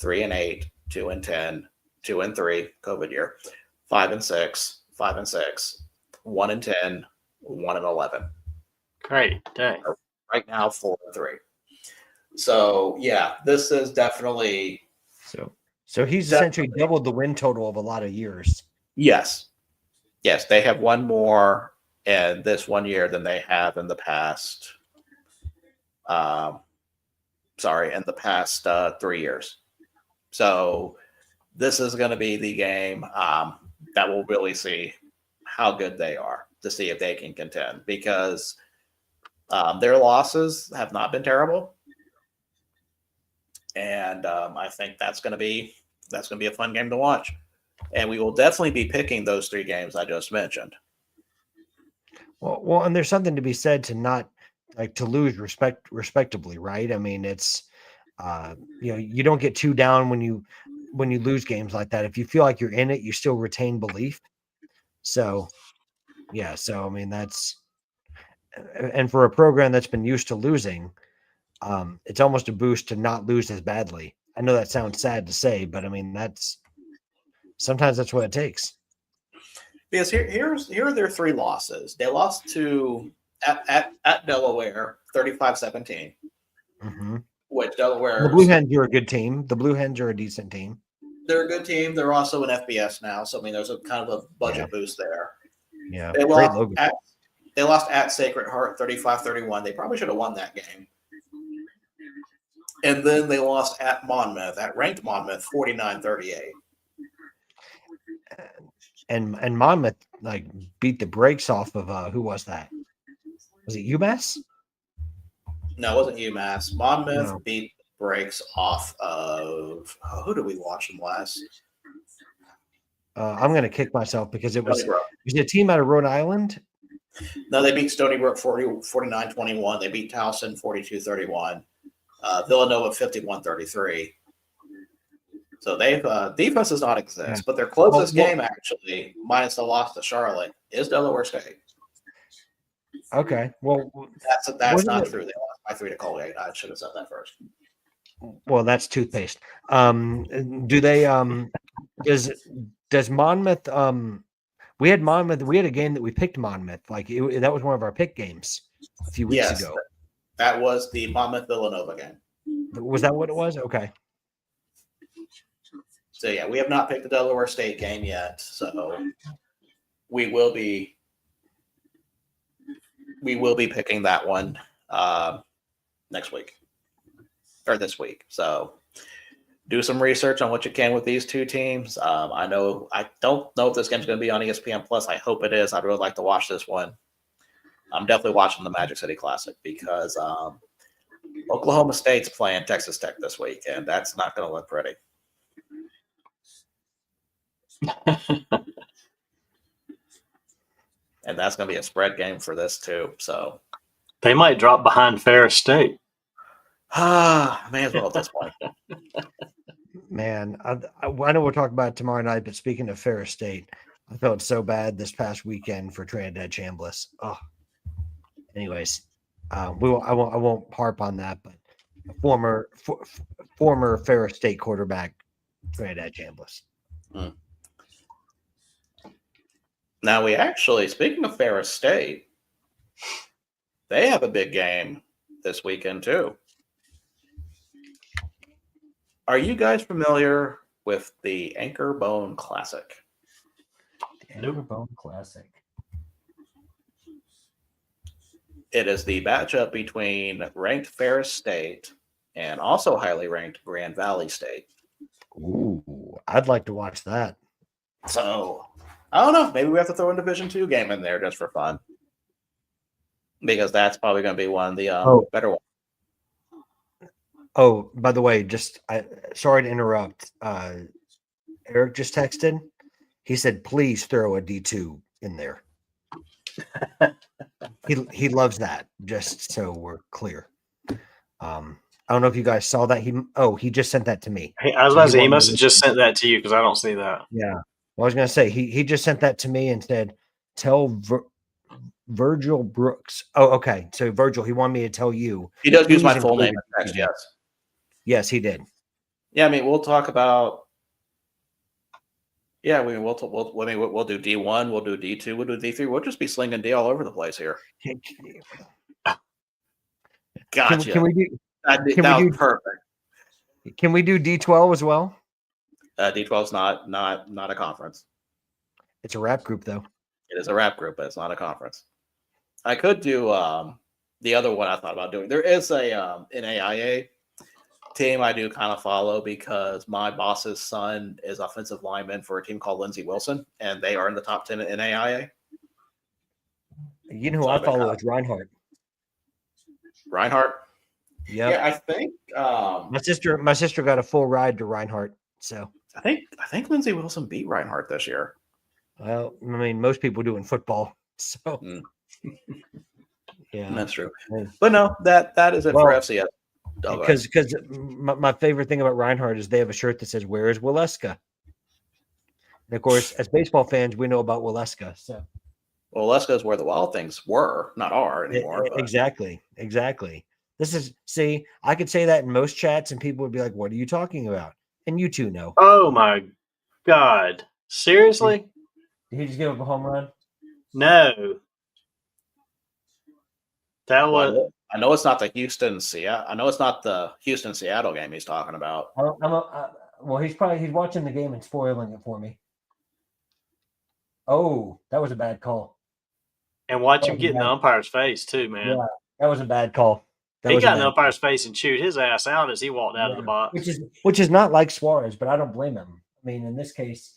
3-8, 2-10, 2-3, COVID year, 5-6, 5-6, 1-10, 1-11. Great. Dang. Right now, 4-3. So yeah, this is definitely So he's essentially doubled the win total of a lot of years. yes. They have one more in this 1 year than they have in the past. In the past 3 years. So this is going to be the game that we'll really see how good they are, to see if they can contend, because their losses have not been terrible, and I think that's going to be a fun game to watch. And we will definitely be picking those 3 games I just mentioned. Well, and there's something to be said to not to lose respectably, right? I mean, it's you don't get too down when you lose games like that. If you feel like you're in it, you still retain belief. So, yeah. So I mean, and for a program that's been used to losing, it's almost a boost to not lose as badly. I know that sounds sad to say, but I mean sometimes that's what it takes. Because here are their 3 losses. They lost to at Delaware 35-17, Mm-hmm. which Delaware, The Blue Hens are a good team. The Blue Hens are a decent team. they're a good team. They're also an FBS now, so I mean there's a kind of a budget boost there. Yeah, They great lost logo. they lost at Sacred Heart 35-31. They probably should have won that game. And then they lost at Monmouth, at ranked Monmouth 49-38. And Monmouth beat the brakes off of who was that? Was it UMass? No, it wasn't UMass. Monmouth No. beat the brakes off of who did we watch them last? I'm gonna kick myself because it was Stony Brook. a team out of Rhode Island. No, they beat Stony Brook 49-21. They beat Towson 42-31. Villanova 51-33. So they've defense does not exist, but their closest game actually, minus the loss to Charlotte, is Delaware State. Okay, well, That's not true. They lost by 3 to Colgate. I should have said that first. well, that's toothpaste. Do they? Does Monmouth? We had Monmouth. We had a game that we picked Monmouth. That was one of our pick games a few weeks Yes, ago. that was the Monmouth Villanova game. Was that what it was? Okay. So yeah, we have not picked the Delaware State game yet. So we will be picking that one next week or this week. So do some research on what you can with these 2 teams. I don't know if this game's going to be on ESPN Plus. I hope it is. I'd really like to watch this one. I'm definitely watching the Magic City Classic because Oklahoma State's playing Texas Tech this week, and that's not going to look pretty. And that's going to be a spread game for this too. So They might drop behind Ferris State. may as well at this point. Man, I know we'll talk about it tomorrow night, but speaking of Ferris State, I felt so bad this past weekend for Trinidad Chambliss. Oh, anyways, I won't harp on that, but former Ferris State quarterback Trinidad Chambliss. Now we actually, speaking of Ferris State, they have a big game this weekend too. Are you guys familiar with the Anchor Bone Classic? Anchor Bone Classic. It is the matchup between ranked Ferris State and also highly ranked Grand Valley State. Ooh, I'd like to watch that. So I don't know. Maybe we have to throw a Division II game in there just for fun, because that's probably going to be one of the better ones. Oh, by the way, sorry to interrupt. Eric just texted. He said, "Please throw a D2 in there." he loves that. Just so we're clear. I don't know if you guys saw that. He just sent that to me. Hey, I was about to say, he must have just sent that to you because I don't see that. Yeah. Well, I was going to say, he just sent that to me and said, tell Virgil Brooks. Oh, okay. So Virgil, he wanted me to tell you. He does use my full name in text, yes. Yes, he did. Yeah, I mean, we'll talk about. Yeah, we'll do D1, we'll do D2, we'll do D3. We'll just be slinging D all over the place here. Gotcha. Can we do? That was perfect. Can we do D12 as well? D12 is not a conference. It's a rap group, though. It is a rap group, but it's not a conference. I could do the other one I thought about doing. There is an AIA team I do kind of follow because my boss's son is offensive lineman for a team called Lindsey Wilson, and they are in the top 10 in AIA. You know who I follow is Reinhardt. Reinhardt? Yep. Yeah, I think my sister got a full ride to Reinhardt. So I think Lindsey Wilson beat Reinhardt this year. Well, I mean, most people do in football. So yeah, that's true. But no, that is it for FCS. Because my favorite thing about Reinhardt is they have a shirt that says "Where is Waleska?" And of course, as baseball fans, we know about Waleska. So, well, Waleska is where the Wild Things were, not are anymore. Exactly. I could say that in most chats, and people would be like, "What are you talking about?" And you two know. Oh my God! Seriously? Did he just give up a home run? No. That was. I know it's not the Houston-Seattle. I know it's not the Houston-Seattle game he's talking about. Well, he's watching the game and spoiling it for me. Oh, that was a bad call. And watch him get in the umpire's face too, man. Yeah, that was a bad call. He got in the umpire's face and chewed his ass out as he walked out of the box. Which is not like Suarez, but I don't blame him. I mean, in this case,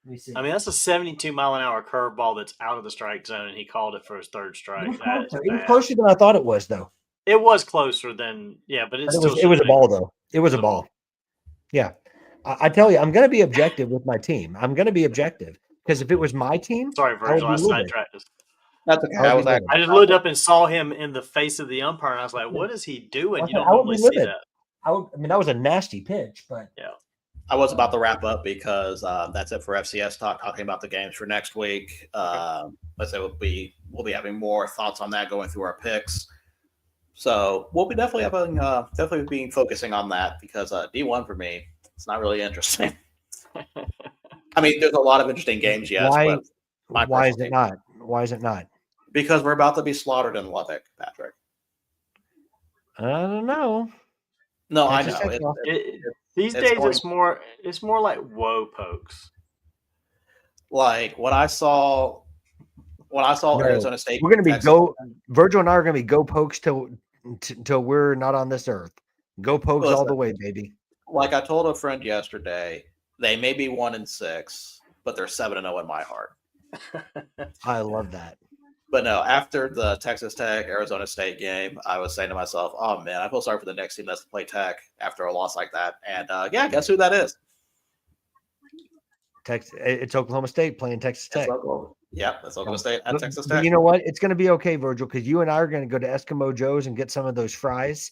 let me see. I mean, that's a 72-mile-an-hour curveball that's out of the strike zone, and he called it for his third strike. It was closer than I thought it was, though. It was closer than, but it was a ball, though. It was a ball. Yeah. I tell you, I'm going to be objective with my team. I'm going to be objective because if it was my team, sorry, Virgil, I sidetracked us. That's okay. I just looked up and saw him in the face of the umpire, and I was like, "What is he doing?" You don't normally see that. I mean, that was a nasty pitch, but yeah. I was about to wrap up because that's it for FCS talk. Talking about the games for next week. Let's say we'll be having more thoughts on that, going through our picks. So we'll be definitely being focusing on that because D1 for me, it's not really interesting. I mean, there's a lot of interesting games, yes. Why is it not? Why is it not? Because we're about to be slaughtered in Lubbock, Patrick. I don't know. No, I know. These days, it's more like whoa pokes. Like when I saw Arizona State, we're going to be Virgil and I are going to be go pokes till we're not on this earth. Go pokes all the way, baby. Like I told a friend yesterday, they may be 1-6, but they're 7-0 in my heart. I love that. But no, after the Texas Tech Arizona State game, I was saying to myself, "Oh man, I feel sorry for the next team that's to play Tech after a loss like that." And guess who that is? It's Oklahoma State playing Texas Tech. That's Oklahoma State at Texas Tech. But you know what? It's going to be okay, Virgil, because you and I are going to go to Eskimo Joe's and get some of those fries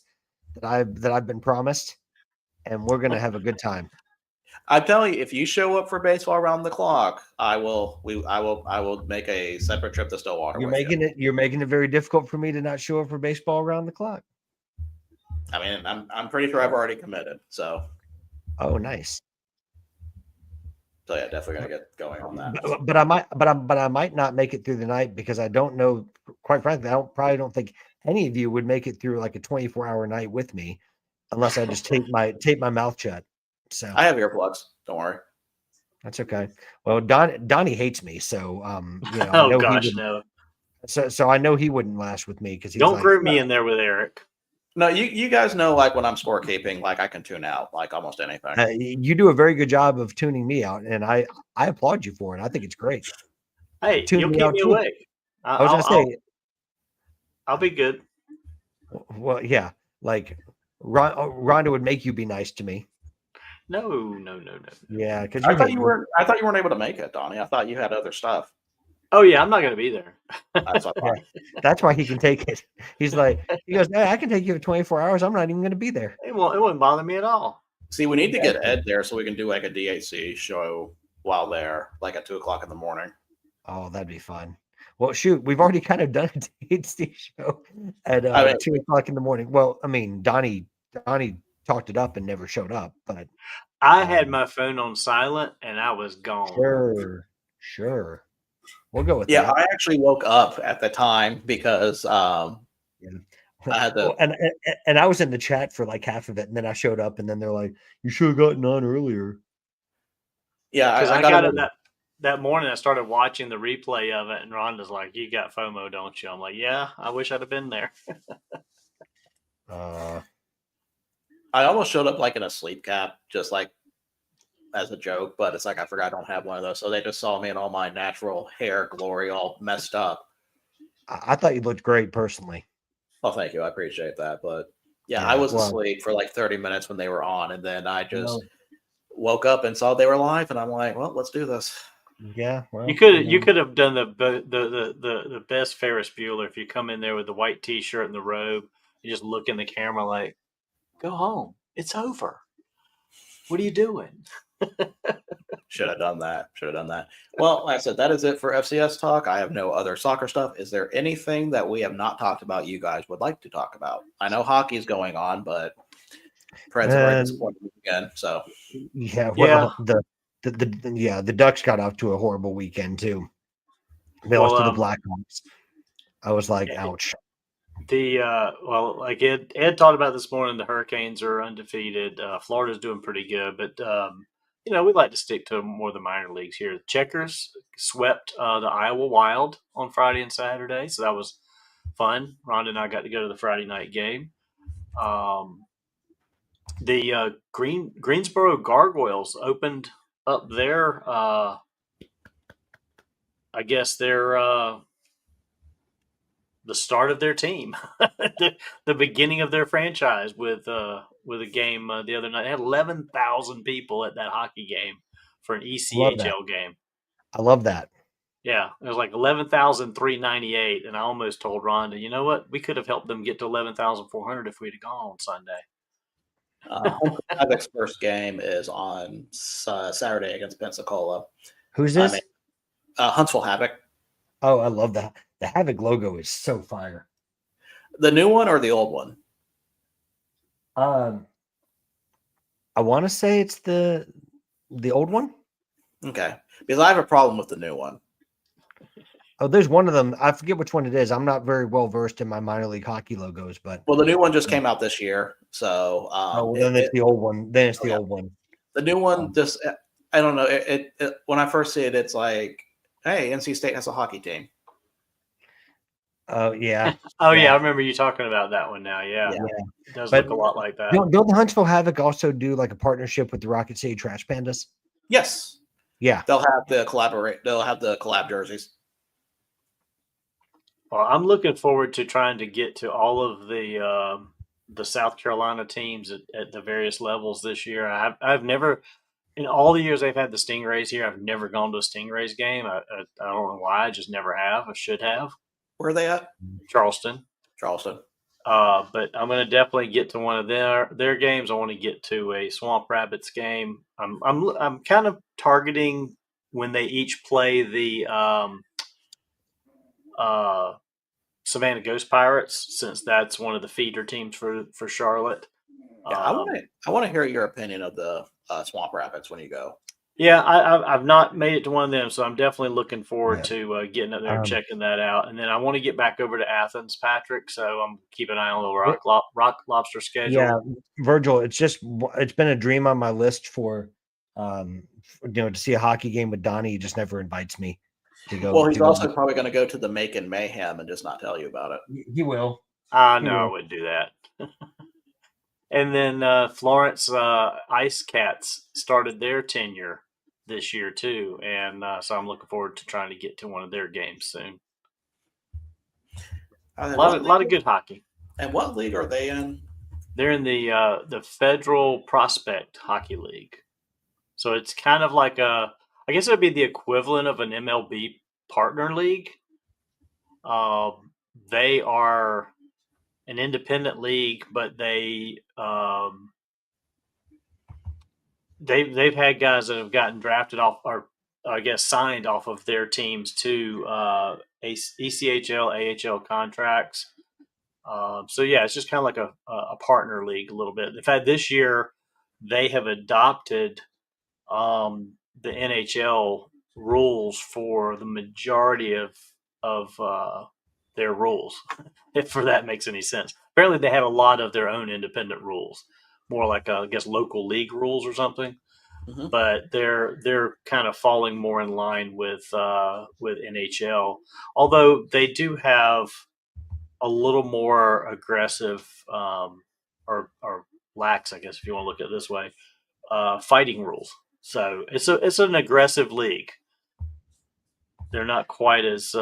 that I've been promised, and we're going to have a good time. I'm telling you, if you show up for baseball around the clock, I will make a separate trip to Stillwater. You're making it very difficult for me to not show up for baseball around the clock. I mean, I'm pretty sure I've already committed. So. Oh, nice. So yeah, definitely gonna get going on that. But I might not make it through the night because I don't know. Quite frankly, I probably don't think any of you would make it through like a 24-hour night with me, unless I just tape my mouth shut. So I have earplugs. Don't worry. That's okay. Well, Donnie hates me, so no. So I know he wouldn't last with me because don't group me in there with Eric. No, you guys know, like, when I'm scorekeeping, like, I can tune out like almost anything. You do a very good job of tuning me out, and I applaud you for it. I think it's great. Hey, Tune you'll me keep out me too. awake. I was gonna say, I'll be good. well, yeah, like Rhonda would make you be nice to me. No. Yeah, because I thought you weren't able to make it, Donnie. I thought you had other stuff. Oh yeah, I'm not going to be there. That's what I thought. That's why he can take it. He goes, hey, I can take you for 24 hours. I'm not even going to be there. It wouldn't bother me at all. See, we need to get Ed there so we can do like a DHC show while there, like at 2:00 in the morning. Oh, that'd be fun. Well, shoot, we've already kind of done a DHC show at 2:00 in the morning. Well, I mean, Donnie talked it up and never showed up, but I had my phone on silent and I was gone. Sure. We'll go with Yeah, that. I actually woke up at the time because I had to. And I was in the chat for like half of it, and then I showed up, and then they're like, "You should have gotten on earlier." Yeah, Because I got got it it that morning. I started watching the replay of it, and Rhonda's like, "You got FOMO, don't you?" I'm like, "Yeah, I wish I'd have been there." I almost showed up like in a sleep cap, just like as a joke, but it's like I forgot I don't have one of those. So they just saw me in all my natural hair glory, all messed up. I thought you looked great personally. Oh, thank you. I appreciate that. But yeah, I was asleep for like 30 minutes when they were on, and then I just woke up and saw they were live, and I'm like, well, let's do this. Yeah, well, you could have done the best Ferris Bueller if you come in there with the white T-shirt and the robe. You just look in the camera like, "Go home. It's over. What are you doing?" Should have done that. Well, like I said, that is it for FCS talk. I have no other soccer stuff. Is there anything that we have not talked about you guys would like to talk about? I know hockey is going on, but Preds are very disappointed again. So the Ducks got off to a horrible weekend too. They lost to the Blackhawks. I was like, ouch. Like Ed talked about this morning, the Hurricanes are undefeated. Florida's doing pretty good, but we'd like to stick to more of the minor leagues here. The Checkers swept the Iowa Wild on Friday and Saturday, so that was fun. Rhonda and I got to go to the Friday night game. The Greensboro Gargoyles opened up their, the start of their team, the beginning of their franchise with a game the other night. They had 11,000 people at that hockey game for an ECHL game. I love that. Yeah, it was like 11,398, and I almost told Rhonda, you know what? We could have helped them get to 11,400 if we'd have gone on Sunday. Havoc's first game is on Saturday against Pensacola. Who's this? Huntsville Havoc. Oh, I love that. The Havoc logo is so fire. The new one or the old one? I want to say it's the old one. Okay, because I have a problem with the new one. Oh, there's one of them. I forget which one it is. I'm not very well versed in my minor league hockey logos, but the new one just came out this year. So then it's the old one. Then it's the old one. The new one just I don't know. It when I first see it, it's like, hey, NC State has a hockey team. Oh yeah. I remember you talking about that one now. Yeah. It does look a lot like that. Don't the Huntsville Havoc also do like a partnership with the Rocket City Trash Pandas? Yes. Yeah. They'll have the collab jerseys. Well, I'm looking forward to trying to get to all of the South Carolina teams at the various levels this year. I've never, in all the years they've had the Stingrays here, I've never gone to a Stingrays game. I don't know why. I just never have. I should have. Where are they at? Charleston. But I'm going to definitely get to one of their games. I want to get to a Swamp Rabbits game. I'm kind of targeting when they each play the Savannah Ghost Pirates, since that's one of the feeder teams for Charlotte. Yeah, I want to hear your opinion of the Swamp Rapids when you go. Yeah, I've not made it to one of them, so I'm definitely looking forward to getting up there and checking that out. And then I want to get back over to Athens, Patrick. So I'm keeping an eye on the Rock Lobster schedule. Yeah, Virgil, it's been a dream on my list for to see a hockey game with Donnie. He just never invites me to go. Well, he's also probably going to go to the Macon Mayhem and just not tell you about it. He will. No, I wouldn't do that. And then Florence Ice Cats started their tenure this year too, and so I'm looking forward to trying to get to one of their games soon. A lot of good hockey. And what league are they in? They're in the Federal Prospect Hockey League, so it's kind of like I guess it would be the equivalent of an MLB partner league. They are an independent league, but they've had guys that have gotten drafted off, or I guess signed off of their teams to ECHL, AHL contracts. So yeah, it's just kind of like a partner league a little bit. In fact, this year they have adopted the NHL rules for the majority of their rules, if for that makes any sense. Apparently, they have a lot of their own independent rules, more like I guess local league rules or something. Mhm. But they're kind of falling more in line with NHL, although they do have a little more aggressive or lax, I guess if you want to look at it this way, fighting rules. So it's an aggressive league. They're not quite as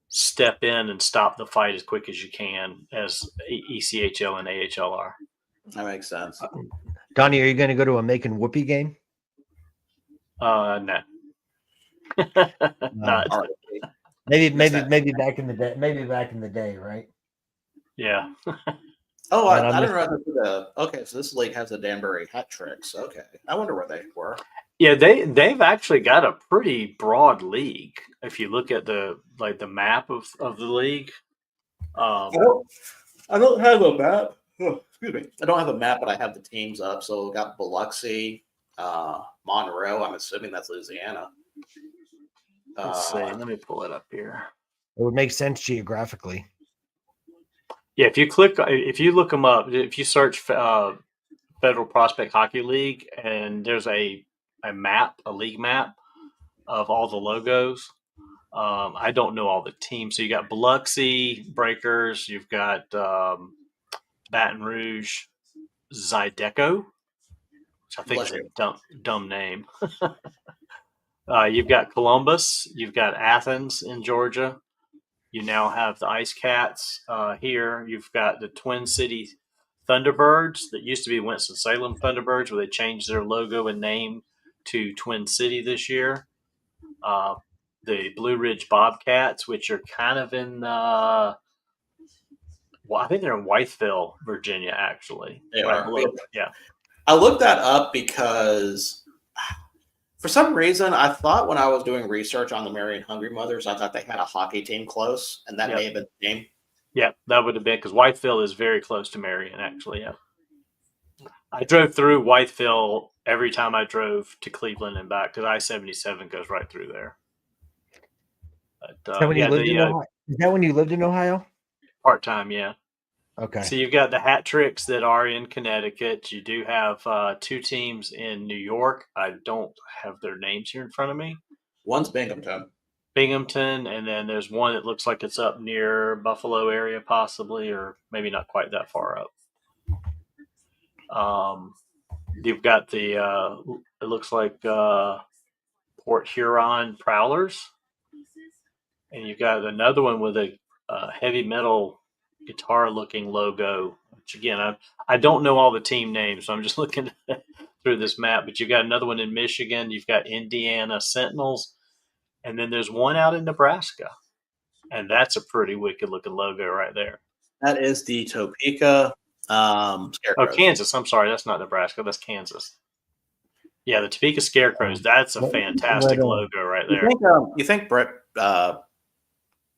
step in and stop the fight as quick as you can as ECHL and AHL are. That makes sense. Donnie, are you going to go to a Macon Whoopie game? No. Not. All right. Maybe that? back in the day. Maybe back in the day, right? Yeah. Oh, Man, I I didn't realize okay, so this league has the Danbury Hat Tricks. Okay. I wonder where they were. Yeah, they've actually got a pretty broad league. If you look at the map of the league, I don't have a map. Oh, excuse me. I don't have a map, but I have the teams up. So we got Biloxi, Monroe. I'm assuming that's Louisiana. let's see. Let me pull it up here. It would make sense geographically. Yeah, if you look them up, if you search Federal Prospect Hockey League, and there's a map, a league map of all the logos. I don't know all the teams. So you got Biloxi Breakers, you've got Baton Rouge Zydeco, which I think is a dumb name. You've got Columbus, you've got Athens in Georgia. You now have the Ice Cats here. You've got the Twin City Thunderbirds that used to be Winston-Salem Thunderbirds, where they changed their logo and name to Twin City this year. The Blue Ridge Bobcats, which are kind of in, I think they're in Wytheville, Virginia, actually. They right are. below, yeah. I looked that up because for some reason I thought when I was doing research on the Marion Hungry Mothers, I thought they had a hockey team close, and that may have been the name. Yeah, that would have been because Wytheville is very close to Marion, actually. Yeah. I drove through Wytheville every time I drove to Cleveland and back because I-77 goes right through there. But, Is that when you lived in Ohio? Is that when you lived in Ohio? Part-time, yeah. Okay. So you've got the Hat Tricks that are in Connecticut. You do have two teams in New York. I don't have their names here in front of me. One's Binghamton. Binghamton, and then there's one that looks like it's up near Buffalo area, possibly, or maybe not quite that far up. You've got the it looks like Port Huron Prowlers, and you've got another one with a heavy metal guitar-looking logo. Which again, I don't know all the team names, so I'm just looking through this map. But you've got another one in Michigan. You've got Indiana Sentinels. And then there's one out in Nebraska, and that's a pretty wicked-looking logo right there. That is the Topeka Scarecrows. Oh, Kansas. I'm sorry, that's not Nebraska. That's Kansas. Yeah, the Topeka Scarecrows. That's a fantastic logo right there. You think Brett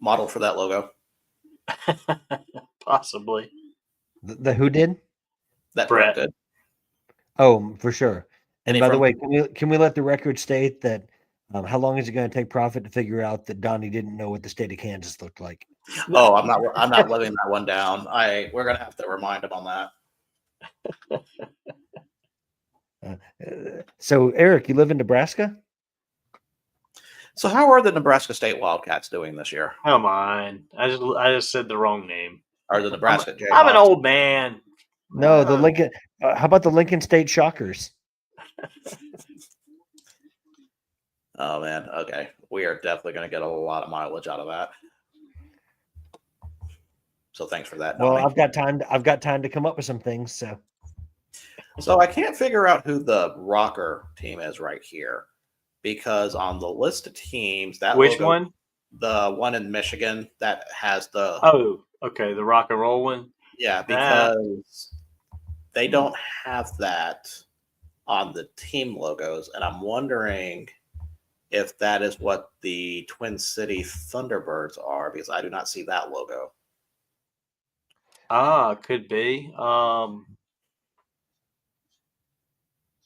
modeled for that logo? Possibly. The who did? That Brett did. Oh, for sure. And Any by the from- way, can we let the record state that how long is it going to take Prophet to figure out that Donnie didn't know what the state of Kansas looked like? Oh, I'm not living that one down. We're gonna have to remind him on that. So, Eric, you live in Nebraska? So how are the Nebraska State Wildcats doing this year? Come on, I just said the wrong name. Are the Nebraska Jayhawks? I'm an old man. No, the Lincoln. How about the Lincoln State Shockers? Oh man, okay. We are definitely going to get a lot of mileage out of that. So thanks for that, Well, Donnie. I've got time to come up with some things. So I can't figure out who the Rocker team is right here, because on the list of teams, that Which logo, one? the one in Michigan that has the Oh, okay, the rock and roll one. yeah, because they don't have that on the team logos, and I'm wondering if that is what the Twin City Thunderbirds are, because I do not see that logo. Could be.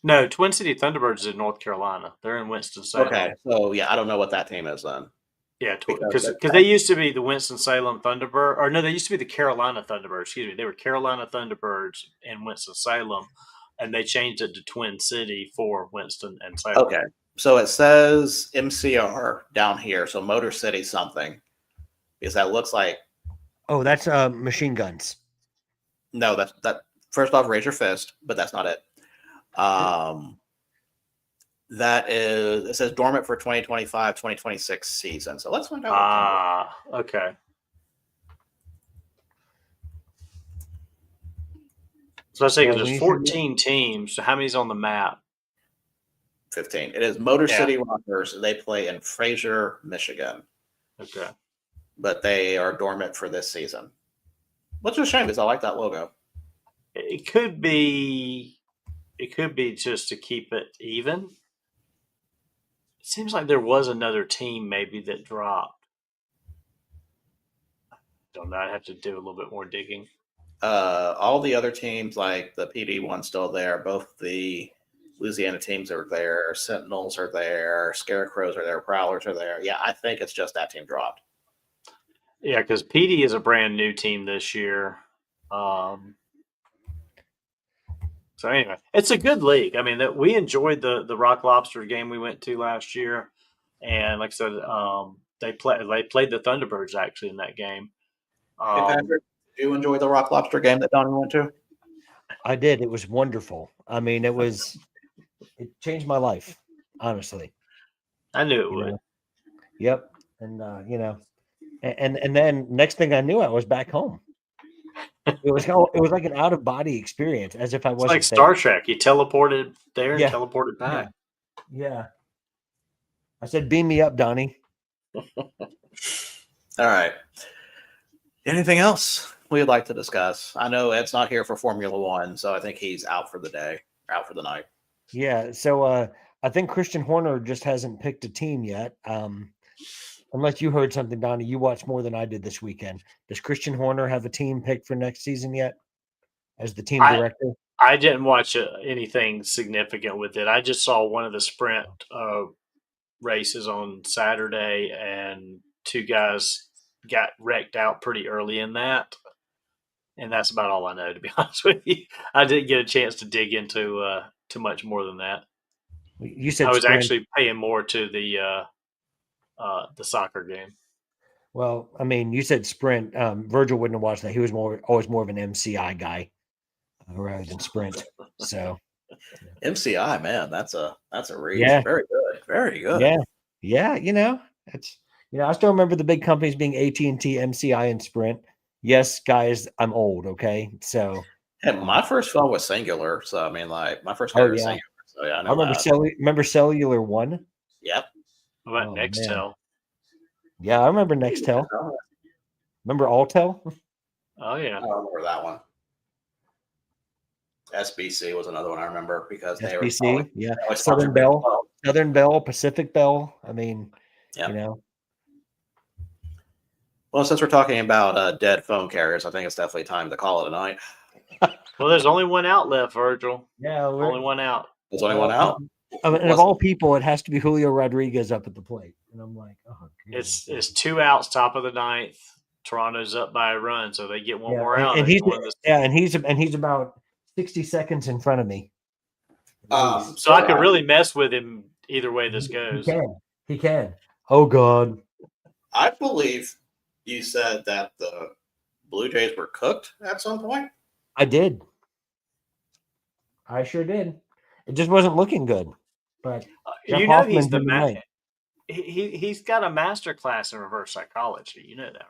No, Twin City Thunderbirds is in North Carolina. They're in Winston-Salem. Okay, so yeah, I don't know what that team is then. Yeah, Because because they used to be the Winston-Salem Thunderbird, or no, they used to be the Carolina Thunderbirds. Excuse me, they were Carolina Thunderbirds in Winston-Salem, and they changed it to Twin City for Winston and Salem. Okay, so it says MCR down here, so Motor City something, because that looks like Oh, that's machine guns. no. That first off, raise your fist, but that's not it. That is, it says dormant for 2025-2026 season. So let's find out. Okay. So I was saying Yeah, there's 14 teams. So how many's on the map? 15. It is Motor Yeah. City Rockers. They play in Fraser, Michigan, Okay. but they are dormant for this season. Which is a shame because I like that logo. It could be just to keep it even. It seems like there was another team maybe that dropped. Don't know. I'd have to do a little bit more digging. All the other teams, like the PD one's still there. Both the Louisiana teams are there. Sentinels are there. Scarecrows are there. Prowlers are there. Yeah, I think it's just that team dropped. Yeah, because PD is a brand new team this year. So anyway, it's a good league. I mean, we enjoyed the Rock Lobster game we went to last year, and like I said, they played the Thunderbirds actually in that game. Hey, Patrick, did you enjoy the Rock Lobster game that Donnie went to? I did. It was wonderful. I mean, it changed my life, honestly. I knew it You would. know? Yep. And and then next thing I knew, I was back home. It was like an out of body experience, as if I It's wasn't like Star Trek. You teleported there and Yeah. teleported back. Yeah. I said, "Beam me up, Donnie." All right. Anything else we'd like to discuss? I know Ed's not here for Formula One, so I think he's out for the day, out for the night. Yeah. So I think Christian Horner just hasn't picked a team yet. Unless you heard something, Donnie, you watched more than I did this weekend. Does Christian Horner have a team picked for next season yet as the team director? I didn't watch anything significant with it. I just saw one of the sprint races on Saturday, and two guys got wrecked out pretty early in that. And that's about all I know, to be honest with you. I didn't get a chance to dig into too much more than that. You said I was sprint. actually paying more to the soccer game. Well, I mean, you said sprint. Virgil wouldn't have watched that. He was always more of an MCI guy rather than sprint. So MCI, man, that's a reach. Yeah. Very good. Very good. yeah, it's I still remember the big companies being AT&T, MCI, and Sprint. Yes, guys, I'm old. Okay, so Hey, my first phone was Singular, so I mean, like my first car was yeah. Singular. So yeah, I I know remember that. remember Cellular One. Yep. What about Oh, Nextel? Yeah, I remember Nextel. Remember Altel? Oh yeah. I don't remember that one. SBC was another one I remember because they were SBC, yeah. always Southern sponsored Big Bell. 12. Southern Bell, Pacific Bell. I mean, Yeah. Well, since we're talking about dead phone carriers, I think it's definitely time to call it a night. Well, there's only one out left, Virgil. yeah. Only one out. Is anyone out? I mean, and of all people, it has to be Julio Rodriguez up at the plate, and I'm like, oh, goodness. It's 2 outs, top of the ninth. Toronto's up by a run, so they get one more out. and they he's win this- and he's about 60 seconds in front of me. so I could really mess with him either way this goes. He can. Oh God. I believe you said that the Blue Jays were cooked at some point. I did. I sure did. It just wasn't looking good. But Jeff You know he's Hoffman's the in the night. he's got a master class in reverse psychology. You know that,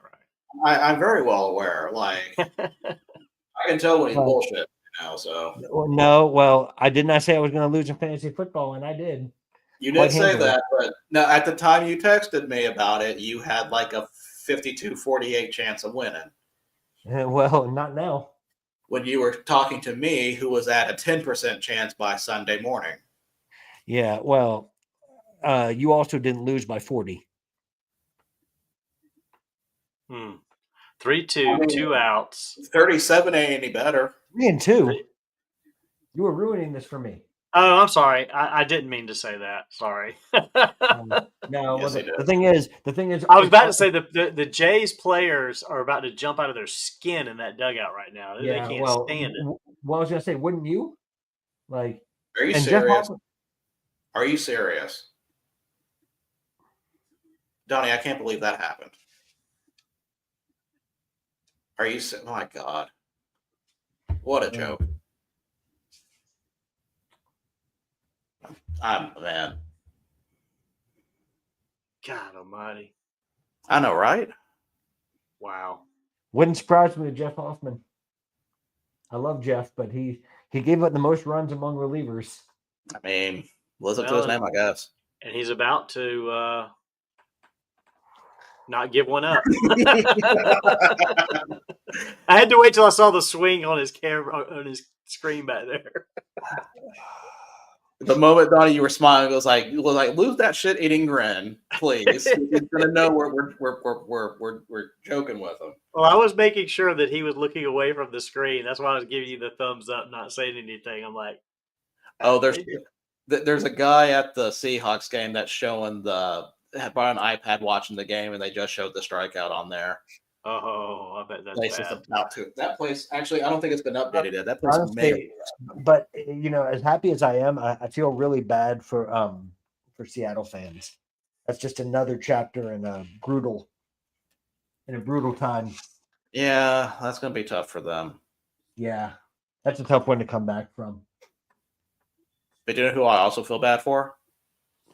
I'm very well aware. Like right? I can tell when he's Well- bullshit now. So No, well, I did not say I was going to lose in fantasy football, and I did. you Quite did say handily. that, but no, at the time you texted me about it, you had like a 52-48 chance of winning. Well, not now. When you were talking to me, who was at a 10% chance by Sunday morning. Yeah, well, you also didn't lose by 40. 3-2, 2 outs. 37 ain't any better. 3-2. You were ruining this for me. Oh, I'm sorry. I didn't mean to say that. Sorry. No, Yes, well, he did. the thing is, I was about to say the Jays players are about to jump out of their skin in that dugout right now. They yeah, can't well, stand it. well, I was going to say, wouldn't you? Like, Are you and Jeff serious? Hoffman, Are you serious? Donnie, I can't believe that happened. Are you? Oh my God! What a joke! Man. God almighty. I know, right? Wow. wouldn't surprise me with Jeff Hoffman. I love Jeff, but he gave up the most runs among relievers. I mean, listen to his name, I guess. And he's about to not give one up. I had to wait till I saw the swing on his camera on his screen back there. The moment Donnie, you were smiling, it was like lose that shit eating grin, please. He's gonna know we're joking with him. Well, I was making sure that he was looking away from the screen. That's why I was giving you the thumbs up, not saying anything. I'm like, Oh, there's a guy at the Seahawks game that's showing bought an iPad watching the game, and they just showed the strikeout on there. oh, I bet that's Place is bad. about to. That place actually, I don't think it's been updated yet. That place Honestly, but as happy as I am, I feel really bad for Seattle fans. That's just another chapter in a brutal time. Yeah, that's gonna be tough for them. Yeah, that's a tough one to come back from. But you know who I also feel bad for?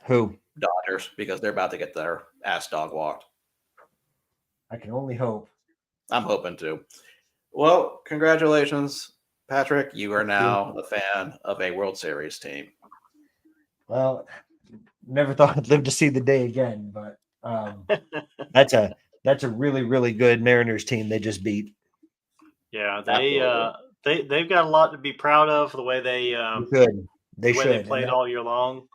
Who? Dodgers, because they're about to get their ass dog walked. I can only hope. I'm hoping to. Well, congratulations, Patrick. You are now a fan of a World Series team. Well, never thought I'd live to see the day again, but that's a really, really good Mariners team they just beat. Yeah, Absolutely. they've got a lot to be proud of the way they They the way should. they played all year long.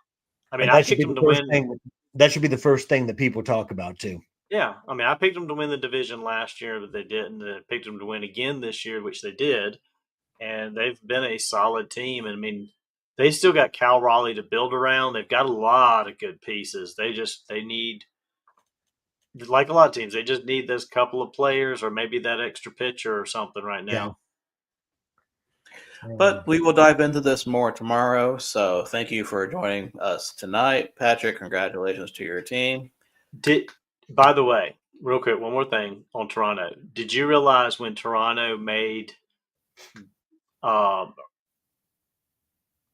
I mean, And I that should picked be them the to first win. thing. That should be the first thing that people talk about too. Yeah, I mean, I picked them to win the division last year, but they didn't. I picked them to win again this year, which they did, and they've been a solid team. And I mean, they still got Cal Raleigh to build around. They've got a lot of good pieces. They need, like a lot of teams, they just need those couple of players or maybe that extra pitcher or something right now. But we will dive into this more tomorrow. So thank you for joining us tonight. Patrick, congratulations to your team. By the way, real quick, one more thing on Toronto. Did you realize when Toronto made what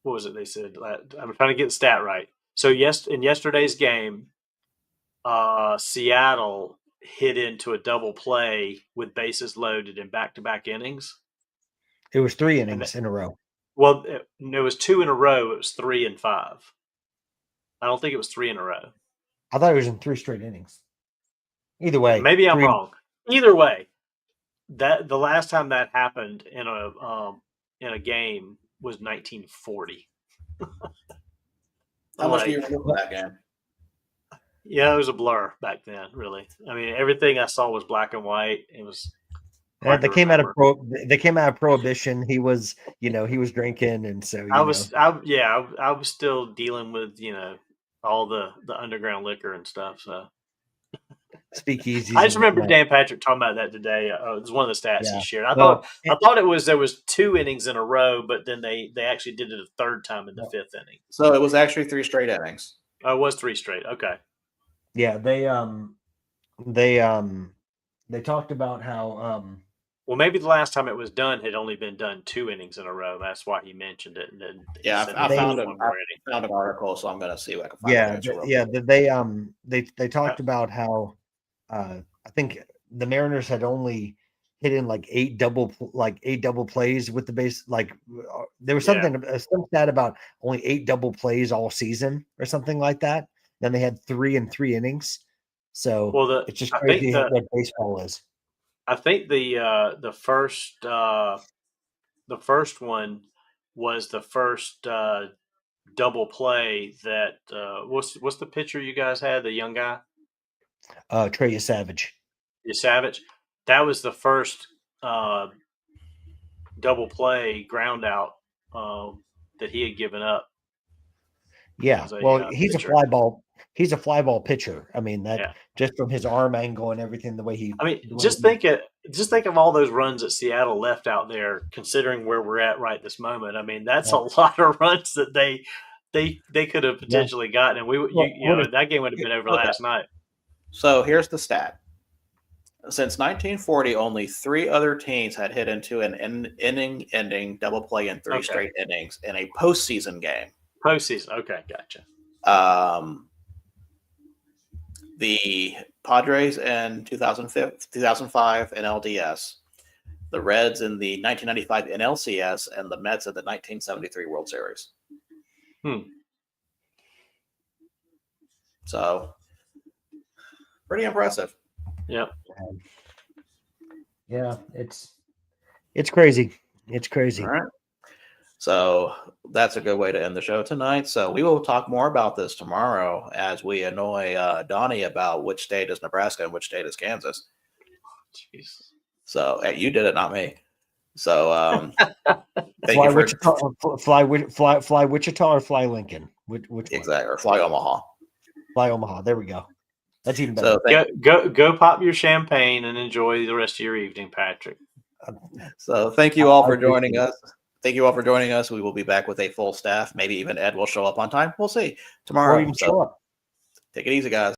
was it they said? I'm trying to get the stat right. So in yesterday's game, Seattle hit into a double play with bases loaded in back-to-back innings. It was 3 innings in a row. Well, it was 2 in a row. It was 3 and 5. I don't think it was 3 in a row. I thought it was in 3 straight innings. Either way, Maybe I'm wrong. Either way, that the last time that happened in a game was 1940. How much do you remember that game? Yeah, it was a blur back then. Really, I mean, everything I saw was black and white. It was. They came out of prohibition. He was, he was drinking, and so I was still dealing with all the underground liquor and stuff. So speakeasy. I just remember Dan Patrick talking about that today. It was one of the stats he shared. I thought there was 2 innings in a row, but then they actually did it a third time in the 5th inning. So it was actually 3 straight innings. Oh, it was 3 straight. Okay. Yeah, they talked about how Well, maybe the last time it was done had only been done 2 innings in a row. That's why he mentioned it, and then he Yeah, said I there was found one it. already. I found an article, so I'm going to see if I can find the answer. real quick. they talked about how I think the Mariners had only hit in like eight double plays with the base. Like there was Yeah. something some stat about only 8 double plays all season or something like that. Then they had 3 in 3 innings. So Well, it's just I crazy think what baseball is. I think the first one was the first double play that what's the pitcher you guys had, the young guy, Trey Savage. Savage. That was the first double play ground out that he had given up. Yeah, as a, well, he's pitcher. a fly ball. He's a fly ball pitcher. I mean that Yeah. just from his arm angle and everything, the way he. I mean, the way just he- think of all those runs that Seattle left out there, considering where we're at right this moment. I mean, that's Yeah. a lot of runs that they could have potentially gotten, and that game would have been over Okay. last night. So here's the stat. Since 1940, only 3 other teams had hit into an inning-ending double play in 3 Okay. straight innings in a postseason game. Postseason. Okay, gotcha. The Padres in 2005 in LDS, the Reds in the 1995 NLCS, and the Mets in the 1973 World Series. So, pretty impressive. Yep. Yeah, it's crazy. It's crazy. All right. So that's a good way to end the show tonight. So we will talk more about this tomorrow as we annoy Donnie about which state is Nebraska and which state is Kansas. Jeez. So you did it, not me. So thank Fly you for Wichita, fly Wichita or fly Lincoln? Which one? exactly, or fly Omaha. Fly Omaha. There we go. That's even better. So Go pop your champagne and enjoy the rest of your evening, Patrick. thank you all I for joining appreciate us. Thank you all for joining us. We will be back with a full staff. Maybe even Ed will show up on time. We'll see Or tomorrow. even So show up. take it easy, guys.